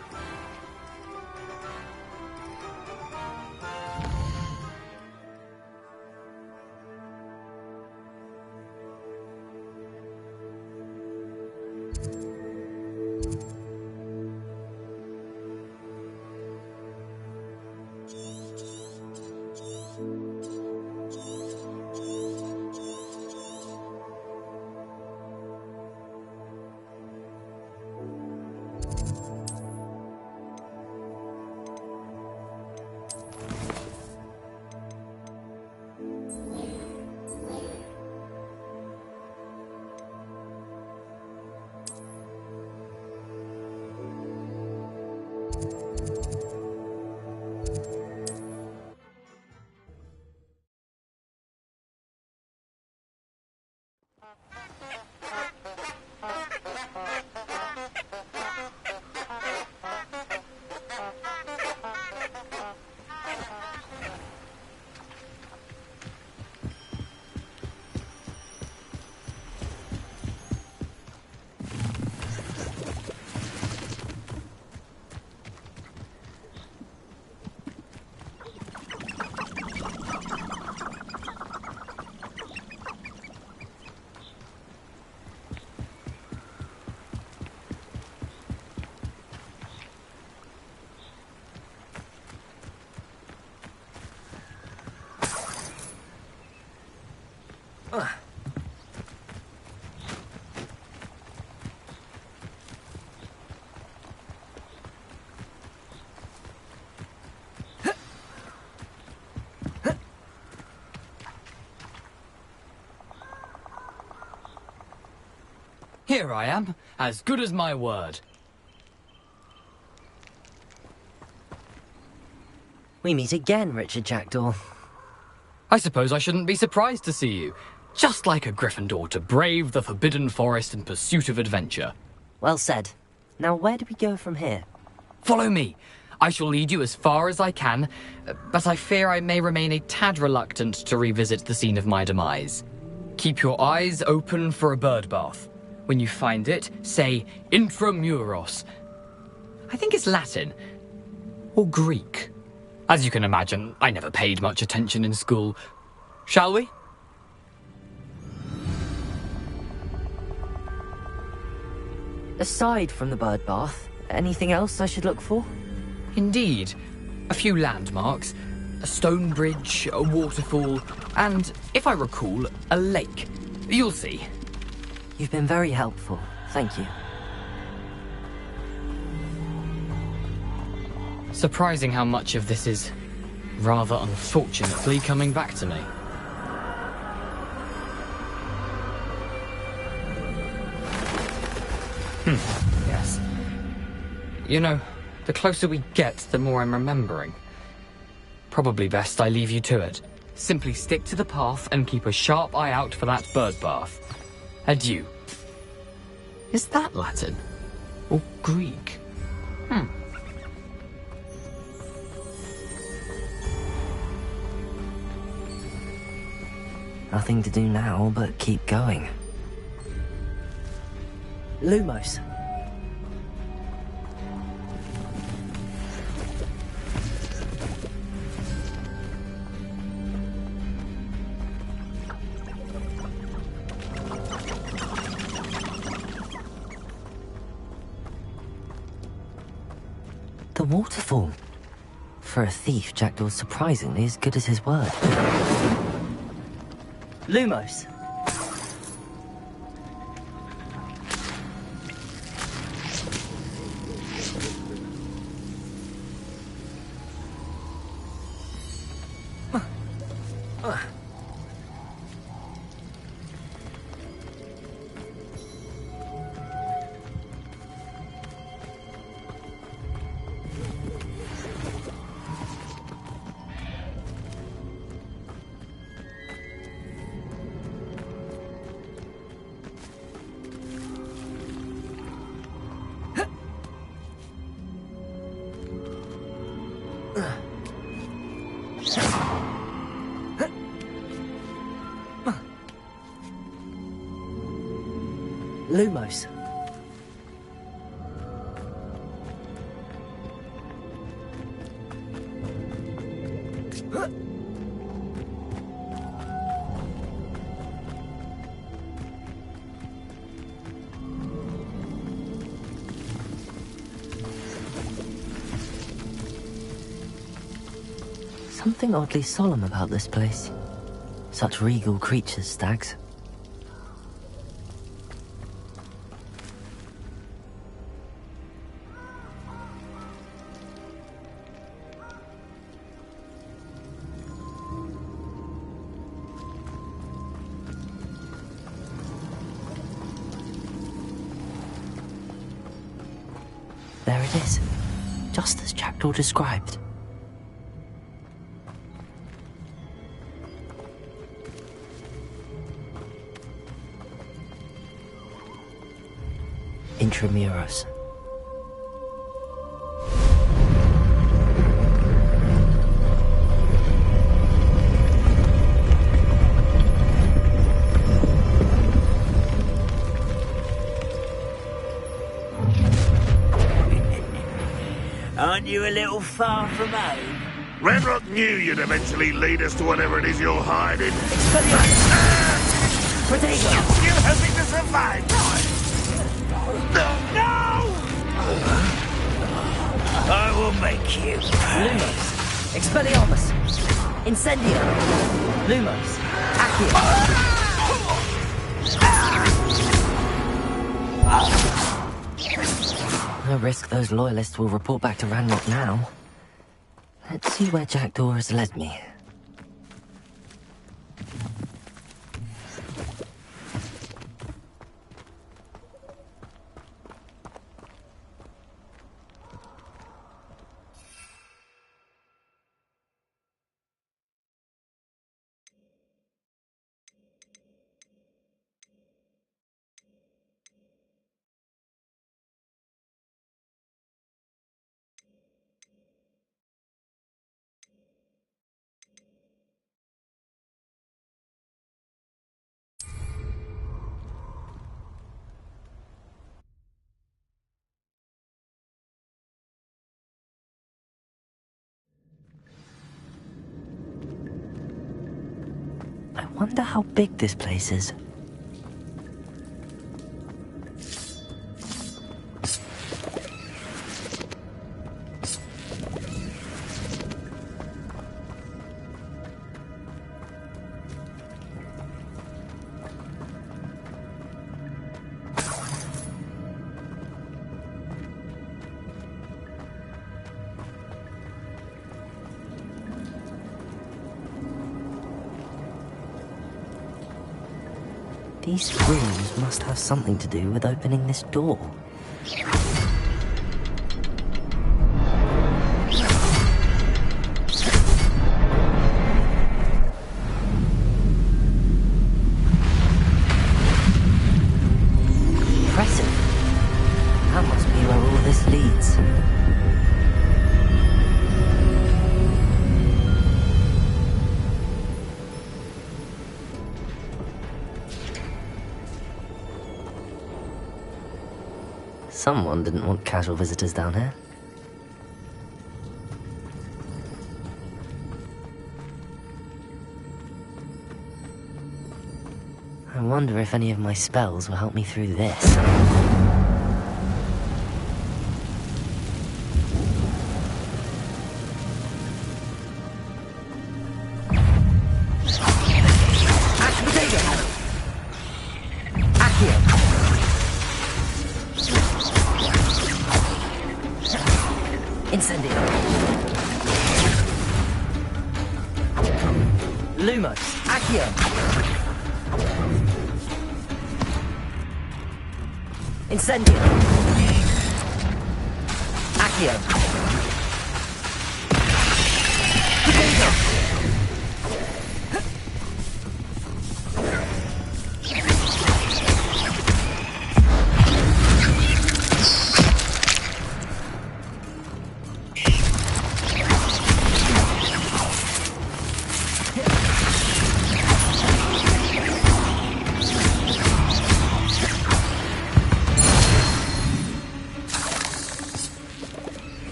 Here I am, as good as my word. We meet again, Richard Jackdaw. I suppose I shouldn't be surprised to see you. Just like a Gryffindor to brave the Forbidden Forest in pursuit of adventure. Well said. Now where do we go from here? Follow me. I shall lead you as far as I can, but I fear I may remain a tad reluctant to revisit the scene of my demise. Keep your eyes open for a bird bath. When you find it, say Intramuros. I think it's Latin. Or Greek. As you can imagine, I never paid much attention in school. Shall we? Aside from the bird bath, anything else I should look for? Indeed. A few landmarks, a stone bridge, a waterfall, and, if I recall, a lake. You'll see. You've been very helpful. Thank you. Surprising how much of this is, rather unfortunately, coming back to me. Yes. You know, the closer we get, the more I'm remembering. Probably best I leave you to it. Simply stick to the path and keep a sharp eye out for that bird bath. Adieu. Is that Latin? Or Greek? Nothing to do now but keep going. Lumos. The waterfall. For a thief, Jackdaw's surprisingly as good as his word. Lumos. Lumos. Something oddly solemn about this place. Such regal creatures, stags. There it is, just as Jackdaw described. Intramuros. Aren't you a little far from home? Redrock knew you'd eventually lead us to whatever it is you're hiding. Protego! You hoping to survive? No! I will make you. Lumos. Expelliarmus. Incendio. Lumos. Accio. No risk those loyalists will report back to Ranrock now. Let's see where Jackdaw has led me. Wonder how big this place is. These rooms must have something to do with opening this door. Impressive. That must be where all this leads. Someone didn't want casual visitors down here. I wonder if any of my spells will help me through this. Incendio. Accio.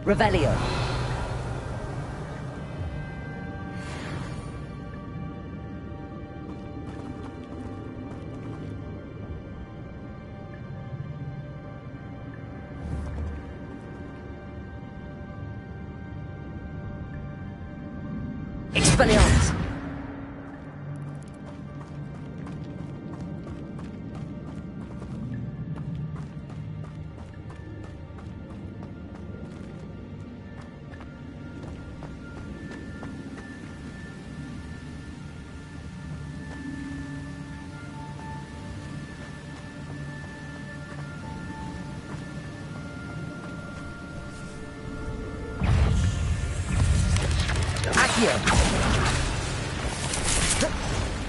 Revelio. Expelliarmus.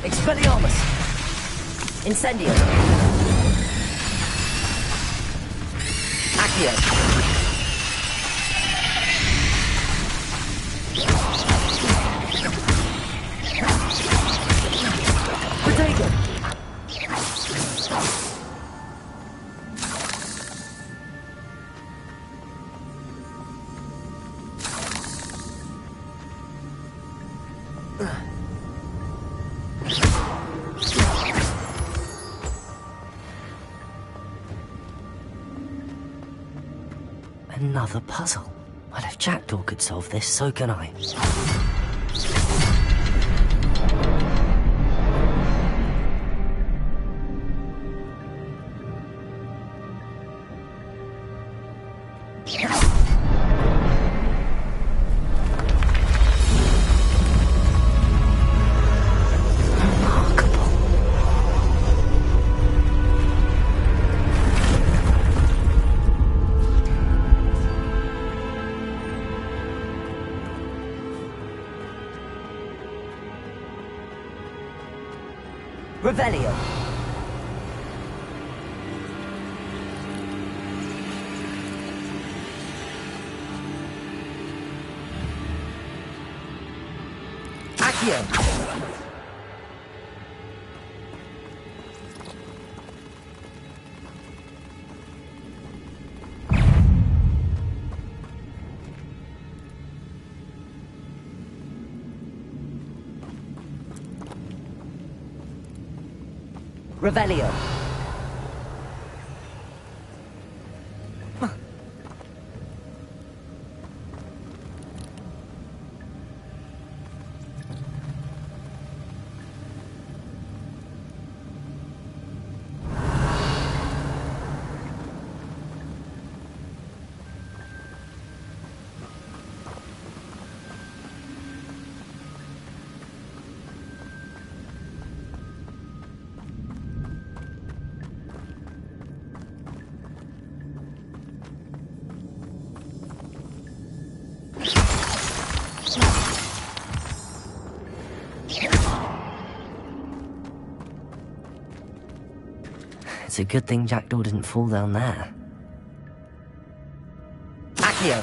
Expelliarmus! Incendio! Accio! Protego! Another puzzle. Well, if Jackdaw could solve this, so can I. Revelio. Accio. Revelio. It's a good thing Jackdaw didn't fall down there. Accio!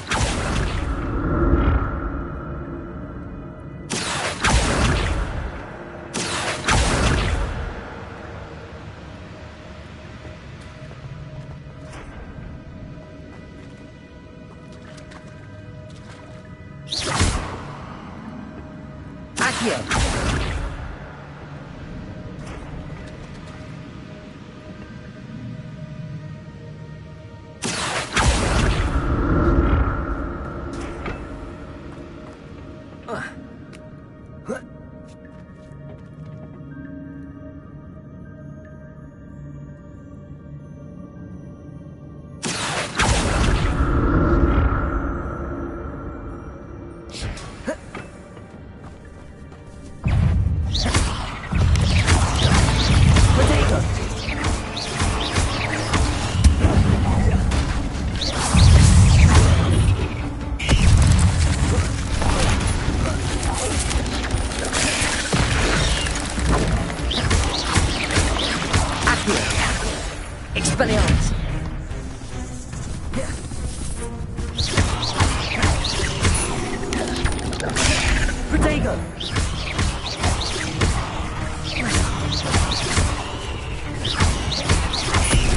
Accio! Expelliarmus! Protego!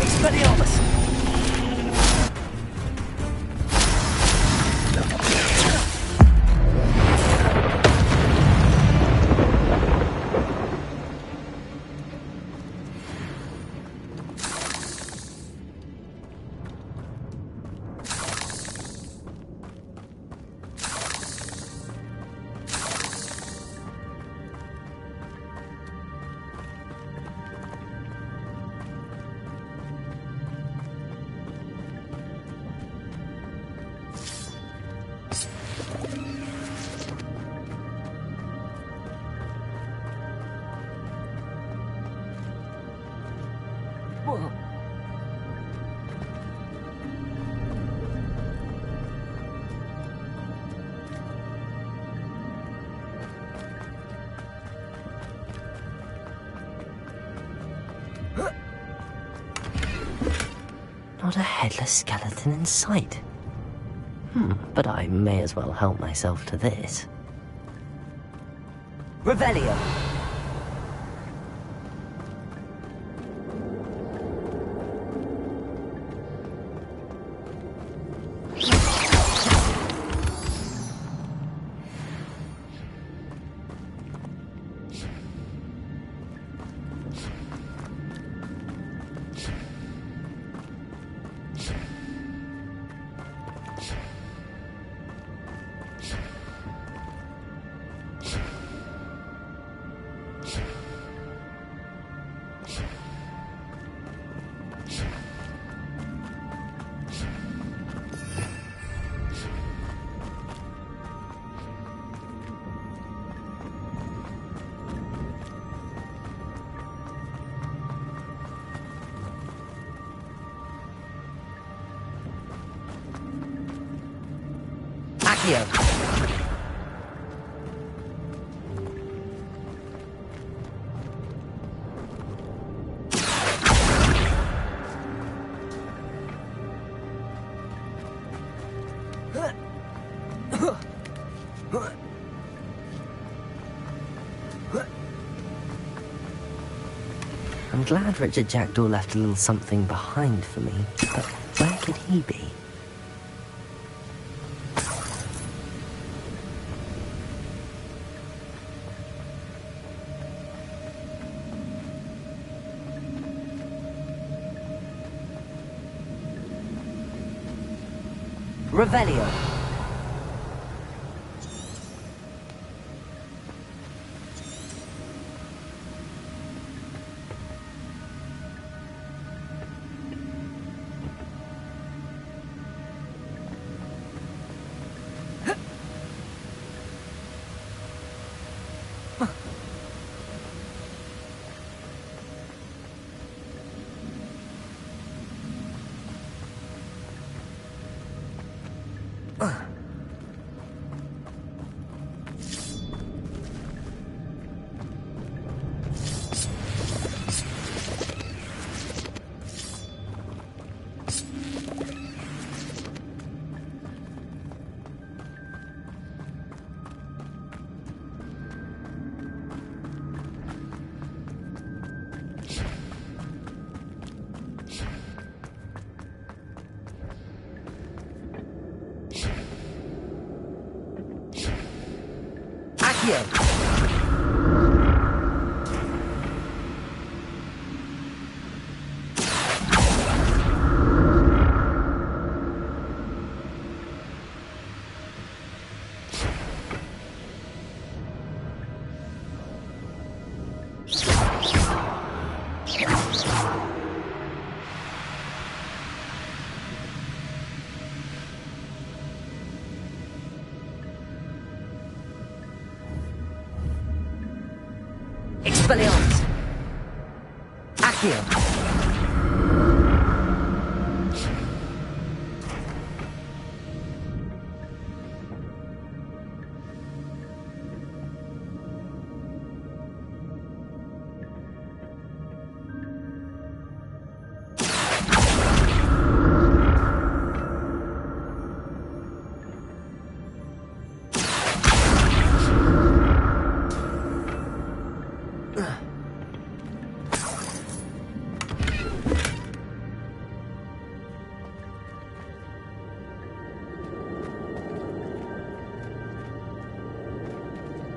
Expelliarmus! Not a headless skeleton in sight. But I may as well help myself to this. Revelio! Accio! I'm glad Richard Jackdaw left a little something behind for me, but where could he be? Revelio. Accio. Expelliarmus. Accio.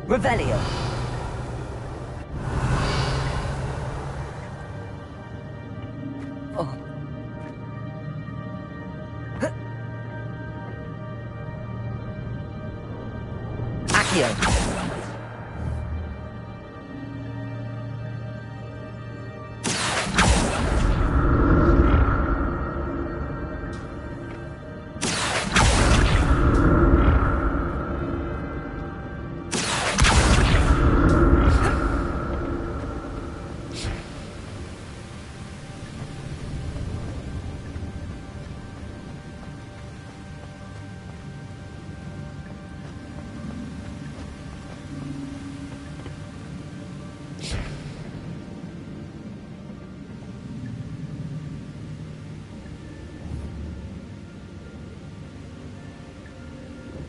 Revelio. Oh. Accio.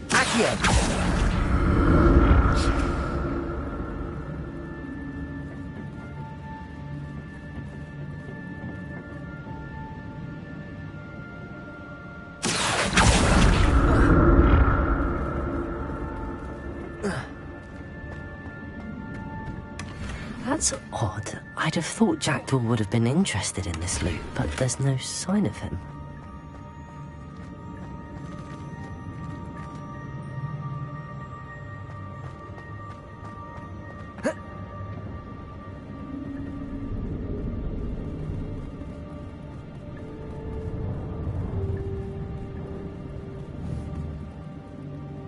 Accio. That's odd. I'd have thought Jackdaw would have been interested in this loot, but there's no sign of him.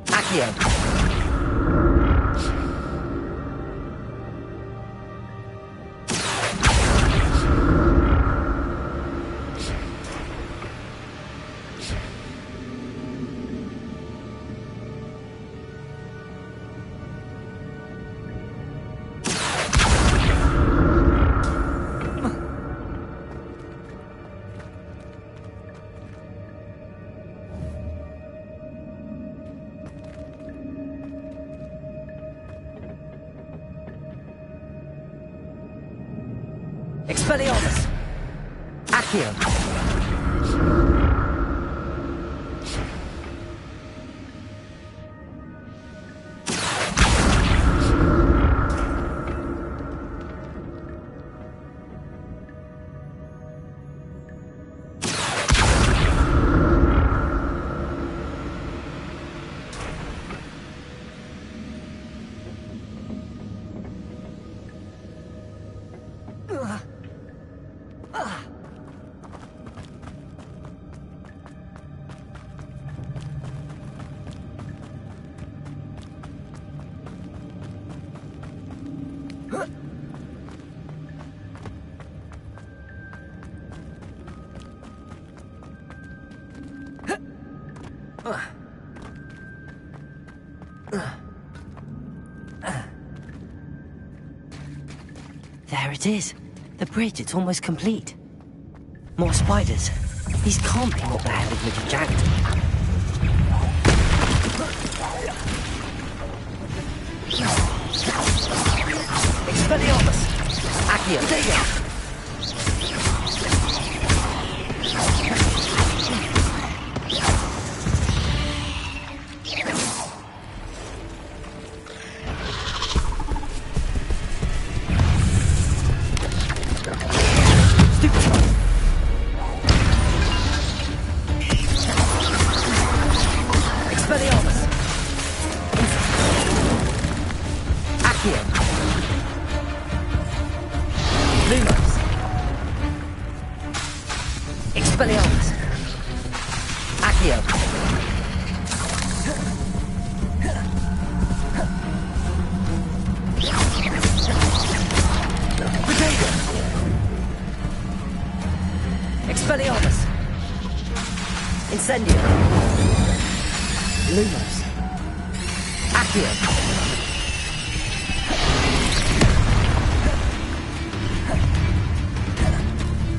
Accio. Expelliarmus. Accio. There it is. The bridge, it's almost complete. More spiders. These can't be what the hell of Richard Jackdaw. Expelliarmus! Accio, Dega! Expelliarmus! Incendio! Lumos! Accio!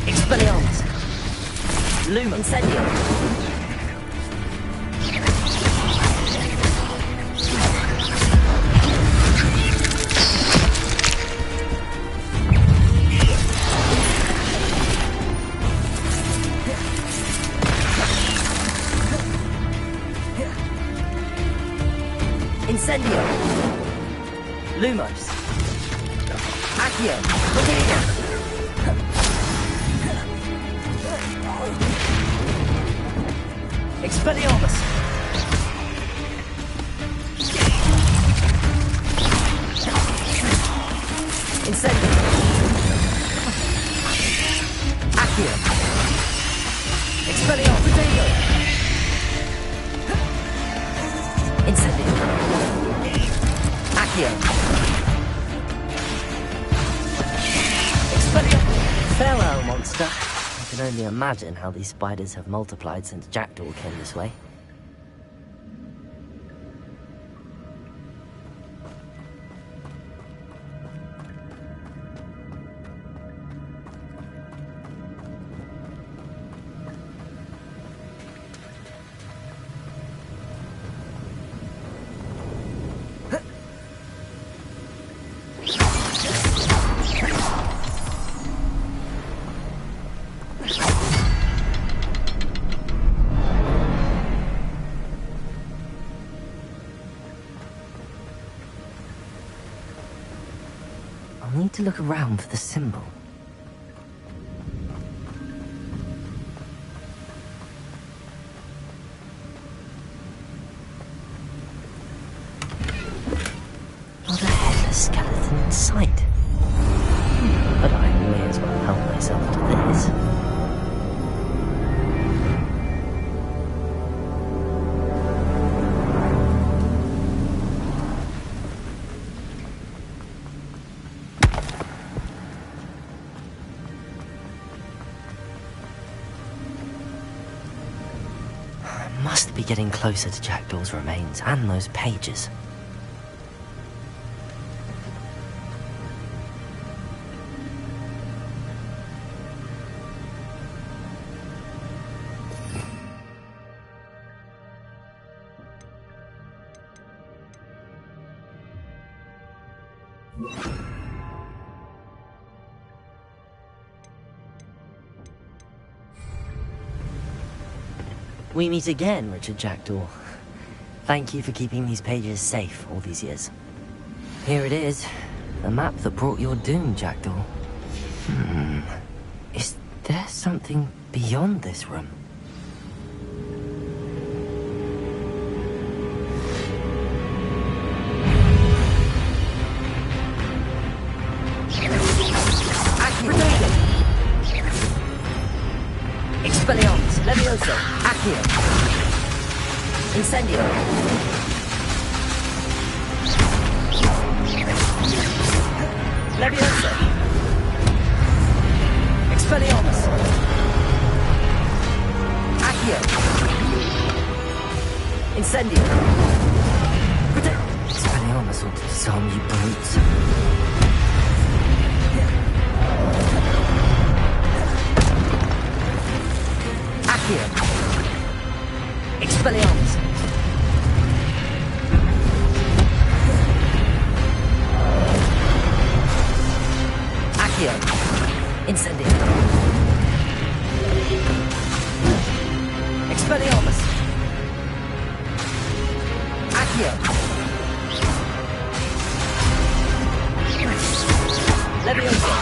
Expelliarmus! Lumos! Incendio! Incendio! Lumos! Accio! Bodega! Expelliarmus! Incendio! Accio! Expelliarmus! Bodega! Incendio! Farewell, monster. I can only imagine how these spiders have multiplied since Jackdaw came this way. I need to look around for the symbol. Not a headless skeleton in sight. But I may as well help myself to this. Must be getting closer to Jackdaw's remains and those pages. We meet again, Richard Jackdaw. Thank you for keeping these pages safe all these years. Here it is, the map that brought your doom, Jackdaw. Is there something beyond this room? Expelliarmus, Levioso, Accio, Incendio. Disarm you brutes. Accio. Expelliarmus. Accio. Incendio. Expelliarmus. Accio. Leviosa.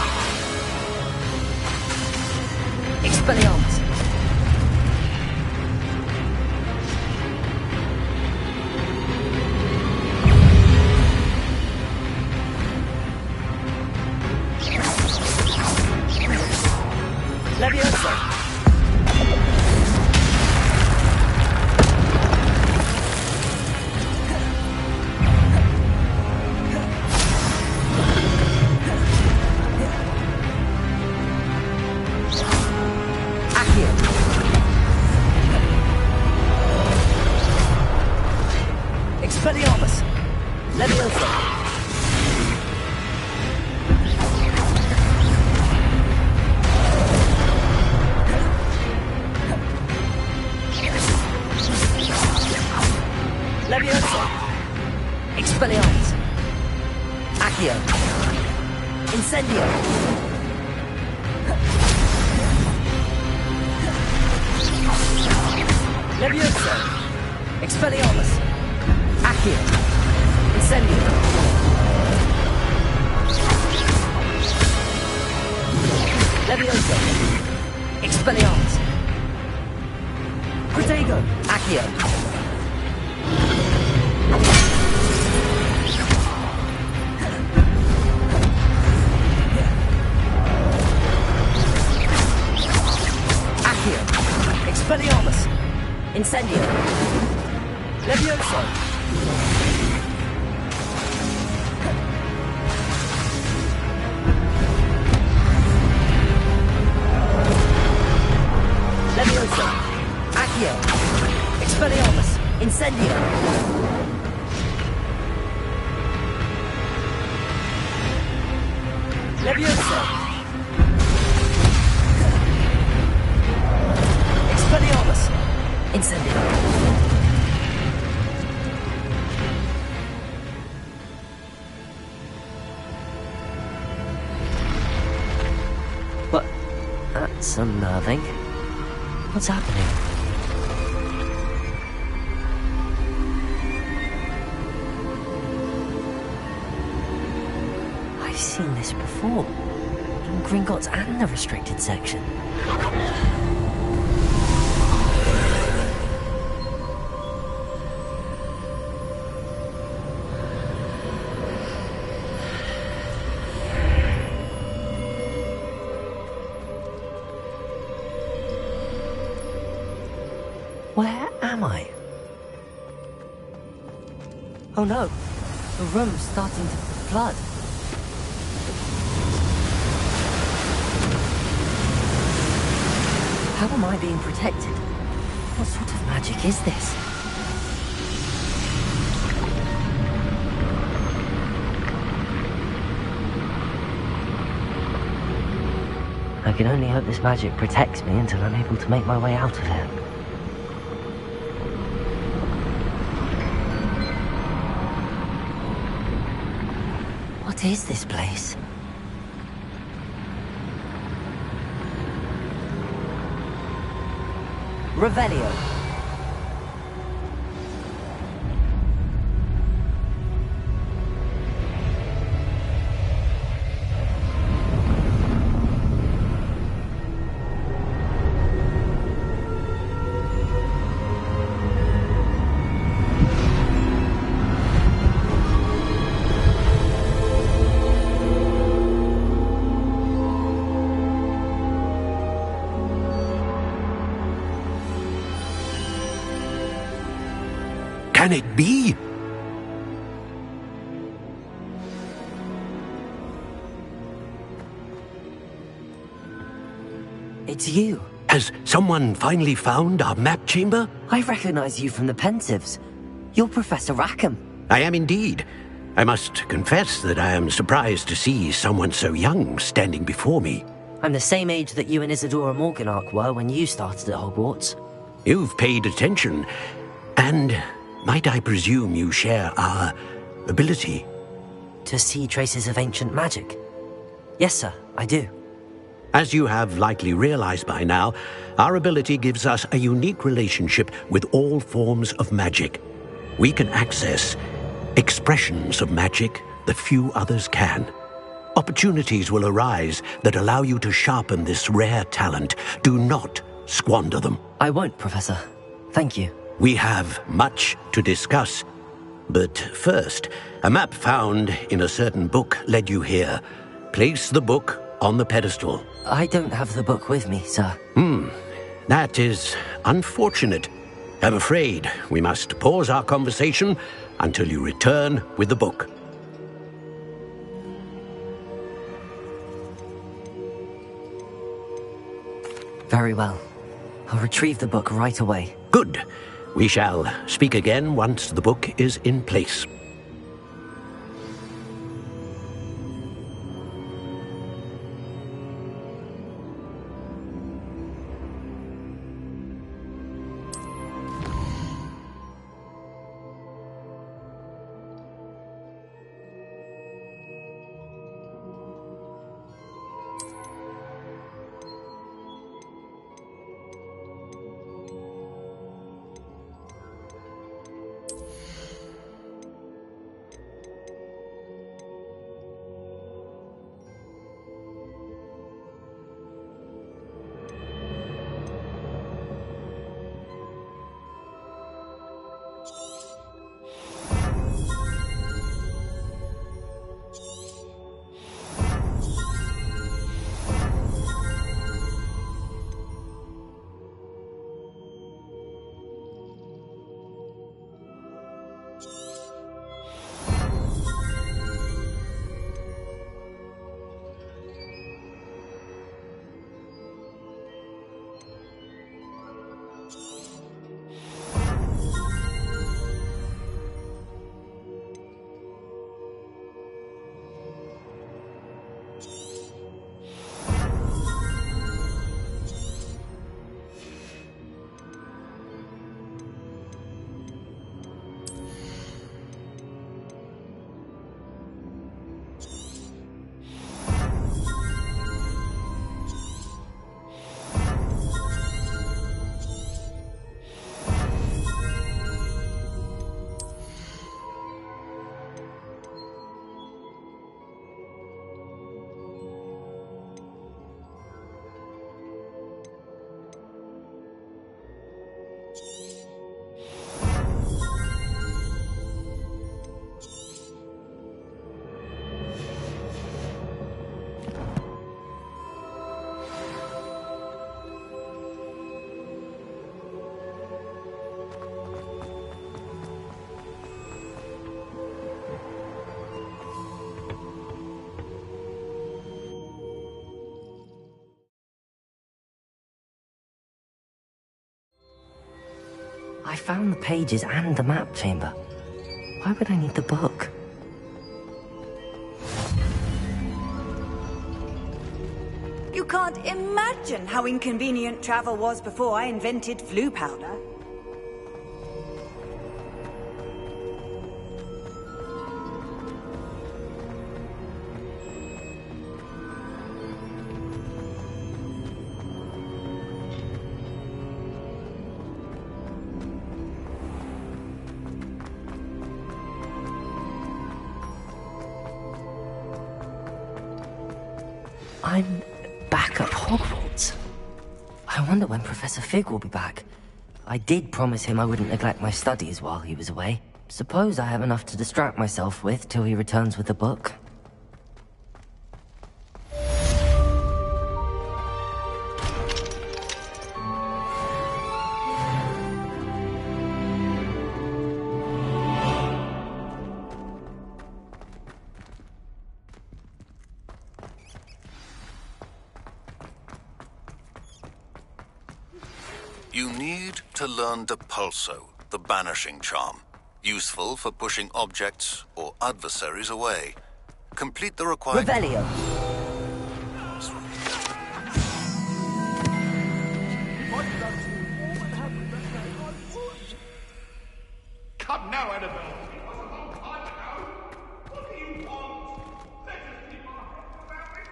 Expelliarmus. Leviosa. Accio. Expelliarmus. Leviosa. Leviosa. Expelliarmus. Accio. Incendio. Leviosa. Expelliarmus. Accio. Incendio. Leviosa. Expelliarmus. Protego. Accio. Accio. Expelliarmus. Incendio. Leviosa. Leviosa. Accio. Expelliarmus. Incendio. Leviosa. Expelliarmus. Incendio. What? That's unnerving. What's happening? I've seen this before. In Gringotts and the restricted section. Where am I? Oh no, the room's starting to flood. How am I being protected? What sort of magic is this? I can only hope this magic protects me until I'm able to make my way out of here. What is this place? Revelio. Can it be? It's you. Has someone finally found our map chamber? I recognize you from the Pensives. You're Professor Rackham. I am indeed. I must confess that I am surprised to see someone so young standing before me. I'm the same age that you and Isadora Morganach were when you started at Hogwarts. You've paid attention, and might I presume you share our ability? To see traces of ancient magic? Yes, sir, I do. As you have likely realized by now, our ability gives us a unique relationship with all forms of magic. We can access expressions of magic that few others can. Opportunities will arise that allow you to sharpen this rare talent. Do not squander them. I won't, Professor. Thank you. We have much to discuss. But first, a map found in a certain book led you here. Place the book on the pedestal. I don't have the book with me, sir. That is unfortunate. I'm afraid we must pause our conversation until you return with the book. Very well. I'll retrieve the book right away. Good. We shall speak again once the book is in place. I found the pages and the map chamber. Why would I need the book? You can't imagine how inconvenient travel was before I invented flu powder. I'm back at Hogwarts. I wonder when Professor Fig will be back. I did promise him I wouldn't neglect my studies while he was away. Suppose I have enough to distract myself with till he returns with the book. You need to learn Depulso, the banishing charm. Useful for pushing objects or adversaries away. Complete the required... Revelio. Come now, Annabelle. It was a long time ago. What do you want? Let us keep our heads about it.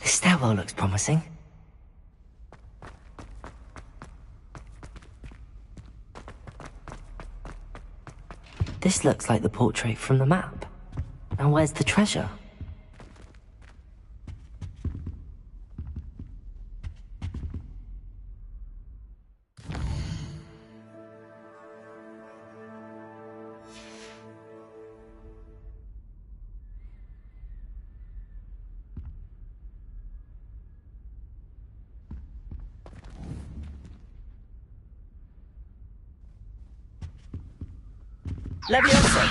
This stairwell looks promising. This looks like the portrait from the map. Now where's the treasure? Leviosa!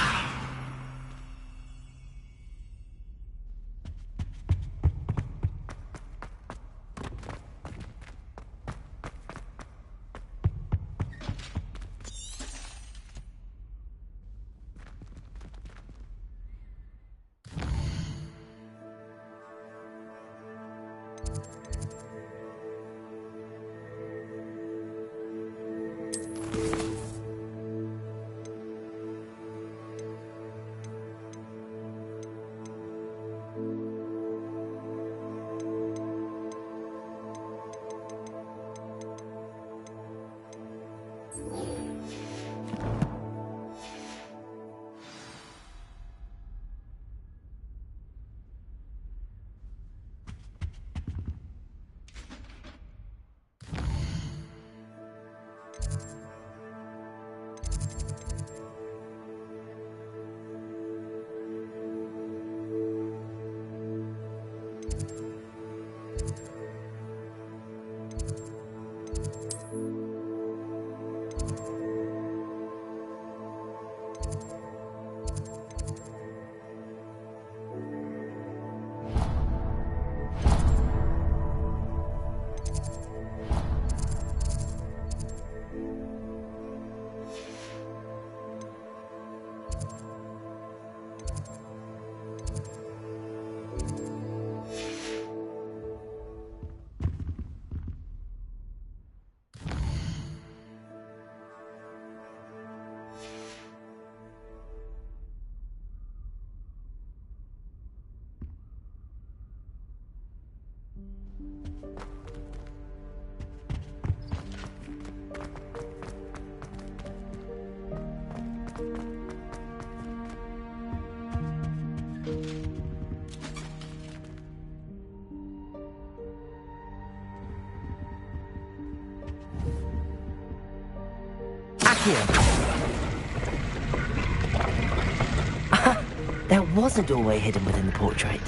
There was a doorway hidden within the portrait.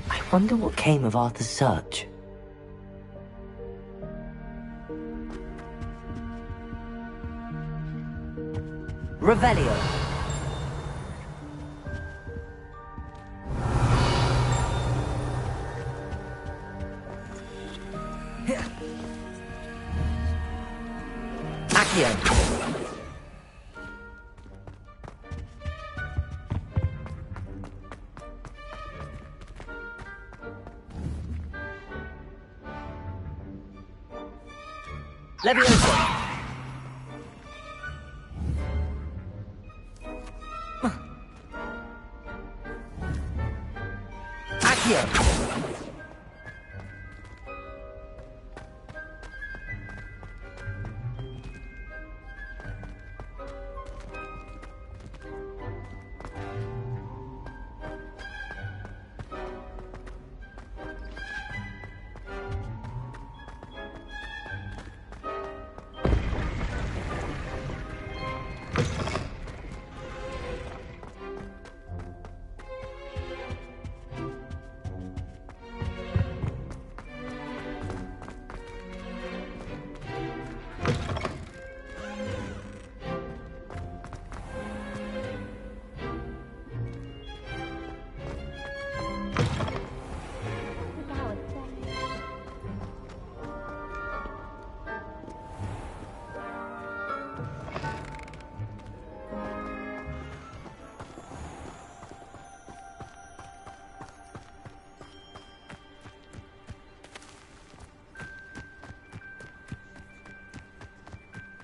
I wonder what came of Arthur's search. Revelio. Accio. Leviosa. Accio.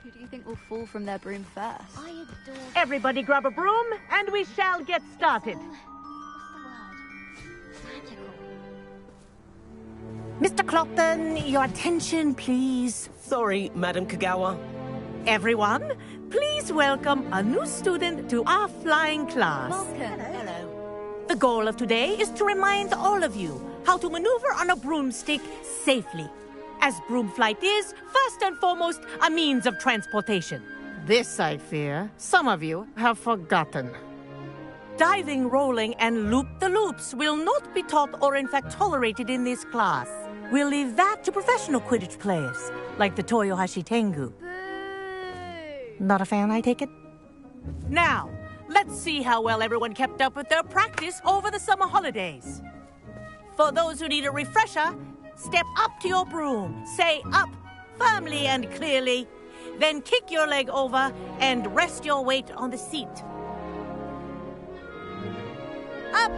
Who do you think will fall from their broom first? Everybody grab a broom, and we shall get started. Mr. Clopton, your attention, please. Sorry, Madam Kagawa. Everyone, please welcome a new student to our flying class. Hello. The goal of today is to remind all of you how to maneuver on a broomstick safely, as broom flight is, first and foremost, a means of transportation. This, I fear, some of you have forgotten. Diving, rolling, and loop-the-loops will not be taught or in fact tolerated in this class. We'll leave that to professional Quidditch players, like the Toyohashi Tengu. Not a fan, I take it? Now, let's see how well everyone kept up with their practice over the summer holidays. For those who need a refresher, step up to your broom, say up firmly and clearly, then kick your leg over and rest your weight on the seat. Up!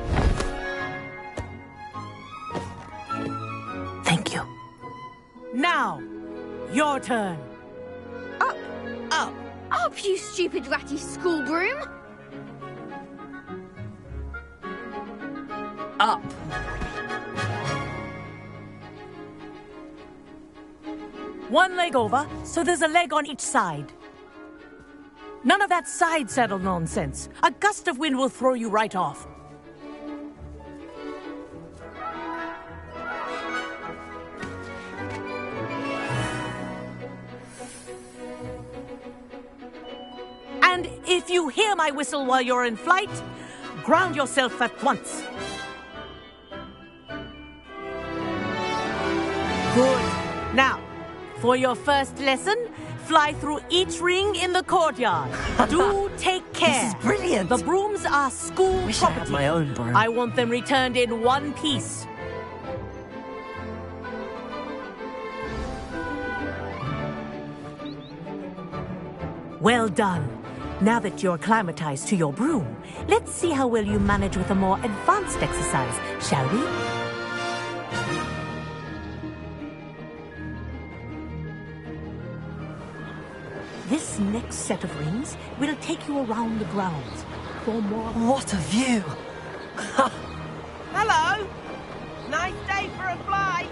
Thank you. Now, your turn. Up! Up! Up, you stupid ratty school broom! Up! One leg over, so there's a leg on each side. None of that side saddle nonsense. A gust of wind will throw you right off. And if you hear my whistle while you're in flight, ground yourself at once. Good. Now, for your first lesson, fly through each ring in the courtyard. Do take care. This is brilliant. The brooms are school Wish property. I had my own broom. I want them returned in one piece. Well done. Now that you're acclimatized to your broom, let's see how well you manage with a more advanced exercise, shall we? This next set of rings will take you around the grounds for more... What a view! Hello! Nice day for a flight!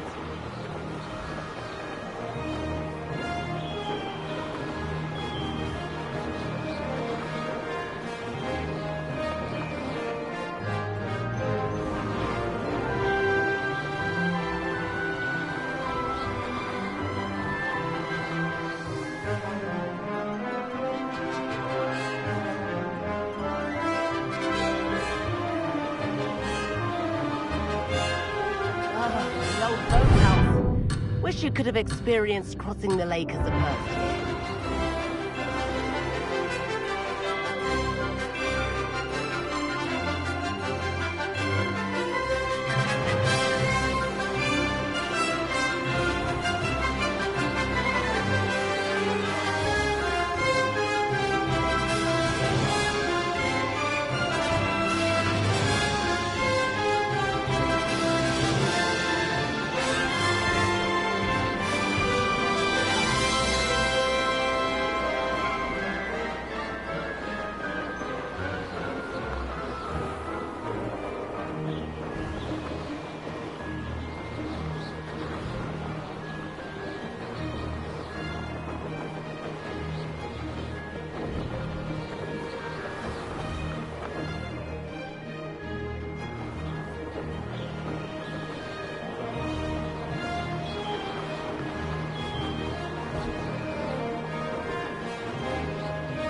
Wish you could have experienced crossing the lake as a person.